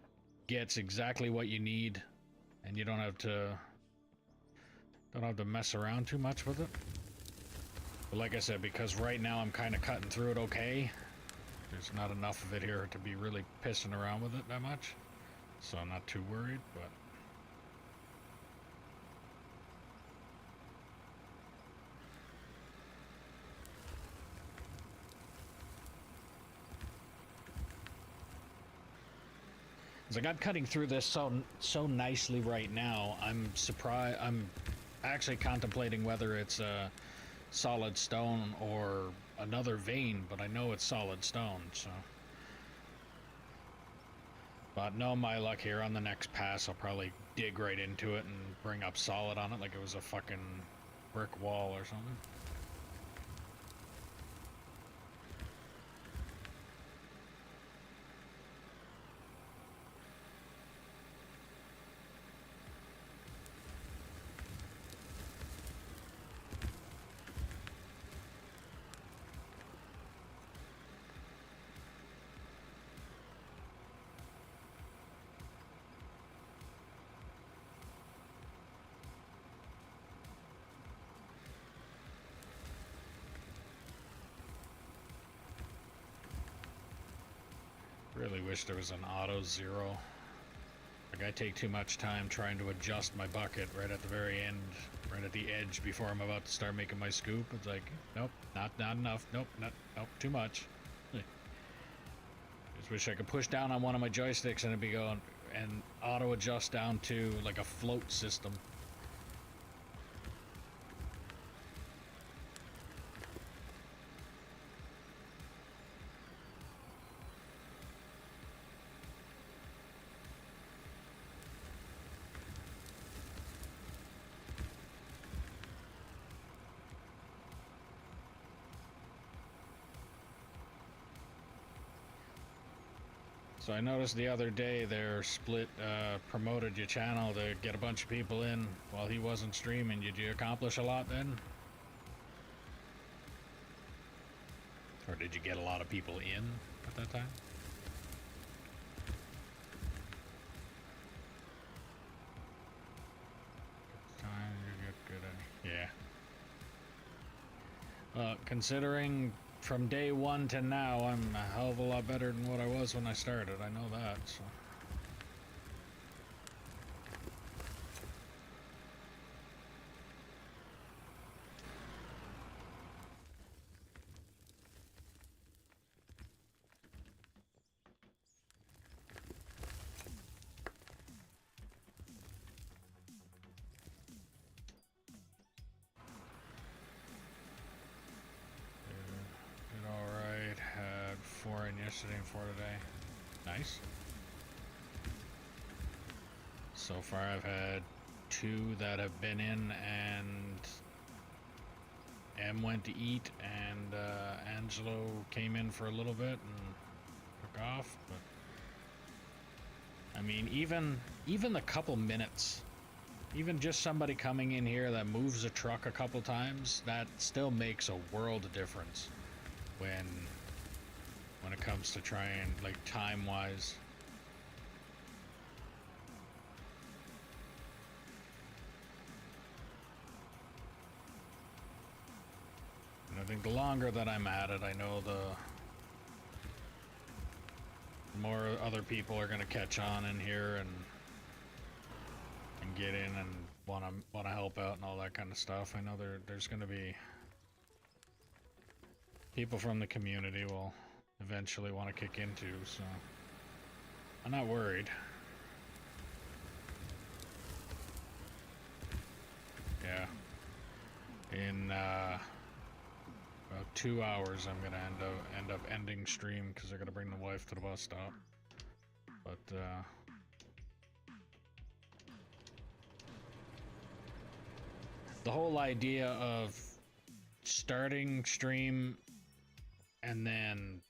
gets exactly what you need and you don't have to mess around too much with it. But like I said, because right now I'm kind of cutting through it okay, there's not enough of it here to be really pissing around with it that much, so I'm not too worried. But like I'm cutting through this so nicely right now. I'm surprised. I'm actually contemplating whether it's a solid stone or another vein, but I know it's solid stone. So, but no, my luck here on the next pass, I'll probably dig right into it and bring up solid on it like it was a fucking brick wall or something. Really wish there was an auto zero. Like, I take too much time trying to adjust my bucket right at the very end, right at the edge before I'm about to start making my scoop. It's like, nope, not enough. Nope, nope, too much. Just wish I could push down on one of my joysticks and it'd be going and auto adjust down to like a float system. So I noticed the other day their split promoted your channel to get a bunch of people in while he wasn't streaming. Did you accomplish a lot then? Or did you get a lot of people in at that time? Time you get good at yeah. Considering from day one to now, I'm a hell of a lot better than what I was when I started. I know that, so. Yesterday and 4 today. Nice. So far I've had 2 that have been in, and Em went to eat, and Angelo came in for a little bit and took off. But I mean, even the couple minutes, even just somebody coming in here that moves a truck a couple times, that still makes a world of difference when it comes to trying, like, time-wise. And I think the longer that I'm at it, I know the more other people are going to catch on in here and get in and want to help out and all that kind of stuff. I know there's going to be people from the community will eventually want to kick into, so I'm not worried. Yeah. In about 2 hours, I'm gonna end up ending stream because I gotta bring the wife to the bus stop. But the whole idea of starting stream and then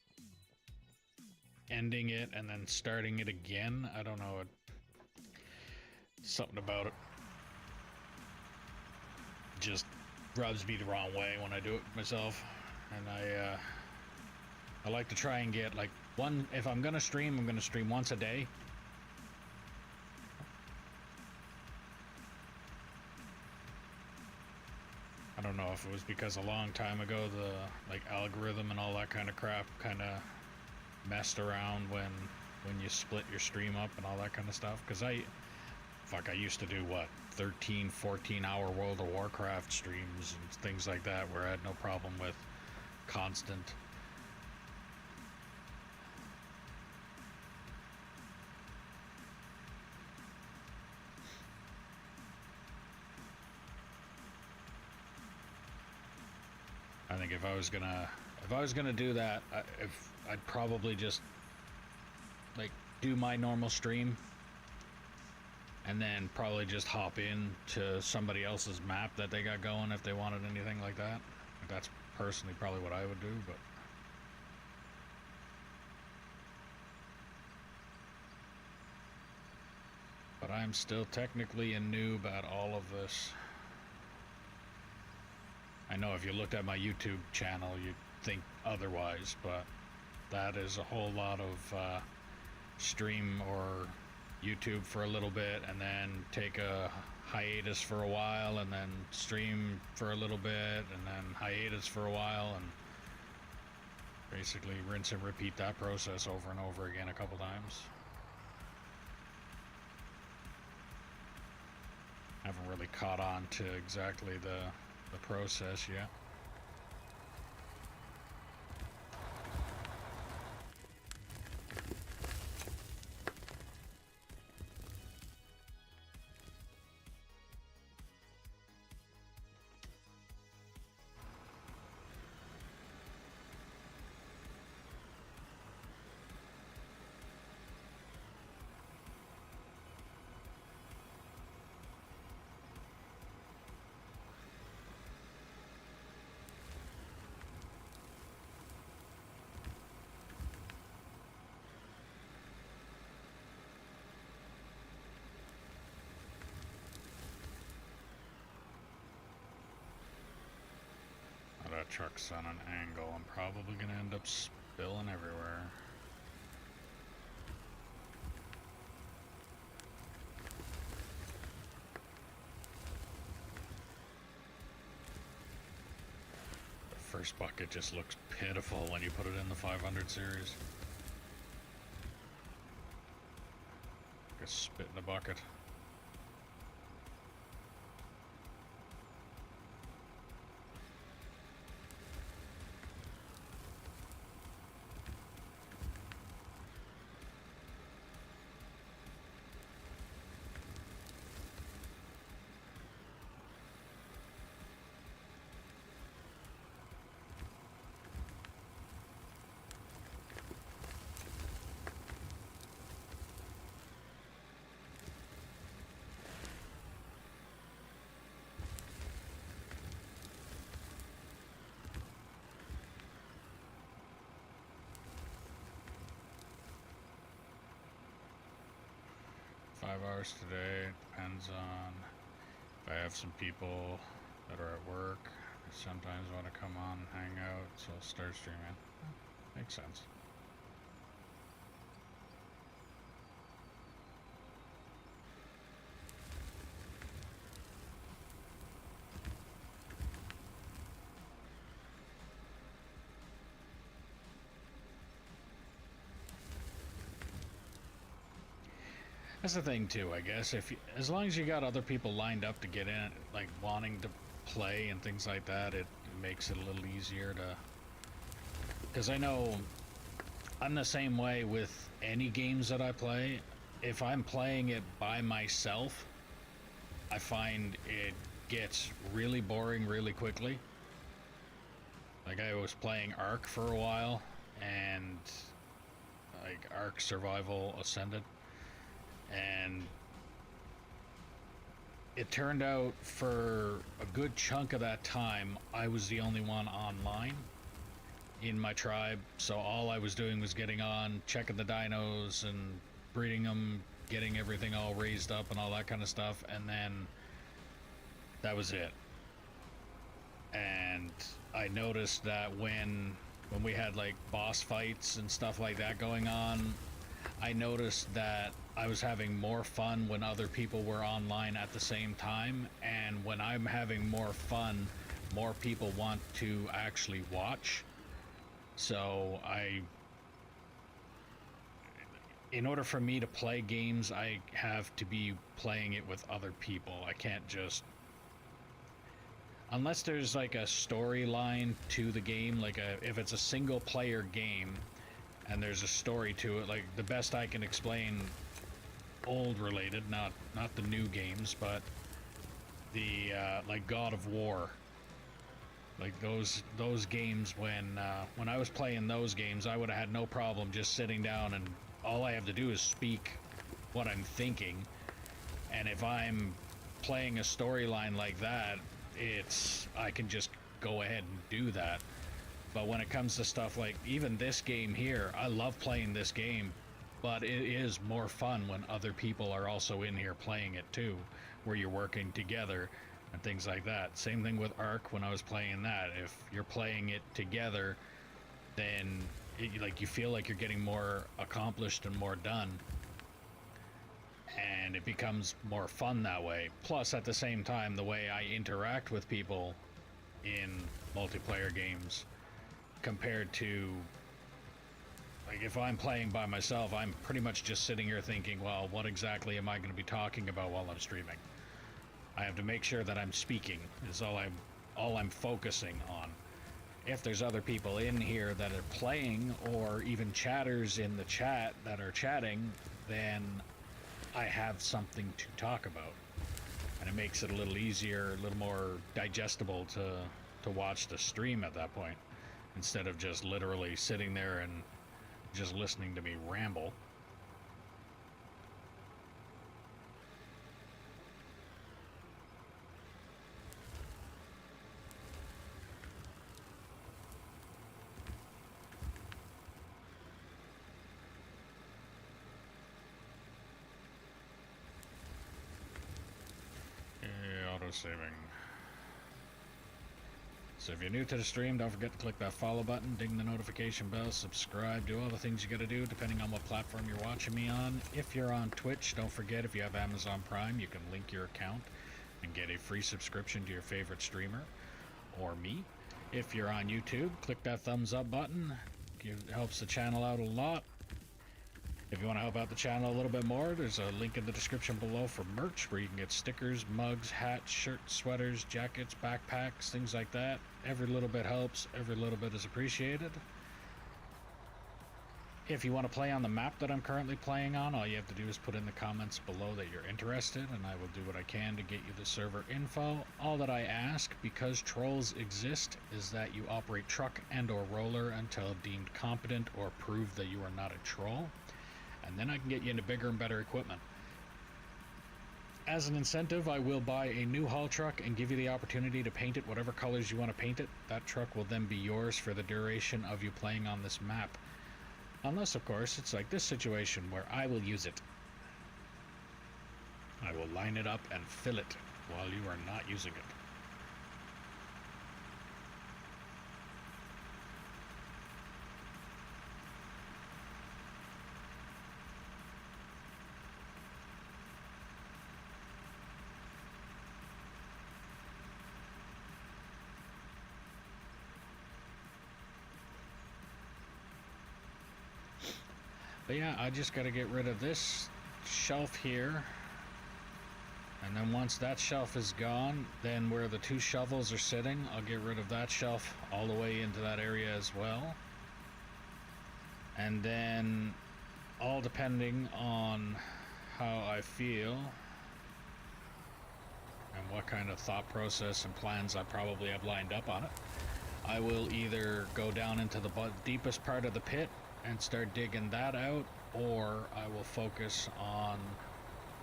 ending it and then starting it again, I don't know, something about it just rubs me the wrong way when I do it myself. And I like to try and get, like, if I'm gonna stream, I'm gonna stream once a day. don't know if it was because a long time ago the like algorithm and all that kind of crap kind of messed around when you split your stream up and all that kind of stuff. Because I used to do what 13, 14-hour World of Warcraft streams and things like that, where I had no problem with constant. I think if I was gonna do that, I'd probably just like do my normal stream and then probably just hop in to somebody else's map that they got going if they wanted anything like that. That's personally probably what I would do, but I'm still technically a noob at all of this. I know if you looked at my YouTube channel, you'd think otherwise, but that is a whole lot of stream or YouTube for a little bit, and then take a hiatus for a while, and then stream for a little bit, and then hiatus for a while, and basically rinse and repeat that process over and over again a couple times. I haven't really caught on to exactly the process yet. That truck's on an angle. I'm probably gonna end up spilling everywhere. The first bucket just looks pitiful when you put it in the 500 series. Like a spit in a bucket. Hours today. Depends on if I have some people that are at work. I sometimes want to come on and hang out, so I'll start streaming. Makes sense. That's the thing too, I guess. As long as you got other people lined up to get in, like wanting to play and things like that, it makes it a little easier to. Because I know I'm the same way with any games that I play. If I'm playing it by myself, I find it gets really boring really quickly. Like I was playing Ark for a while, and like Ark Survival Ascended. And it turned out for a good chunk of that time, I was the only one online in my tribe. So all I was doing was getting on, checking the dinos and breeding them, getting everything all raised up and all that kind of stuff. And then that was it. And I noticed that when we had like boss fights and stuff like that going on, I noticed that I was having more fun when other people were online at the same time, and when I'm having more fun, more people want to actually watch. So in order for me to play games, I have to be playing it with other people. I can't just, unless there's like a storyline to the game, like if it's a single player game and there's a story to it, like the best I can explain, old related, not the new games, but the like God of War, like those games. When I was playing those games, I would have had no problem just sitting down, and all I have to do is speak what I'm thinking. And if I'm playing a storyline like that, I can just go ahead and do that. But when it comes to stuff like even this game here, I love playing this game, but it is more fun when other people are also in here playing it too, where you're working together and things like that. Same thing with Ark when I was playing that. If you're playing it together, then you feel like you're getting more accomplished and more done, and it becomes more fun that way. Plus, at the same time, the way I interact with people in multiplayer games compared to, like, if I'm playing by myself, I'm pretty much just sitting here thinking, well, what exactly am I going to be talking about while I'm streaming? I have to make sure that I'm speaking is all I'm focusing on. If there's other people in here that are playing, or even chatters in the chat that are chatting, then I have something to talk about, and it makes it a little easier, a little more digestible to watch the stream at that point, instead of just literally sitting there and just listening to me ramble. Saving. So if you're new to the stream, don't forget to click that follow button, ding the notification bell, subscribe, do all the things you gotta do depending on what platform you're watching me on. If you're on Twitch, don't forget, if you have Amazon Prime, you can link your account and get a free subscription to your favorite streamer or me. If you're on YouTube, click that thumbs up button. It helps the channel out a lot. If you want to help out the channel a little bit more, there's a link in the description below for merch, where you can get stickers, mugs, hats, shirts, sweaters, jackets, backpacks, things like that. Every little bit helps. Every little bit is appreciated. If you want to play on the map that I'm currently playing on, all you have to do is put in the comments below that you're interested, and I will do what I can to get you the server info. All that I ask, because trolls exist, is that you operate truck and or roller until deemed competent or prove that you are not a troll. And then I can get you into bigger and better equipment. As an incentive, I will buy a new haul truck and give you the opportunity to paint it whatever colors you want to paint it. That truck will then be yours for the duration of you playing on this map. Unless, of course, it's like this situation where I will use it. I will line it up and fill it while you are not using it. But yeah, I just got to get rid of this shelf here. And then once that shelf is gone, then where the two shovels are sitting, I'll get rid of that shelf all the way into that area as well. And then, all depending on how I feel and what kind of thought process and plans I probably have lined up on it, I will either go down into the deepest part of the pit and start digging that out, or I will focus on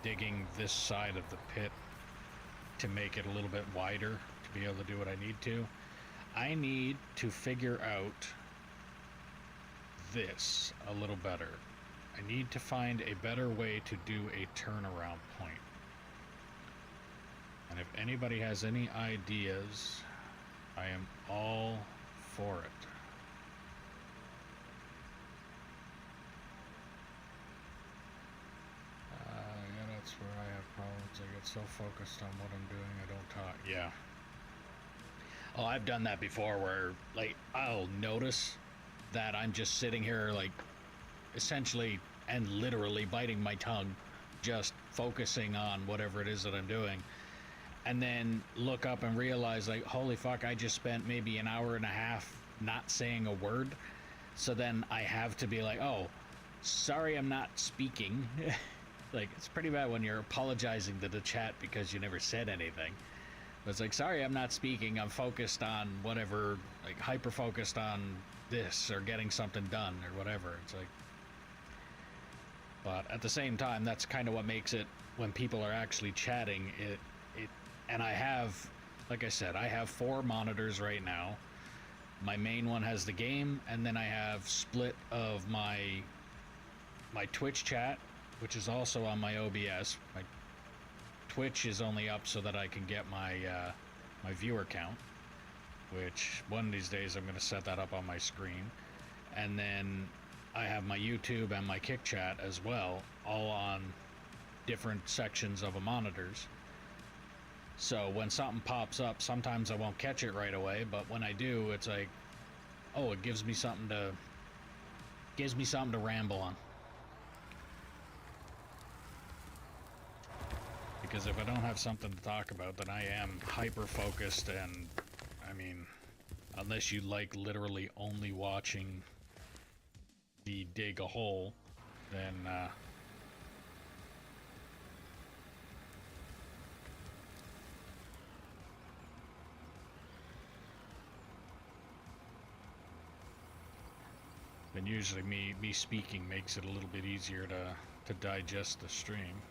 digging this side of the pit to make it a little bit wider to be able to do what I need to. I need to figure out this a little better. I need to find a better way to do a turnaround point. And if anybody has any ideas, I am all for it. Yeah, that's where I have problems. I get so focused on what I'm doing, I don't talk. Yeah. Oh, I've done that before where, like, I'll notice that I'm just sitting here, like, essentially and literally biting my tongue, just focusing on whatever it is that I'm doing. And then look up and realize, like, holy fuck, I just spent maybe an hour and a half not saying a word. So then I have to be like, oh, sorry, I'm not speaking. Like, it's pretty bad when you're apologizing to the chat because you never said anything. But it's like, sorry, I'm not speaking. I'm focused on whatever, like, hyper focused on this or getting something done or whatever. It's like, but at the same time, that's kind of what makes it when people are actually chatting. And I have, like I said, I have 4 monitors right now. My main one has the game, and then I have split of my Twitch chat, which is also on my OBS. My Twitch is only up so that I can get my my viewer count, which one of these days I'm going to set that up on my screen. And then I have my YouTube and my Kick chat as well, all on different sections of a monitors. So when something pops up, sometimes I won't catch it right away, but when I do, it's like, oh, it gives me something to ramble on. Because if I don't have something to talk about, then I am hyper focused, and I mean, unless you like literally only watching the dig a hole, then usually me speaking makes it a little bit easier to digest the stream.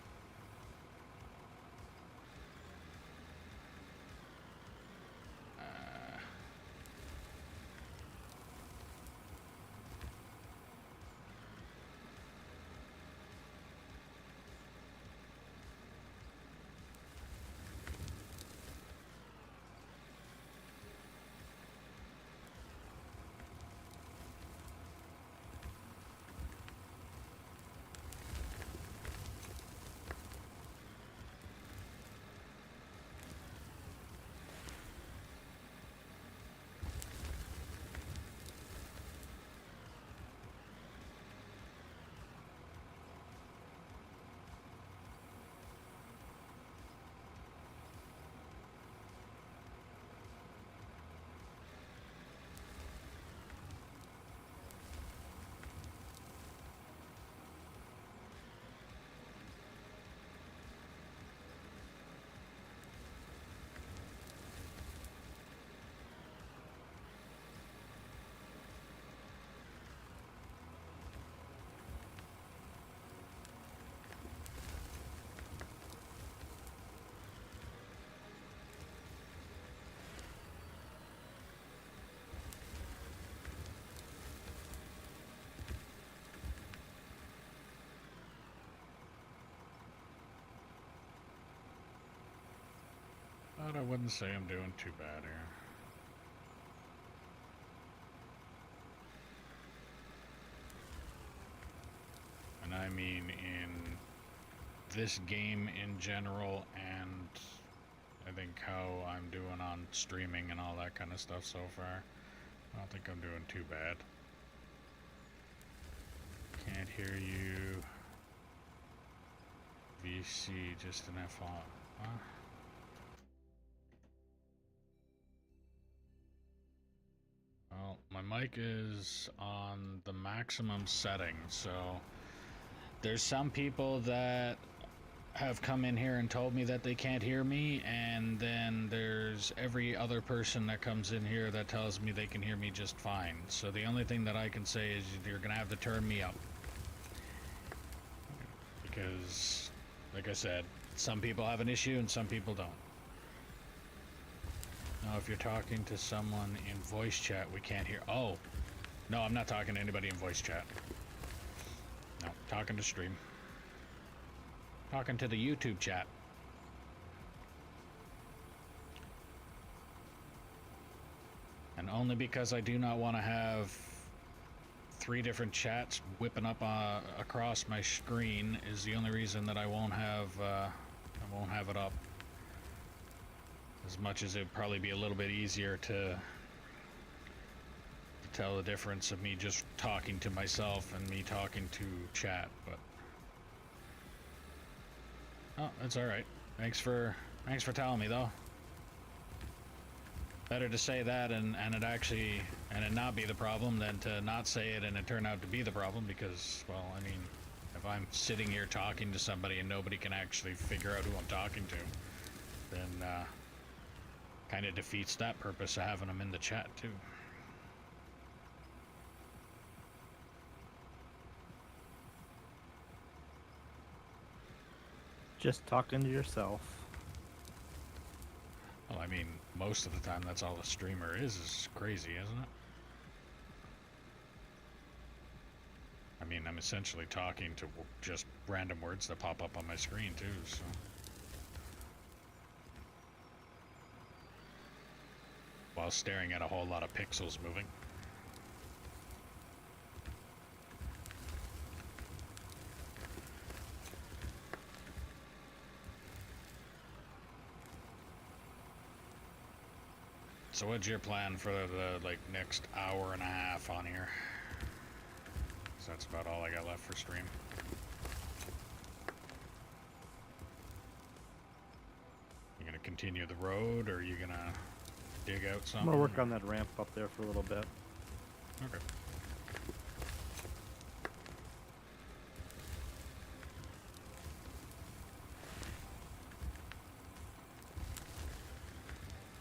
But I wouldn't say I'm doing too bad here. And I mean in this game in general, and I think how I'm doing on streaming and all that kind of stuff so far. I don't think I'm doing too bad. Can't hear you. VC, just an F on. Huh? Well, my mic is on the maximum setting, so there's some people that have come in here and told me that they can't hear me, and then there's every other person that comes in here that tells me they can hear me just fine. So the only thing that I can say is you're gonna have to turn me up. Because, like I said, some people have an issue and some people don't. Now, if you're talking to someone in voice chat, we can't hear. Oh, no, I'm not talking to anybody in voice chat. No, talking to stream. Talking to the YouTube chat. And only because I do not want to have 3 different chats whipping up across my screen is the only reason that I won't have it up. As much as it'd probably be a little bit easier to tell the difference of me just talking to myself and me talking to chat, but oh, that's all right. Thanks for telling me though. Better to say that and it not be the problem than to not say it and it turn out to be the problem, because, well, I mean, if I'm sitting here talking to somebody and nobody can actually figure out who I'm talking to, then kind of defeats that purpose of having them in the chat too. Just talking to yourself. Well, I mean, most of the time that's all a streamer is crazy, isn't it? I mean, I'm essentially talking to just random words that pop up on my screen too, so. While staring at a whole lot of pixels moving. So what's your plan for the like next hour and a half on here? So that's about all I got left for stream. You gonna continue the road, or are you gonna dig out I'm something? gonna work on that ramp up there for a little bit. Okay.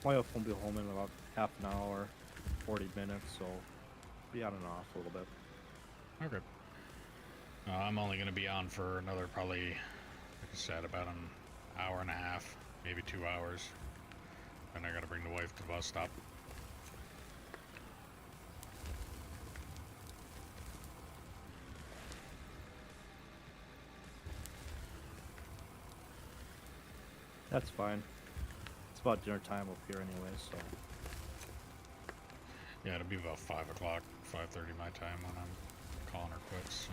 My wife won't be home in about half an hour, 40 minutes, so be on and off a little bit. Okay. I'm only gonna be on for another probably, like I said, about an hour and a half, maybe 2 hours. Then I gotta bring the wife to the bus stop. That's fine. It's about dinner time up here anyway, so. Yeah, it'll be about 5 o'clock, 5:30 my time when I'm calling her quits, so.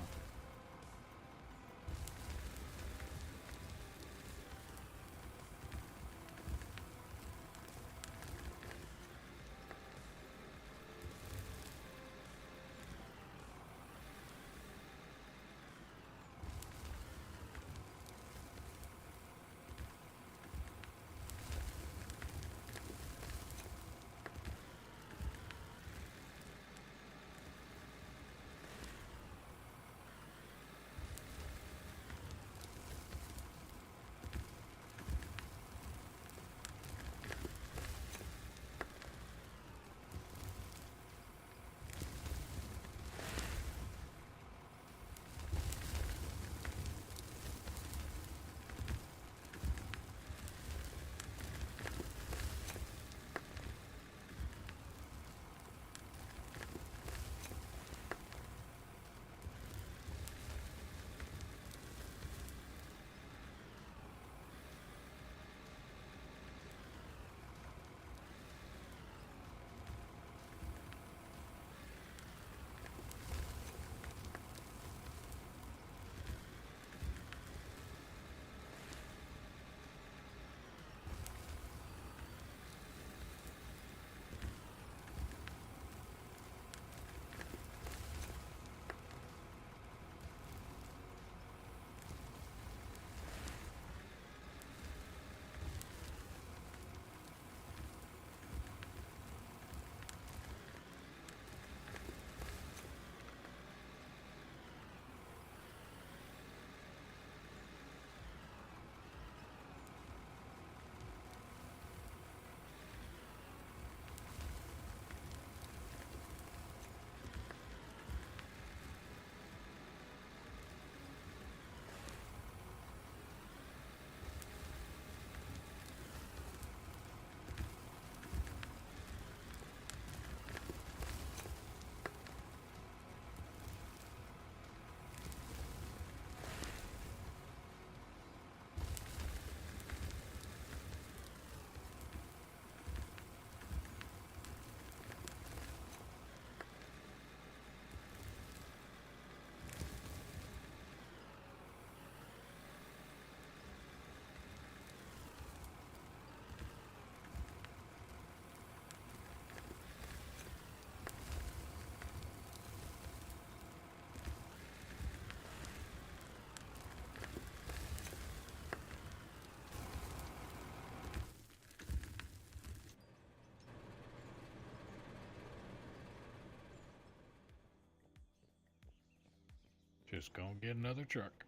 Just go get another truck.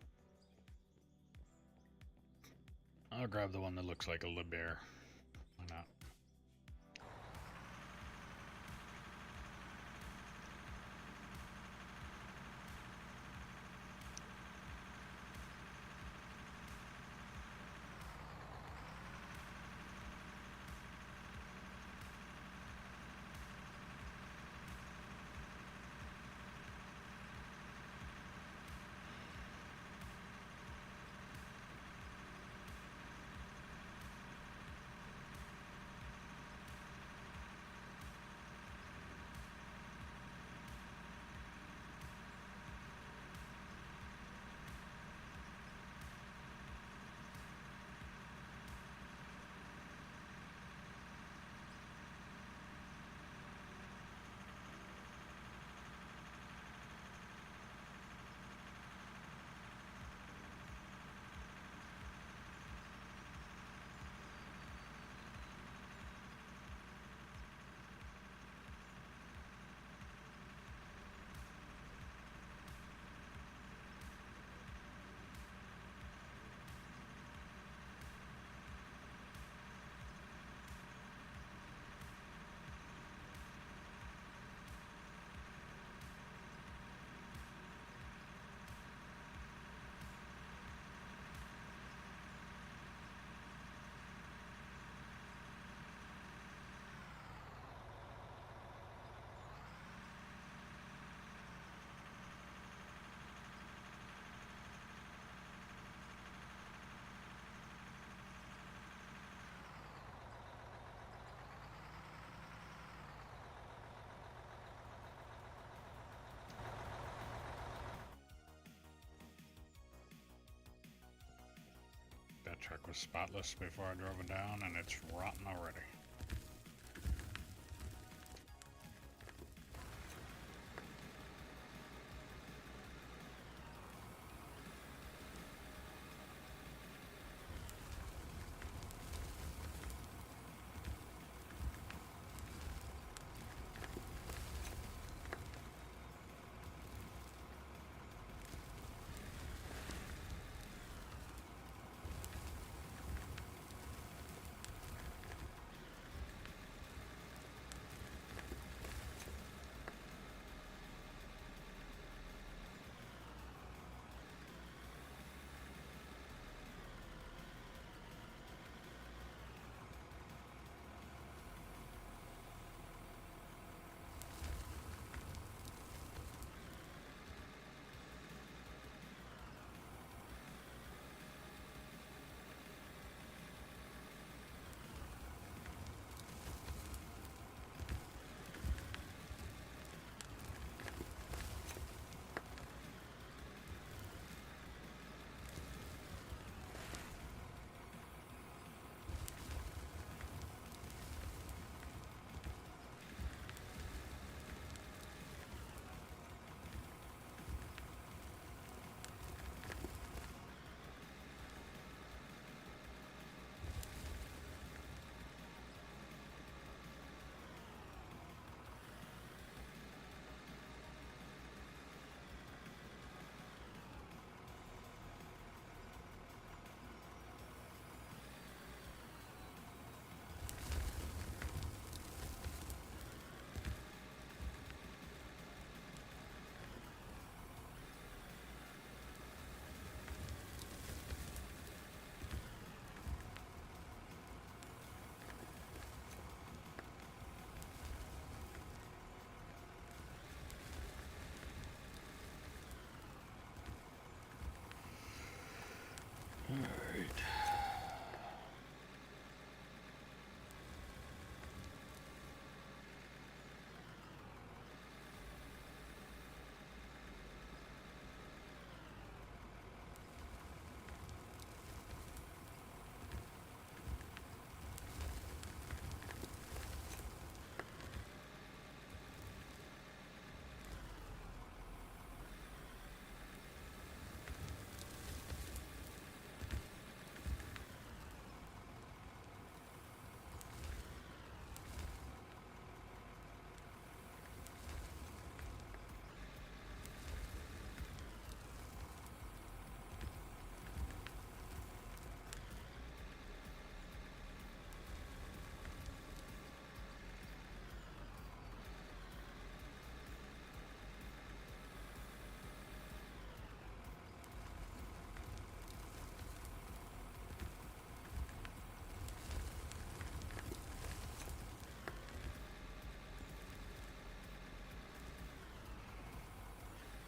I'll grab the one that looks like a Liebherr. Why not? That truck was spotless before I drove it down, and it's rotten already.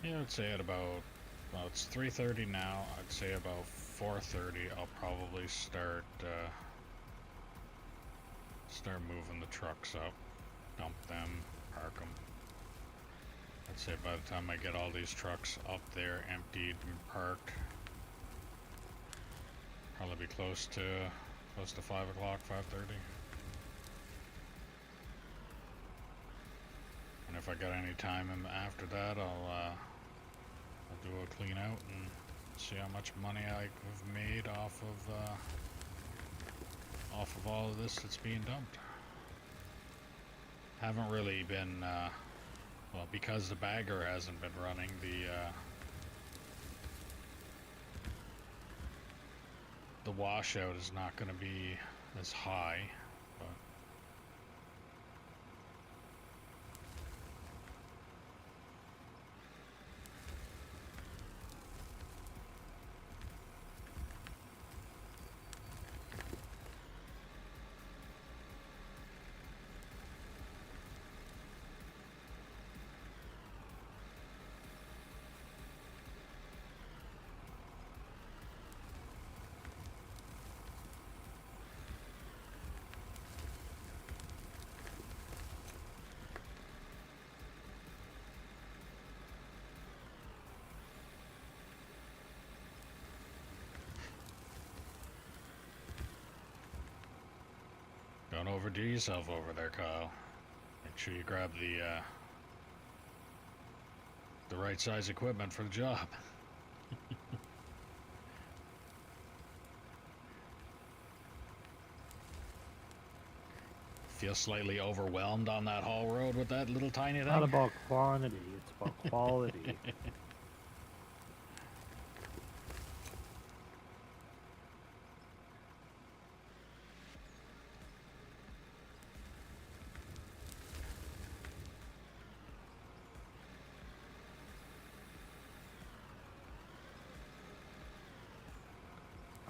Yeah, I'd say at about, well, it's 3:30 now. I'd say about 4:30 I'll probably start moving the trucks up, dump them, park them. I'd say by the time I get all these trucks up there, emptied and parked, probably be close to 5 o'clock, 5:30. And if I got any time after that, I'll do a clean out and see how much money I've made off of all of this that's being dumped. Haven't really been, well, because the bagger hasn't been running, the washout is not going to be as high, but don't overdo yourself over there, Kyle. Make sure you grab the right size equipment for the job. Feel slightly overwhelmed on that haul road with that little tiny thing? Not about quantity, it's about quality.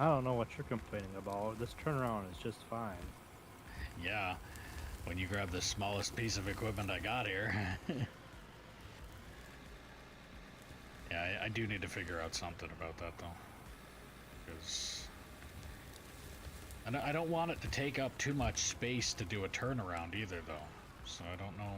I don't know what you're complaining about. This turnaround is just fine. Yeah, when you grab the smallest piece of equipment I got here. Yeah, I do need to figure out something about that though, because I don't want it to take up too much space to do a turnaround either though, so I don't know.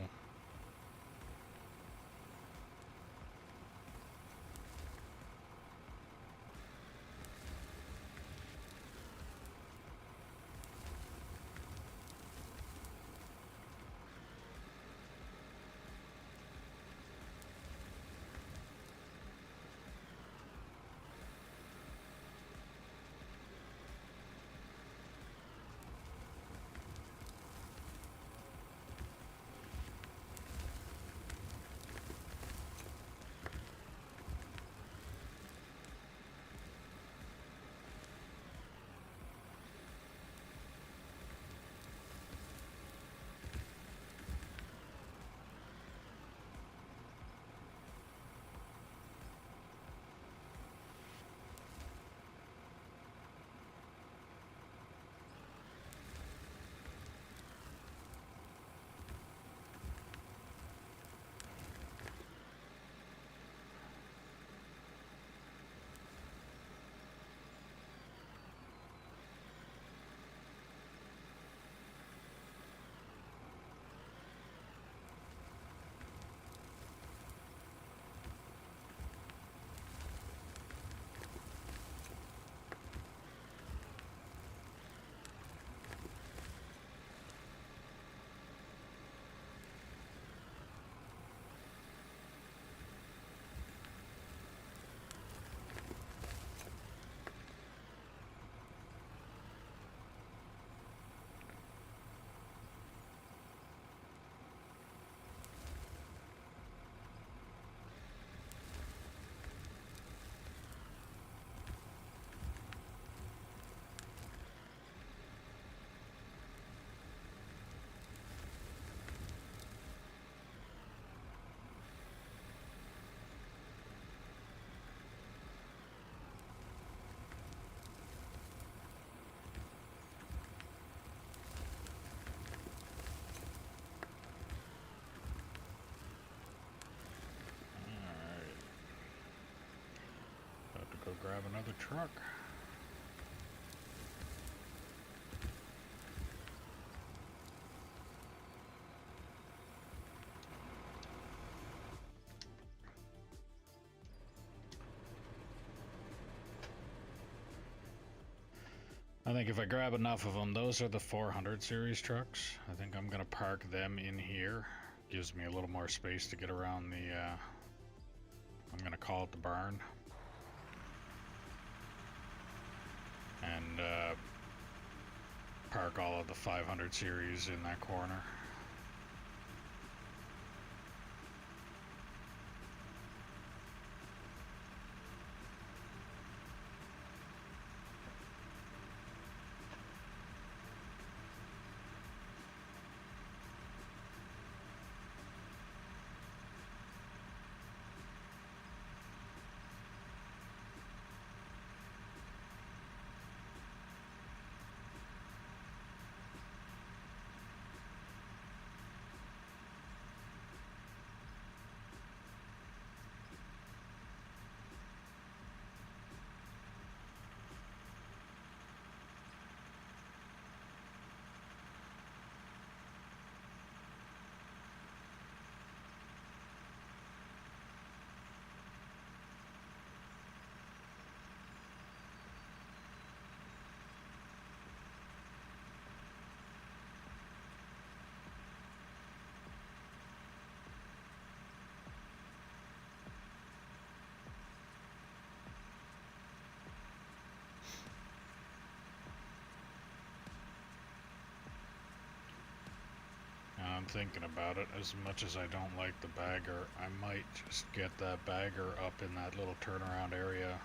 grab another truck. I think if I grab enough of them, those are the 400 series trucks. I think I'm gonna park them in here. Gives me a little more space to get around the, I'm gonna call it the barn. And, park all of the 500 series in that corner. I'm thinking about it. As much as I don't like the bagger, I might just get that bagger up in that little turnaround area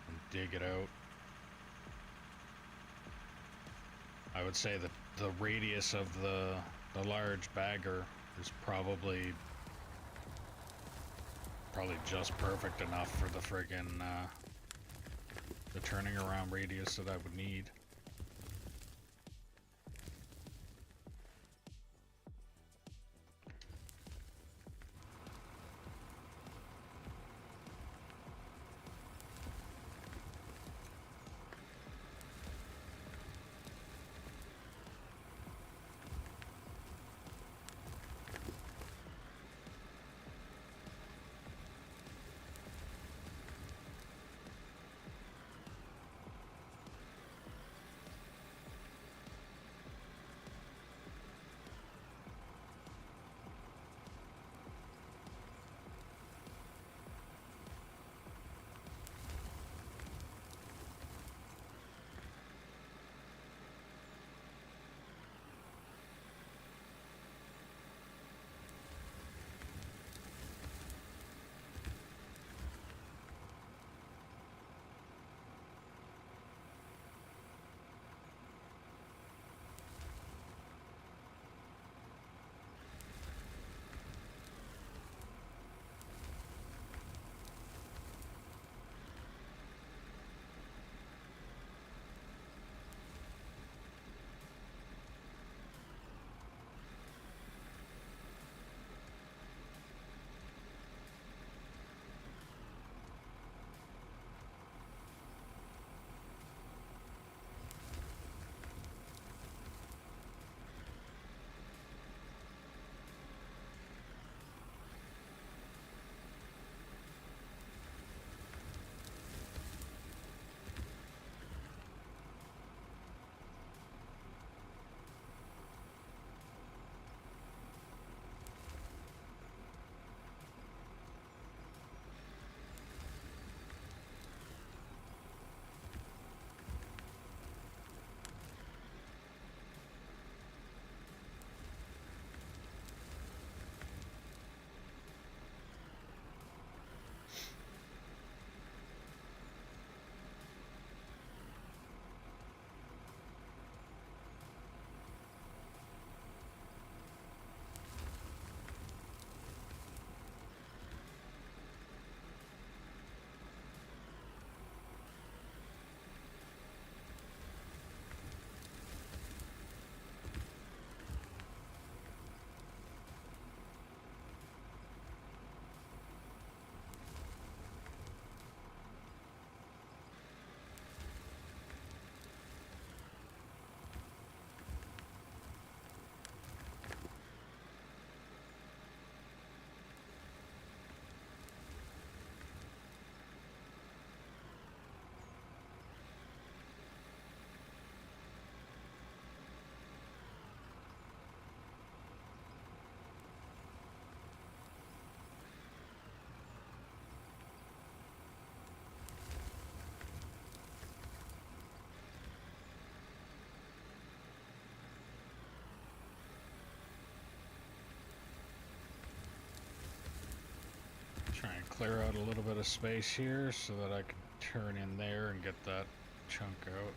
and dig it out. I would say that the radius of the large bagger is probably just perfect enough for the friggin' the turning around radius that I would need. clear out a little bit of space here so that I can turn in there and get that chunk out.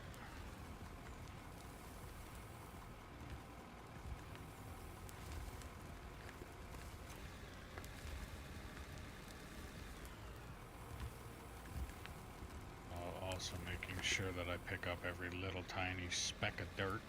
Also making sure that I pick up every little tiny speck of dirt.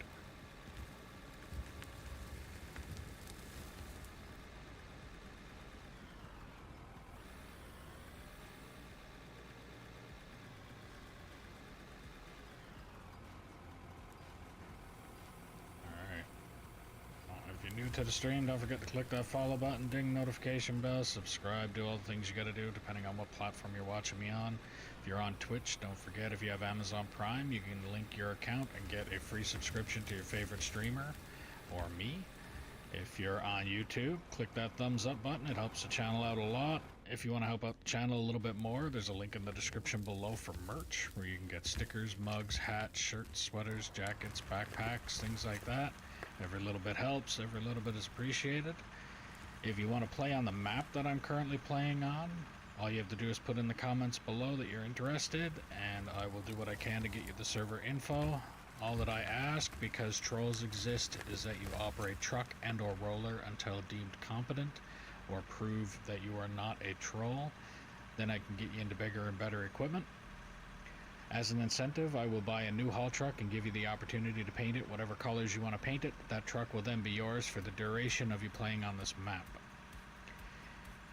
New to the stream, don't forget to click that follow button, ding notification bell, subscribe, do all the things you gotta do depending on what platform you're watching me on. If you're on Twitch, don't forget if you have Amazon Prime, you can link your account and get a free subscription to your favorite streamer or me. If you're on YouTube, click that thumbs up button, it helps the channel out a lot. If you want to help out the channel a little bit more, there's a link in the description below for merch where you can get stickers, mugs, hats, shirts, sweaters, jackets, backpacks, things like that. Every little bit helps, every little bit is appreciated. If you want to play on the map that I'm currently playing on, all you have to do is put in the comments below that you're interested, and I will do what I can to get you the server info. All that I ask, because trolls exist, is that you operate truck and or roller until deemed competent, or prove that you are not a troll. Then I can get you into bigger and better equipment. As an incentive, I will buy a new haul truck and give you the opportunity to paint it whatever colors you want to paint it. That truck will then be yours for the duration of you playing on this map.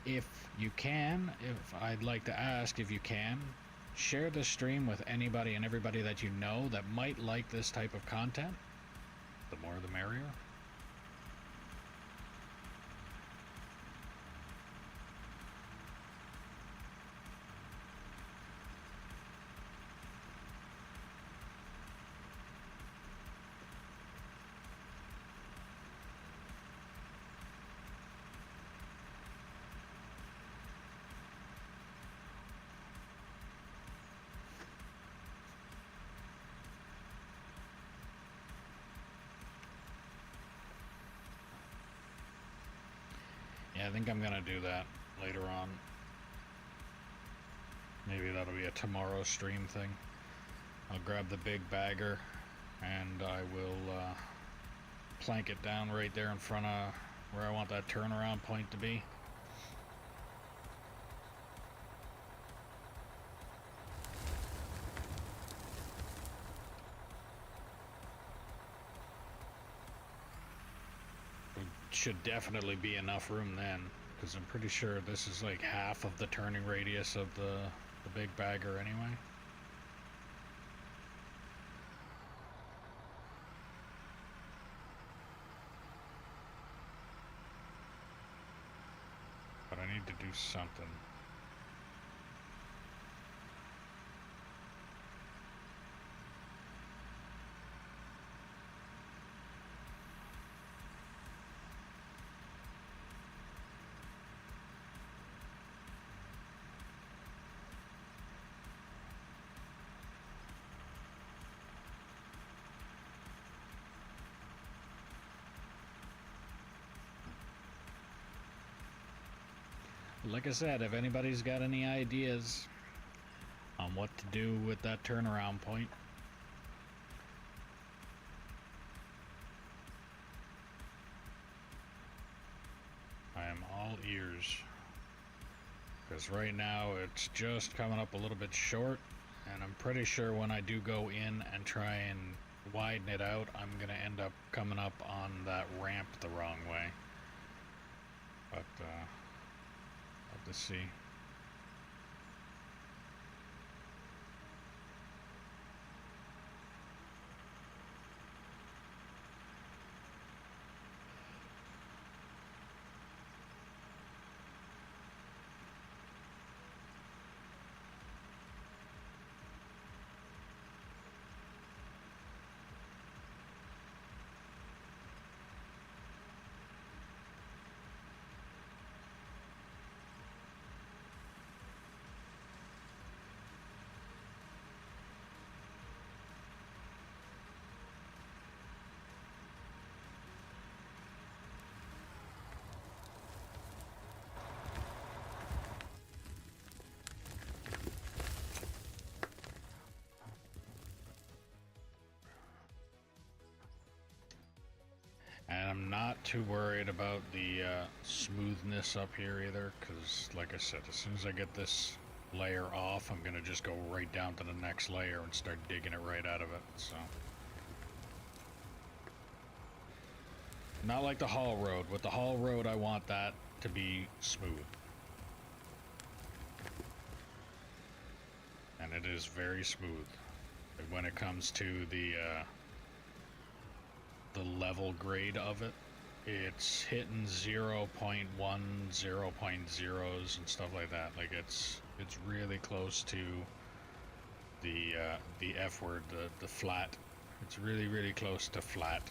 If you can, I'd like to ask if you can, share this stream with anybody and everybody that you know that might like this type of content. The more the merrier. Yeah, I think I'm gonna do that later on. Maybe that'll be a tomorrow stream thing. I'll grab the big bagger and I will plank it down right there in front of where I want that turnaround point to be. Should definitely be enough room then, because I'm pretty sure this is like half of the turning radius of the big bagger anyway. But I need to do something. Like I said, if anybody's got any ideas on what to do with that turnaround point, I am all ears. Because right now it's just coming up a little bit short, and I'm pretty sure when I do go in and try and widen it out, I'm going to end up coming up on that ramp the wrong way. But, to see. And I'm not too worried about the smoothness up here either, because like I said, as soon as I get this layer off, I'm going to just go right down to the next layer and start digging it right out of it, so. Not like the haul road. With the haul road, I want that to be smooth. And it is very smooth. Like when it comes to the level grade of it, it's hitting 0.1, 0.0s and stuff like that. Like it's really close to the F word, the flat. It's really, really close to flat.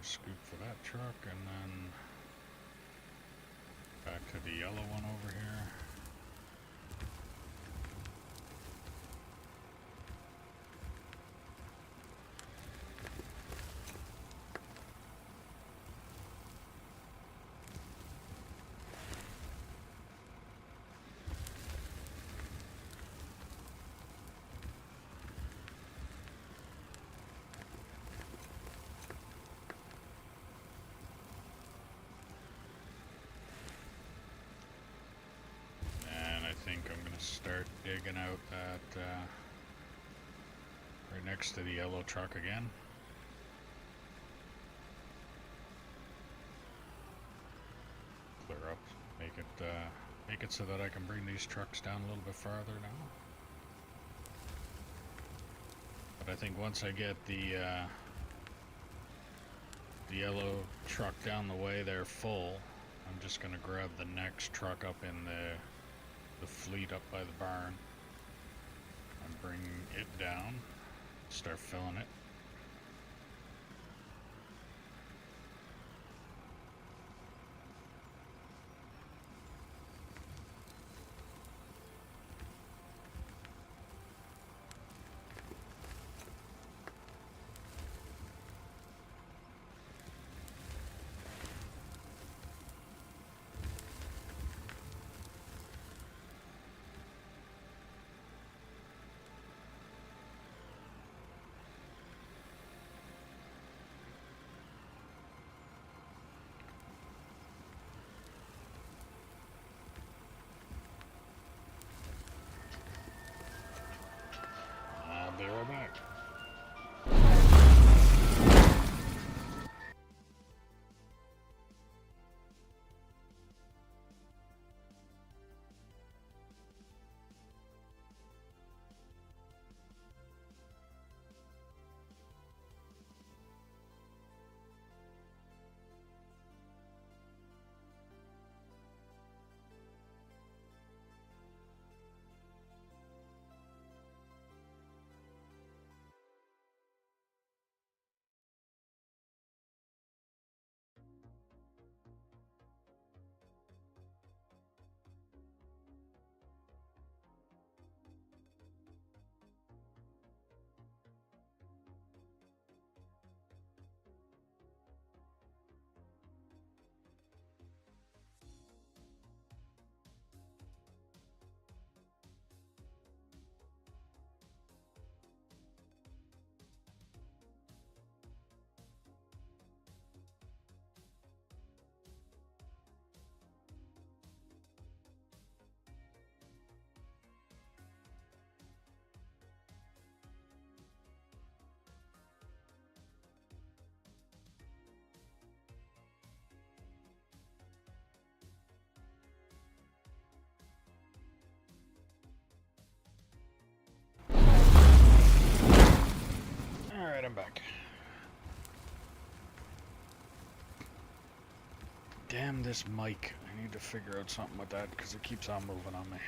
Scoop for that truck, and then back to the yellow one over here. I think I'm gonna start digging out that right next to the yellow truck again. Clear up, make it so that I can bring these trucks down a little bit farther now. But I think once I get the yellow truck down the way there full, I'm just gonna grab the next truck up in the fleet up by the barn and bring it down, start filling it. again, this mic. I need to figure out something with that because it keeps on moving on me.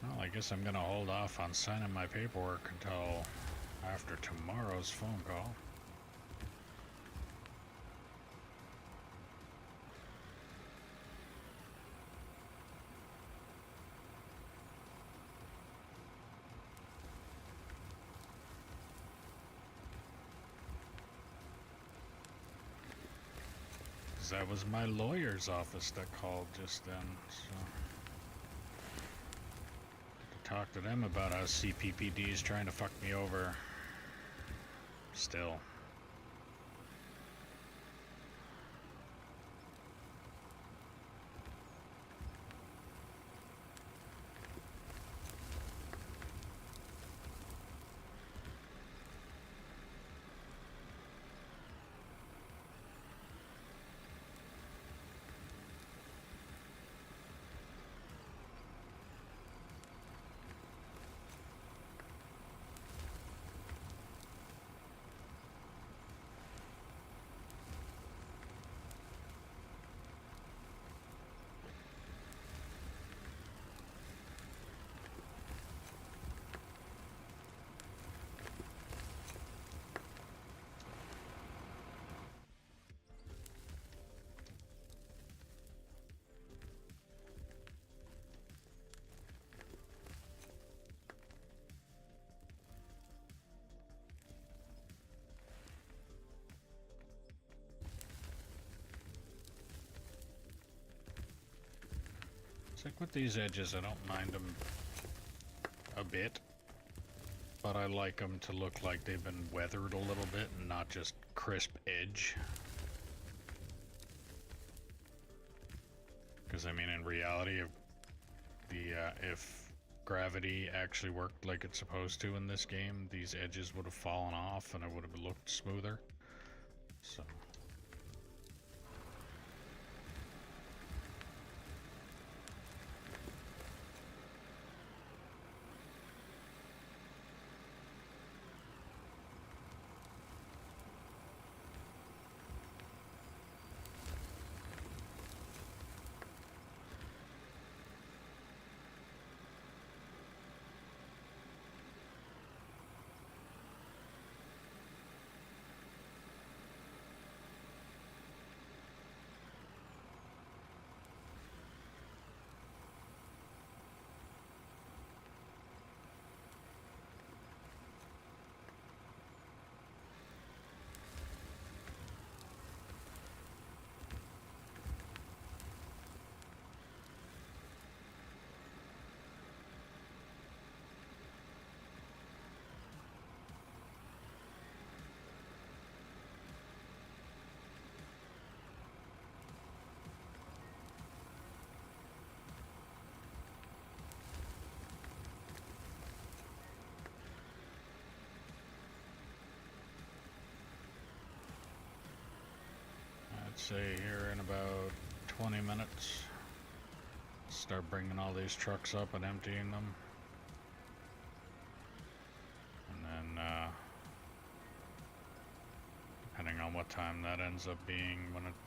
Well, I guess I'm gonna hold off on signing my paperwork until after tomorrow's phone call. That was my lawyer's office that called just then, so to talk to them about how CPPD is trying to fuck me over still. It's like with these edges, I don't mind them a bit, but I like them to look like they've been weathered a little bit and not just crisp edge. Because I mean, in reality, if gravity actually worked like it's supposed to in this game, these edges would have fallen off and it would have looked smoother. So. Say here in about 20 minutes, start bringing all these trucks up and emptying them, and then depending on what time that ends up being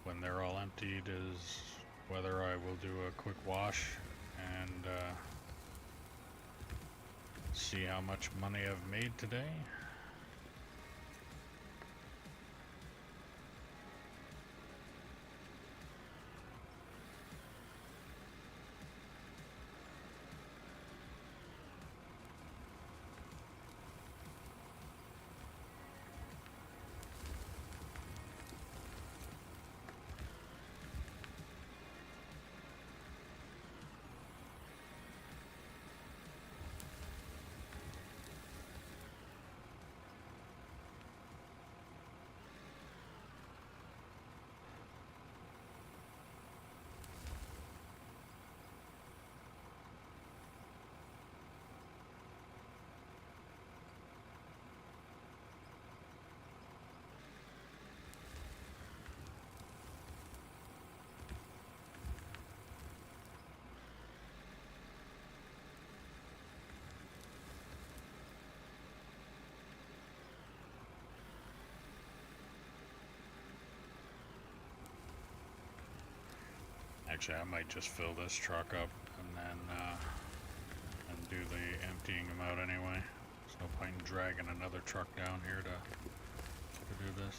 when they're all emptied is whether I will do a quick wash and see how much money I've made today. Actually, I might just fill this truck up and then and do the emptying them out anyway. There's no point in dragging another truck down here to do this.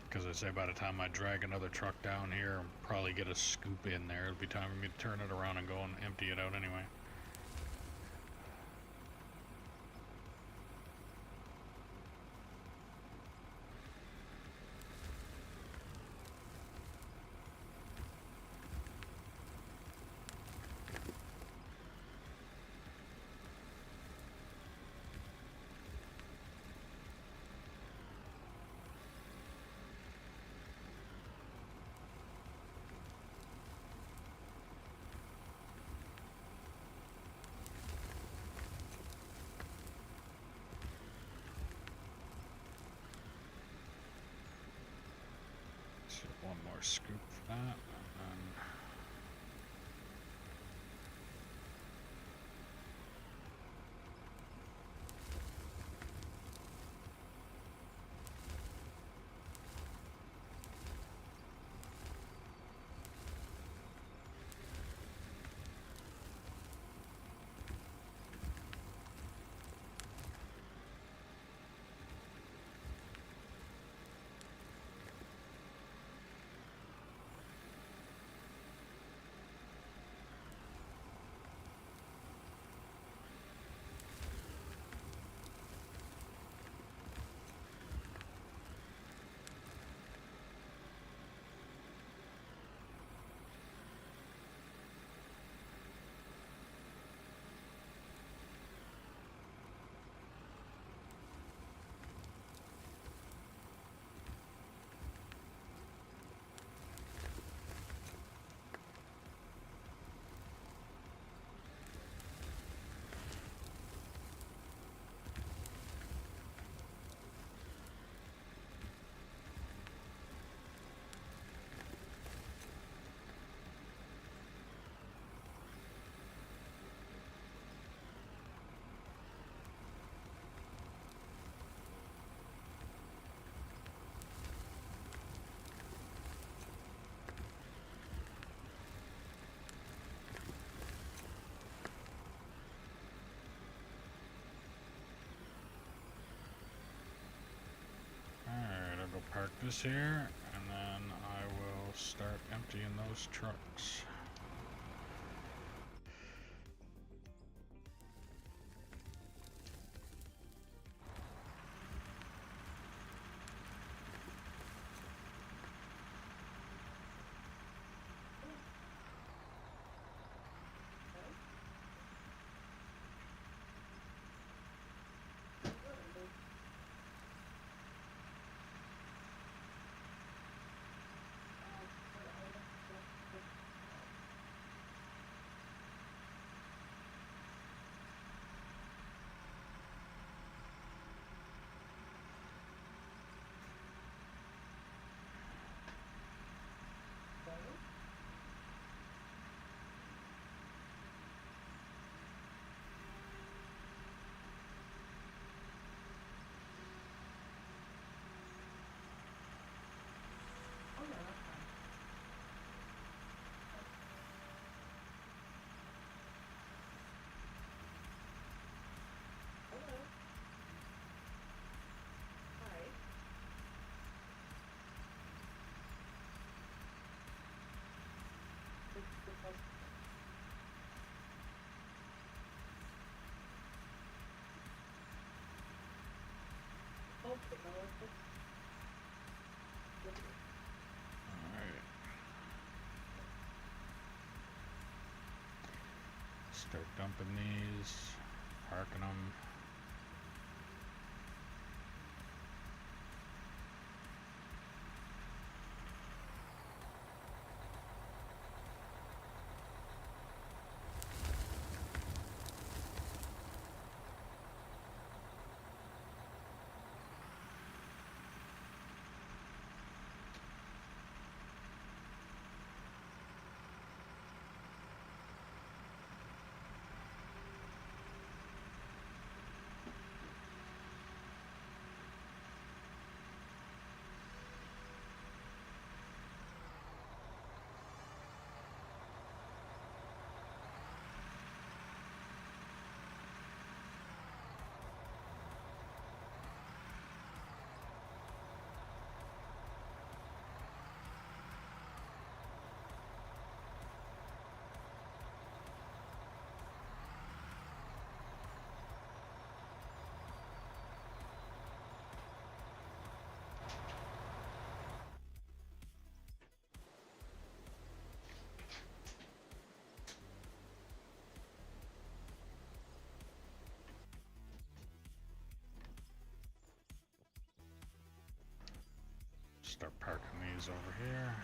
Because I say by the time I drag another truck down here and probably get a scoop in there, it'll be time for me to turn it around and go and empty it out anyway. So one more scoop for that, and then alright, I'll go park this here, and then I will start emptying those trucks. Alright. Start dumping these, parking them. Start parking these over here.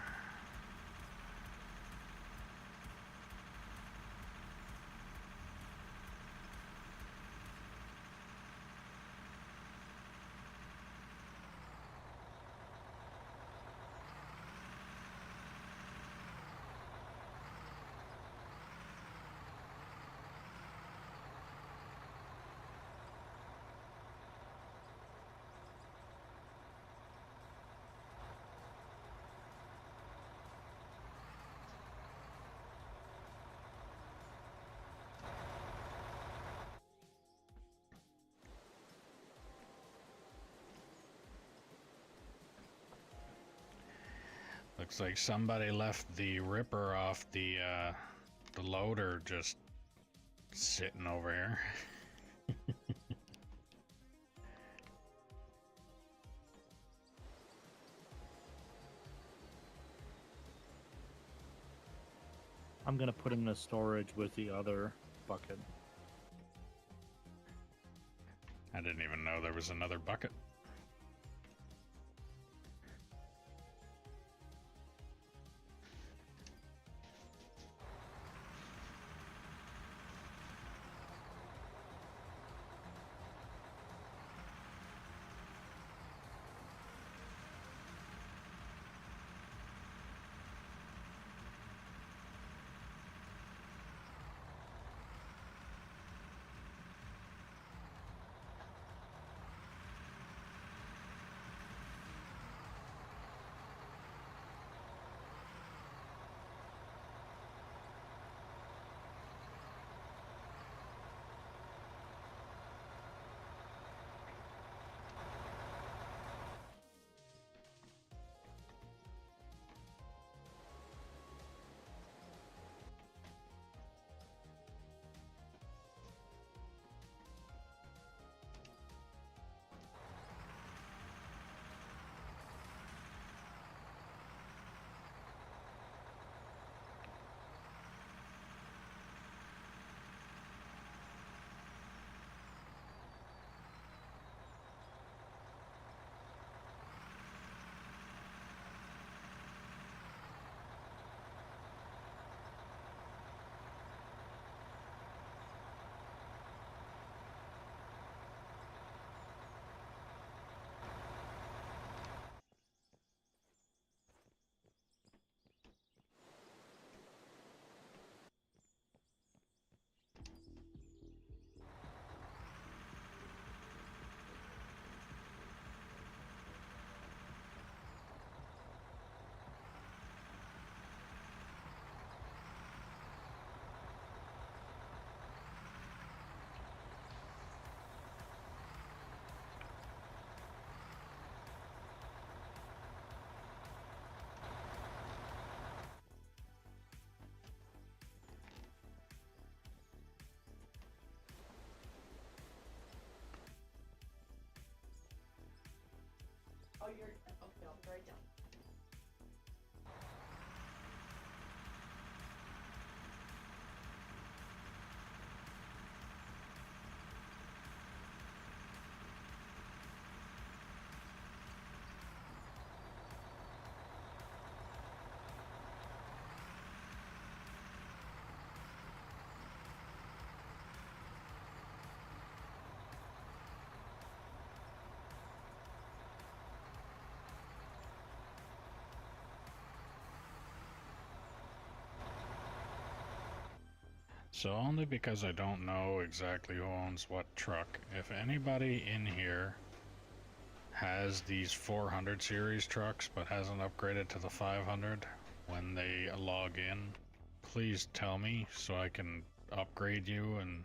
Looks like somebody left the ripper off the loader just sitting over here. I'm gonna put him in storage with the other bucket. I didn't even know there was another bucket. Oh, you're okay. I'll be right down. So only because I don't know exactly who owns what truck. If anybody in here has these 400 series trucks but hasn't upgraded to the 500 when they log in, please tell me so I can upgrade you and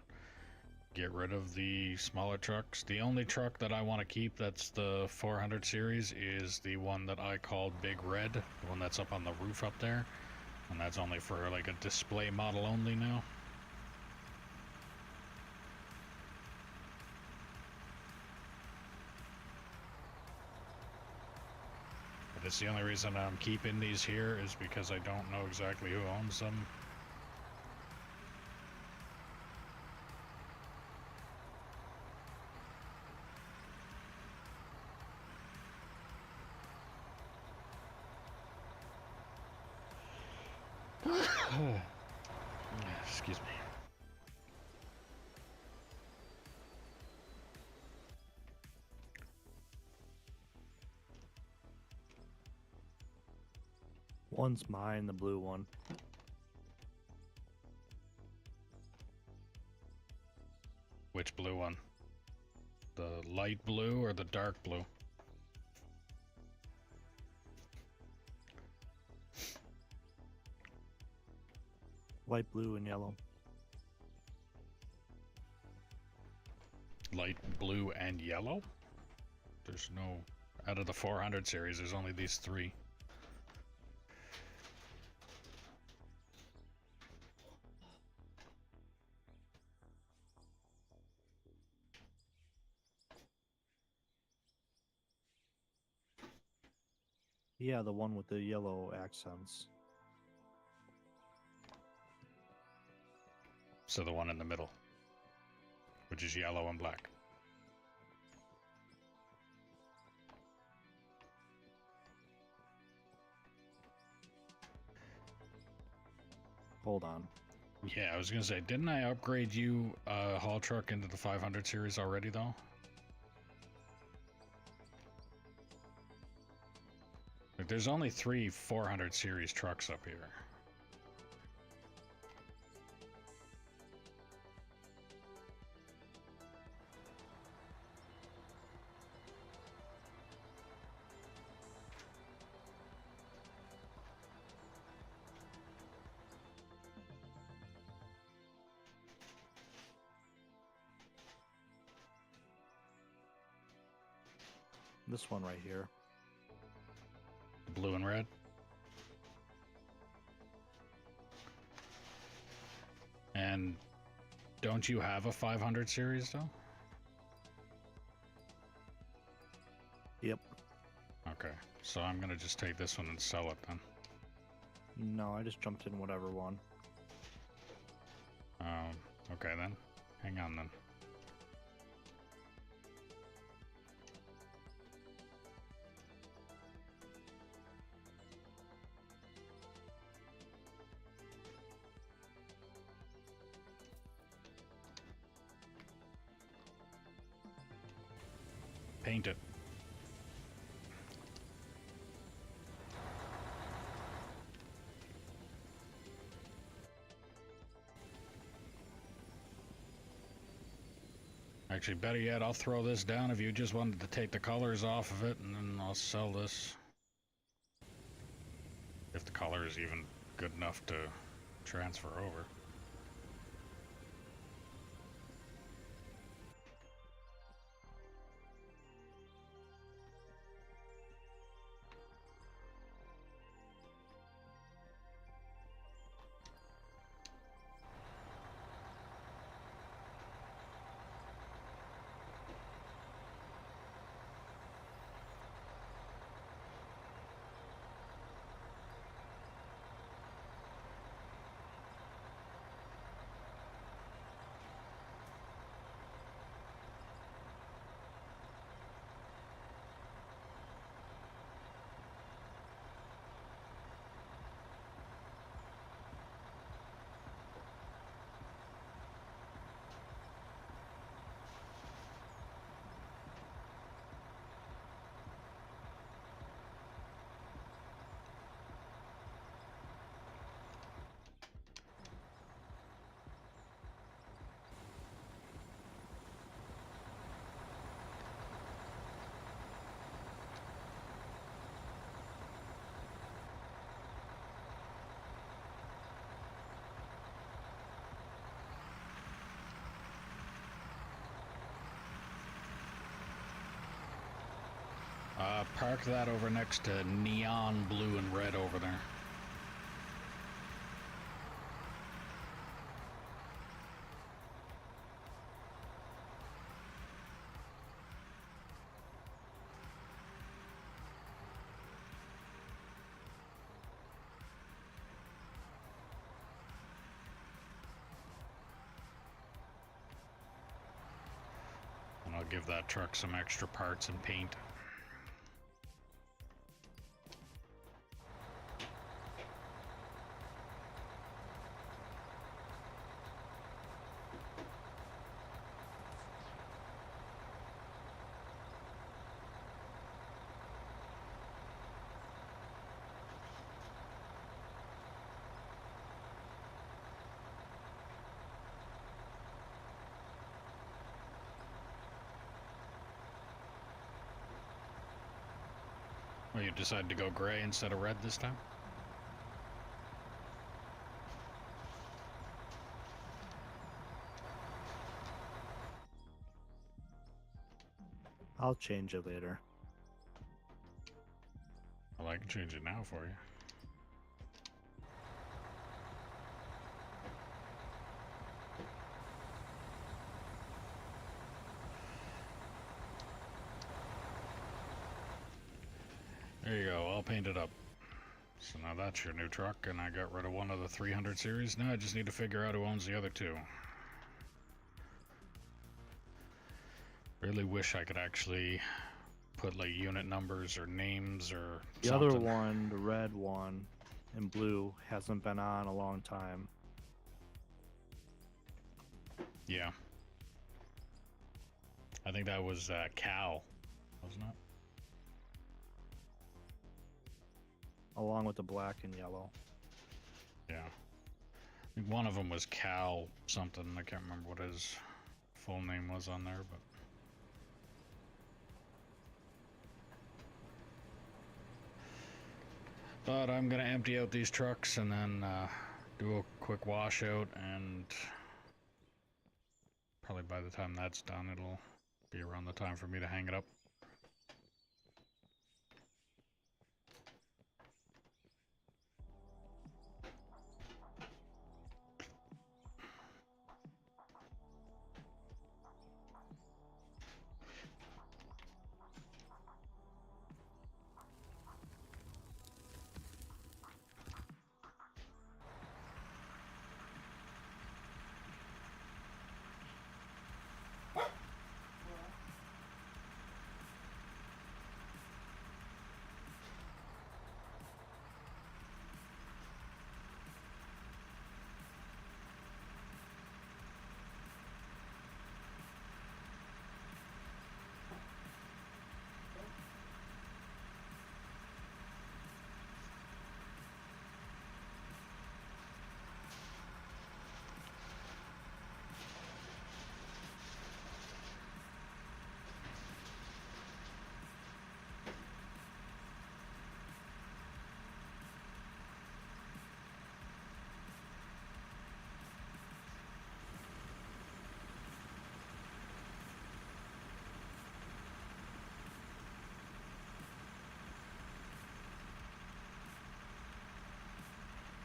get rid of the smaller trucks. The only truck that I want to keep that's the 400 series is the one that I called Big Red, the one that's up on the roof up there, and that's only for like a display model only now. But it's the only reason I'm keeping these here is because I don't know exactly who owns them. Excuse me. One's mine, the blue one. Which blue one? The light blue or the dark blue? Light blue and yellow. Light blue and yellow? There's no... Out of the 400 series, there's only these three. Yeah, the one with the yellow accents. So the one in the middle, which is yellow and black. Hold on. Yeah, I was gonna say, didn't I upgrade you haul truck into the 500 series already, though? Like, there's only 3 400 series trucks up here. This one right here. Blue and red. And don't you have a 500 series, though? Yep. Okay, so I'm gonna just take this one and sell it then. No, I just jumped in whatever one. Okay then. Hang on then. Paint it. Actually, better yet, I'll throw this down if you just wanted to take the colors off of it, and then I'll sell this. If the color is even good enough to transfer over. Park that over next to neon blue and red over there. And I'll give that truck some extra parts and paint. Oh, you decided to go gray instead of red this time? I'll change it later. Well, I can change it now for you. There you go, all painted up. So now that's your new truck, and I got rid of one of the 300 series. Now I just need to figure out who owns the other two. Really wish I could actually put like unit numbers or names or The something. other one, the red one in blue, hasn't been on a long time. Yeah. I think that was Cal, wasn't it? Along with the black and yellow. Yeah. I think one of them was Cal something. I can't remember what his full name was on there, but. But I'm gonna empty out these trucks and then do a quick washout, and probably by the time that's done, it'll be around the time for me to hang it up.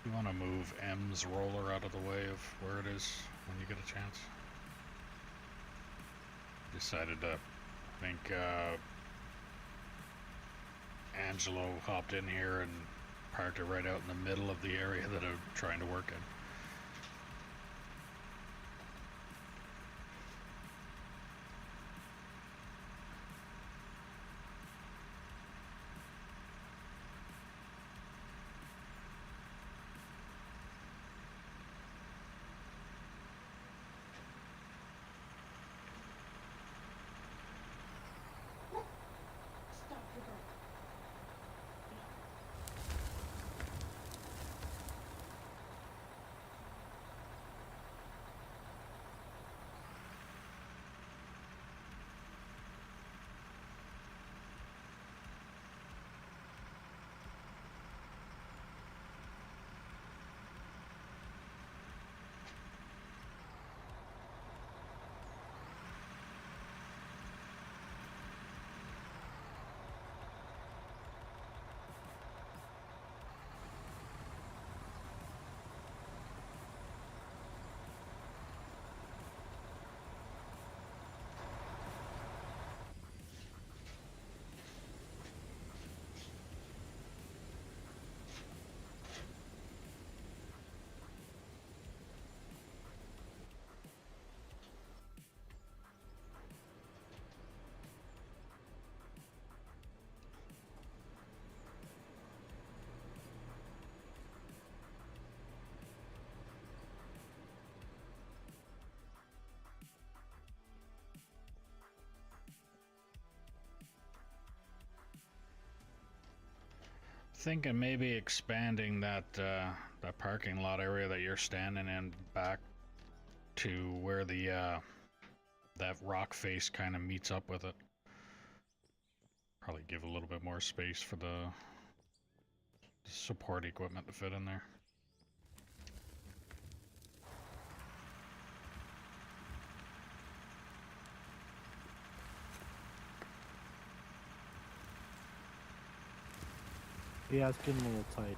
You want to move M's roller out of the way of where it is when you get a chance? Decided to, I think Angelo hopped in here and parked it right out in the middle of the area that I'm trying to work in. Stop your bike. Thinking maybe expanding that that parking lot area that you're standing in back to where the that rock face kind of meets up with it. Probably give a little bit more space for the support equipment to fit in there. Yeah, it's getting a little tight.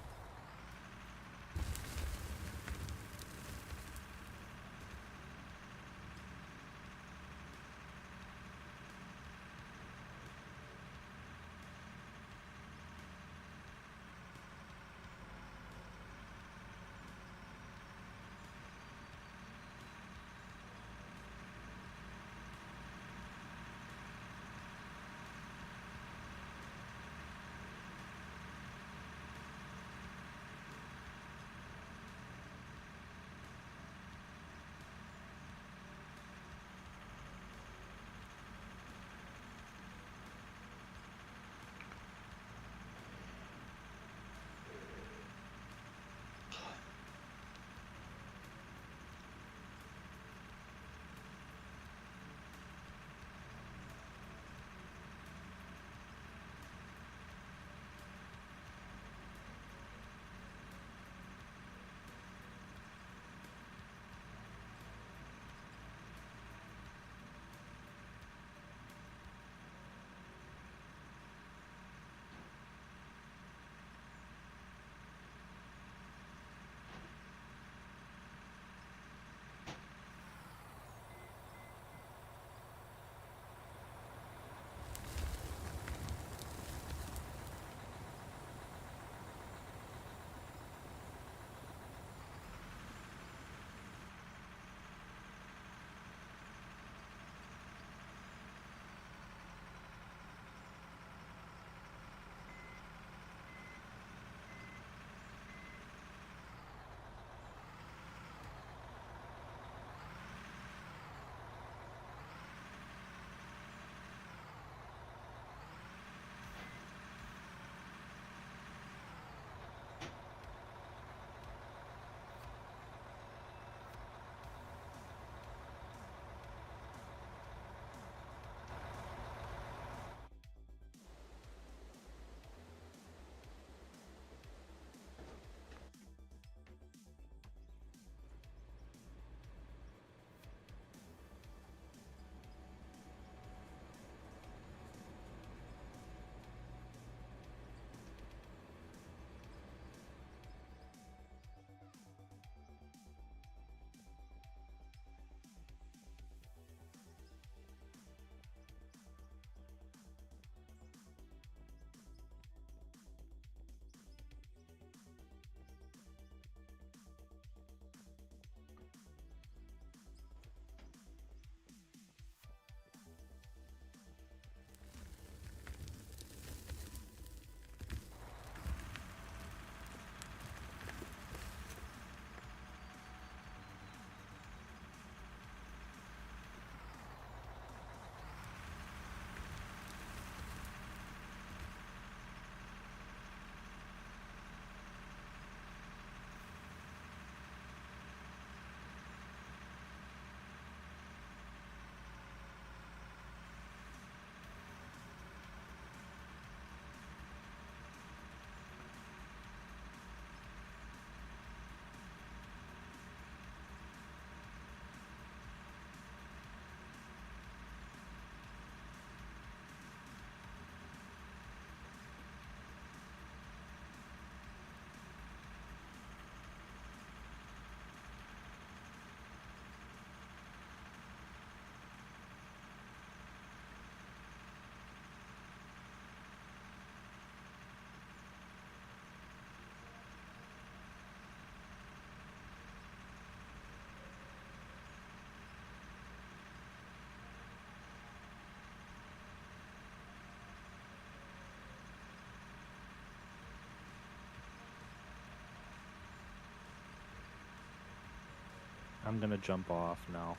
I'm gonna jump off now.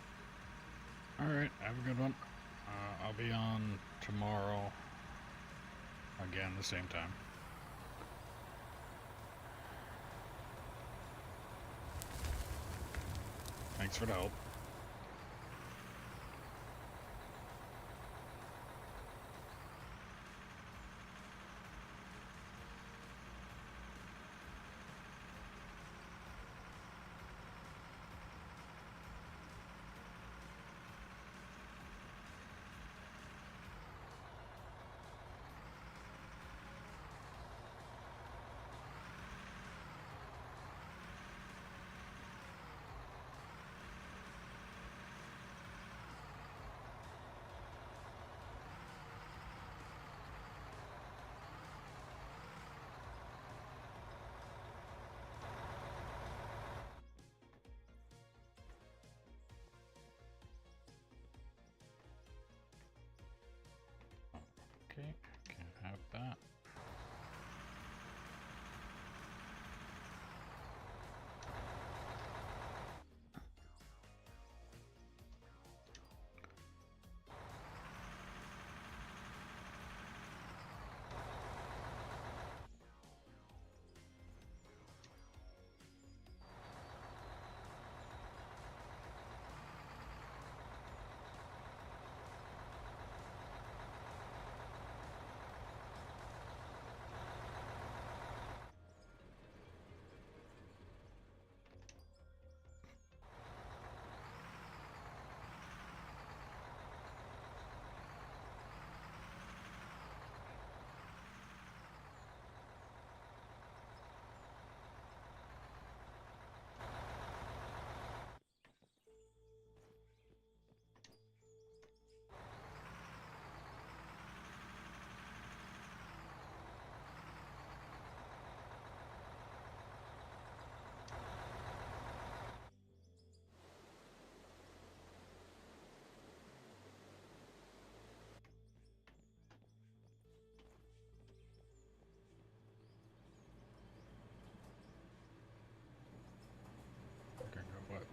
Alright, have a good one. I'll be on tomorrow. Again, the same time. Thanks for the help.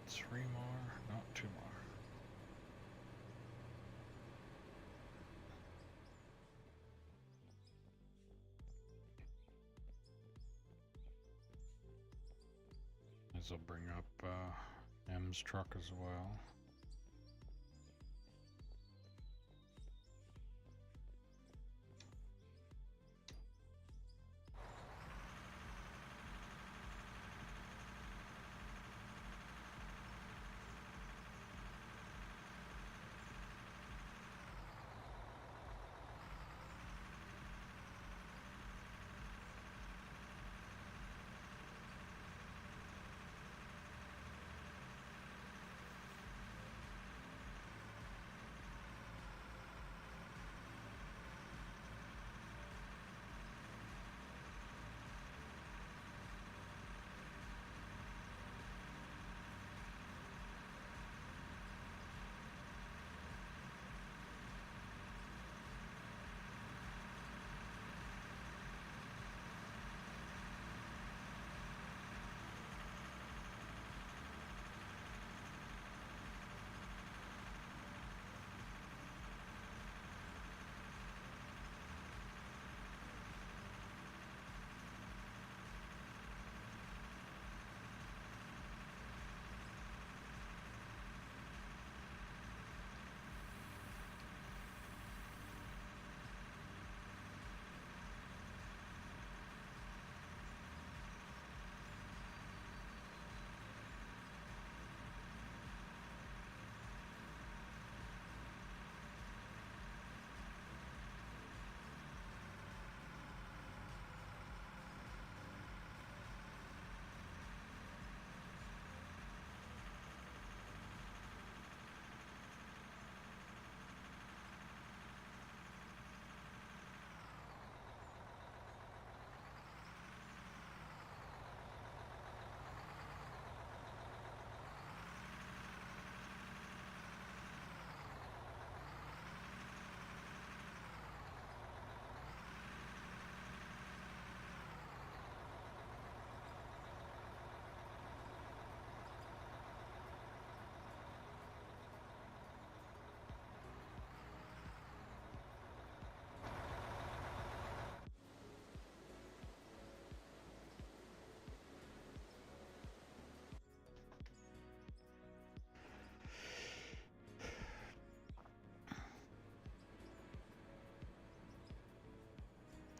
3 more, not 2 more. This will bring up M's truck as well.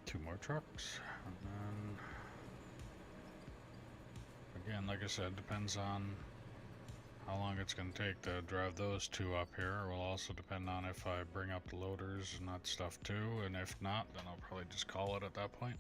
Two more trucks, and then again, like I said, depends on how long it's going to take to drive those two up here. It will also depend on if I bring up the loaders and that stuff too, and if not, then I'll probably just call it at that point.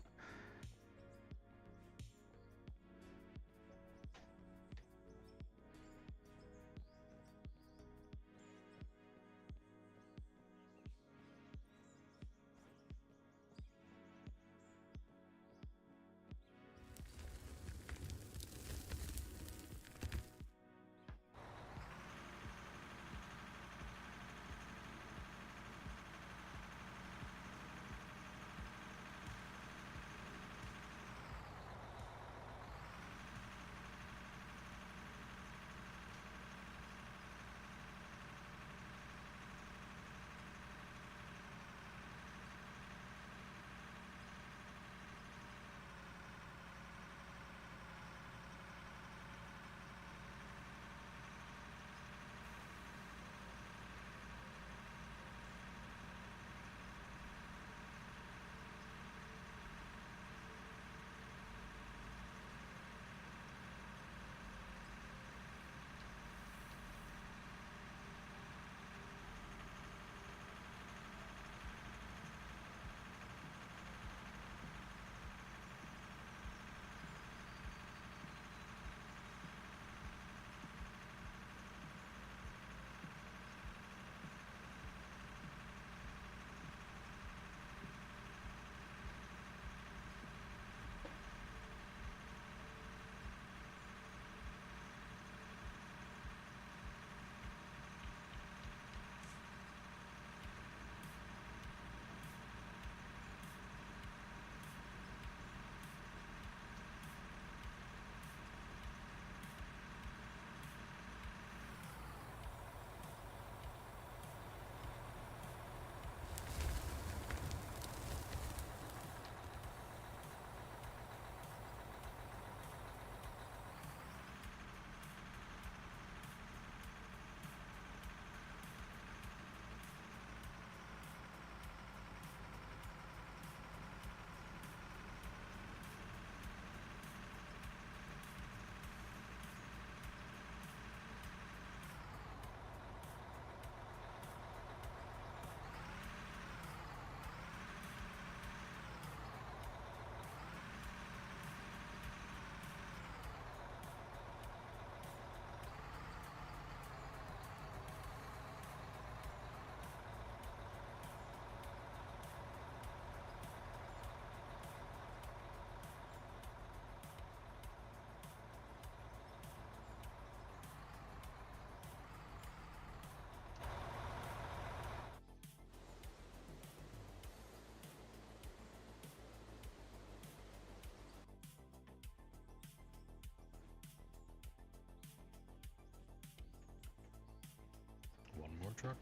truck.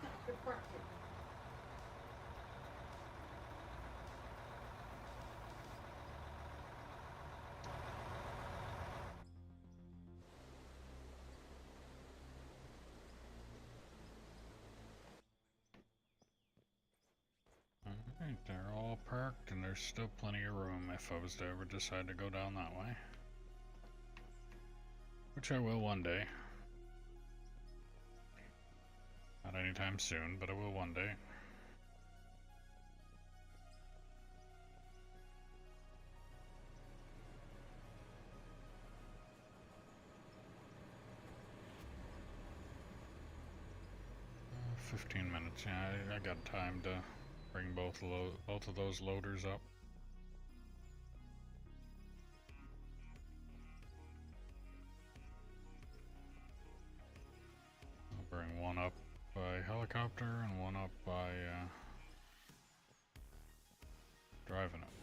Stop your barking. Alright, they're all parked and there's still plenty of room if I was to ever decide to go down that way. Which I will one day. Not anytime soon, but I will one day. Uh, 15 minutes, yeah, I got time to bring both of those loaders up. I'll bring one up by helicopter and one up by driving it.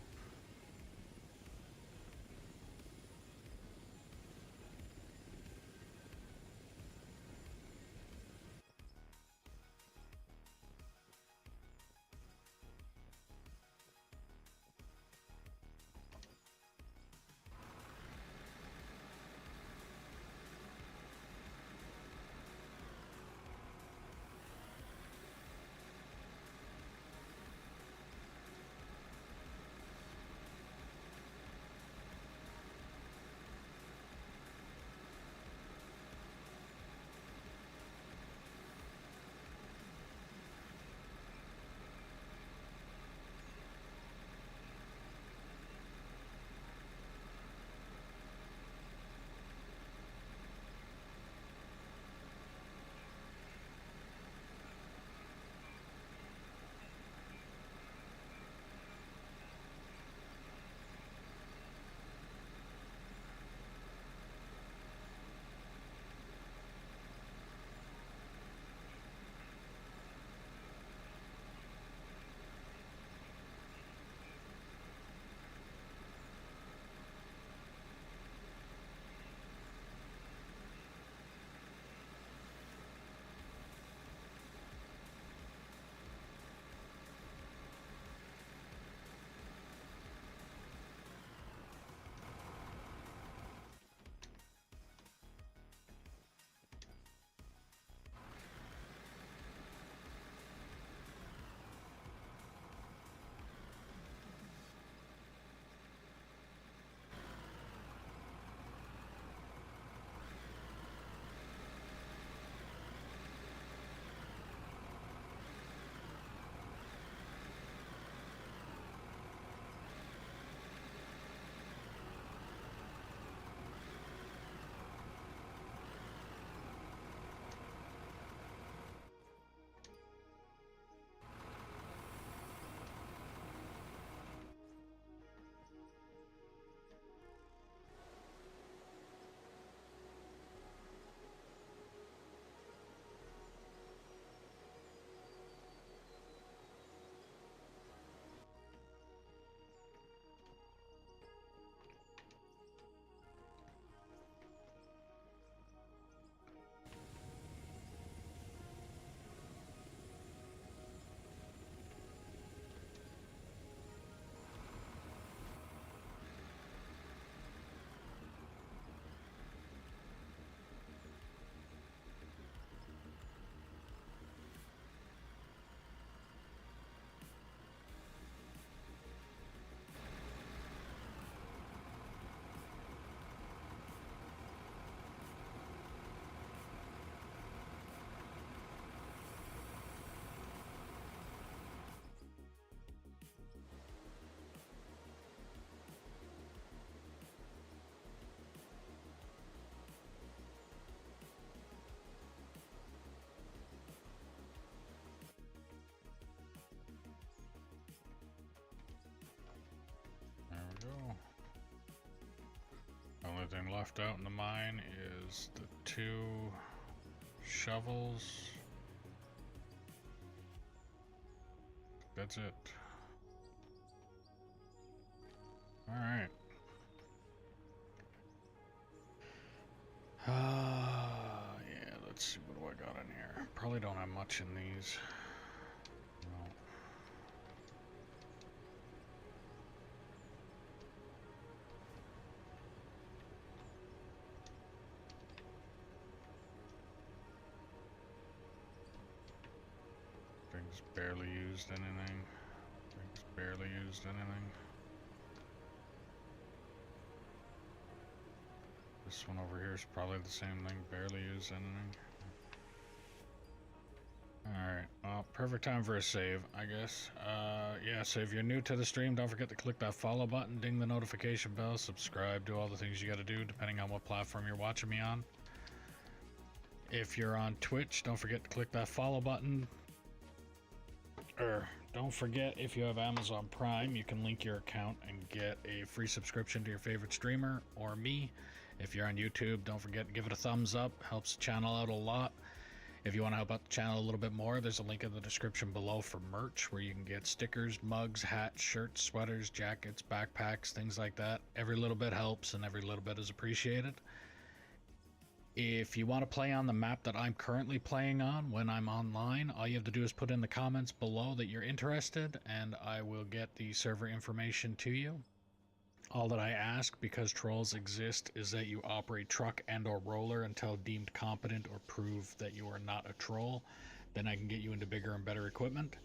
only thing left out in the mine is the 2 shovels. That's it. Alright. Yeah, let's see, what do I got in here? Probably don't have much in these. No. Things barely used anything. Things barely used anything. This one over here is probably the same thing, barely used anything. Alright, well, perfect time for a save, I guess. Yeah, so if you're new to the stream, don't forget to click that follow button, ding the notification bell, subscribe, do all the things you gotta do, depending on what platform you're watching me on. If you're on Twitch, don't forget to click that follow button. Don't forget, if you have Amazon Prime, you can link your account and get a free subscription to your favorite streamer or me. If you're on YouTube, don't forget to give it a thumbs up. Helps the channel out a lot. If you want to help out the channel a little bit more, there's a link in the description below for merch where you can get stickers, mugs, hats, shirts, sweaters, jackets, backpacks, things like that. Every little bit helps and every little bit is appreciated. If you want to play on the map that I'm currently playing on when I'm online, all you have to do is put in the comments below that you're interested and I will get the server information to you. All that I ask, because trolls exist, is that you operate truck and or roller until deemed competent or prove that you are not a troll. Then I can get you into bigger and better equipment.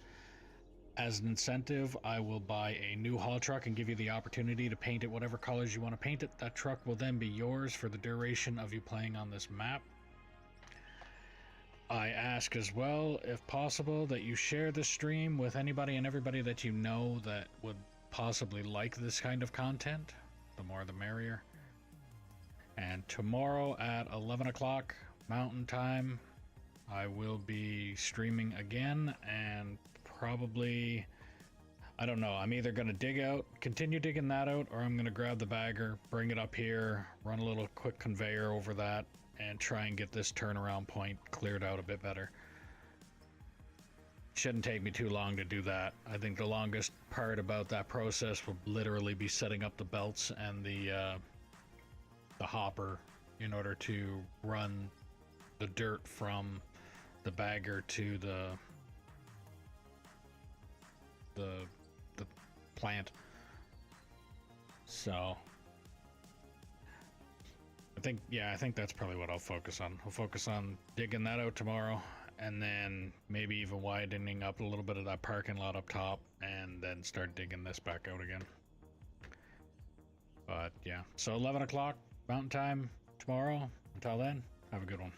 As an incentive, I will buy a new haul truck and give you the opportunity to paint it whatever colors you want to paint it. That truck will then be yours for the duration of you playing on this map. I ask as well, if possible, that you share the stream with anybody and everybody that you know that would possibly like this kind of content. The more the merrier. And tomorrow at 11 o'clock Mountain Time, I will be streaming again, and probably, I don't know, I'm either going to continue digging that out, or I'm going to grab the bagger, bring it up here, run a little quick conveyor over that, and try and get this turnaround point cleared out a bit better. Shouldn't take me too long to do that. I think the longest part about that process will literally be setting up the belts and the hopper in order to run the dirt from the bagger to the plant. So I think that's probably what I'll focus on. I'll focus on digging that out tomorrow, and then maybe even widening up a little bit of that parking lot up top, and then start digging this back out again. But yeah, so 11 o'clock Mountain Time tomorrow. Until then, have a good one.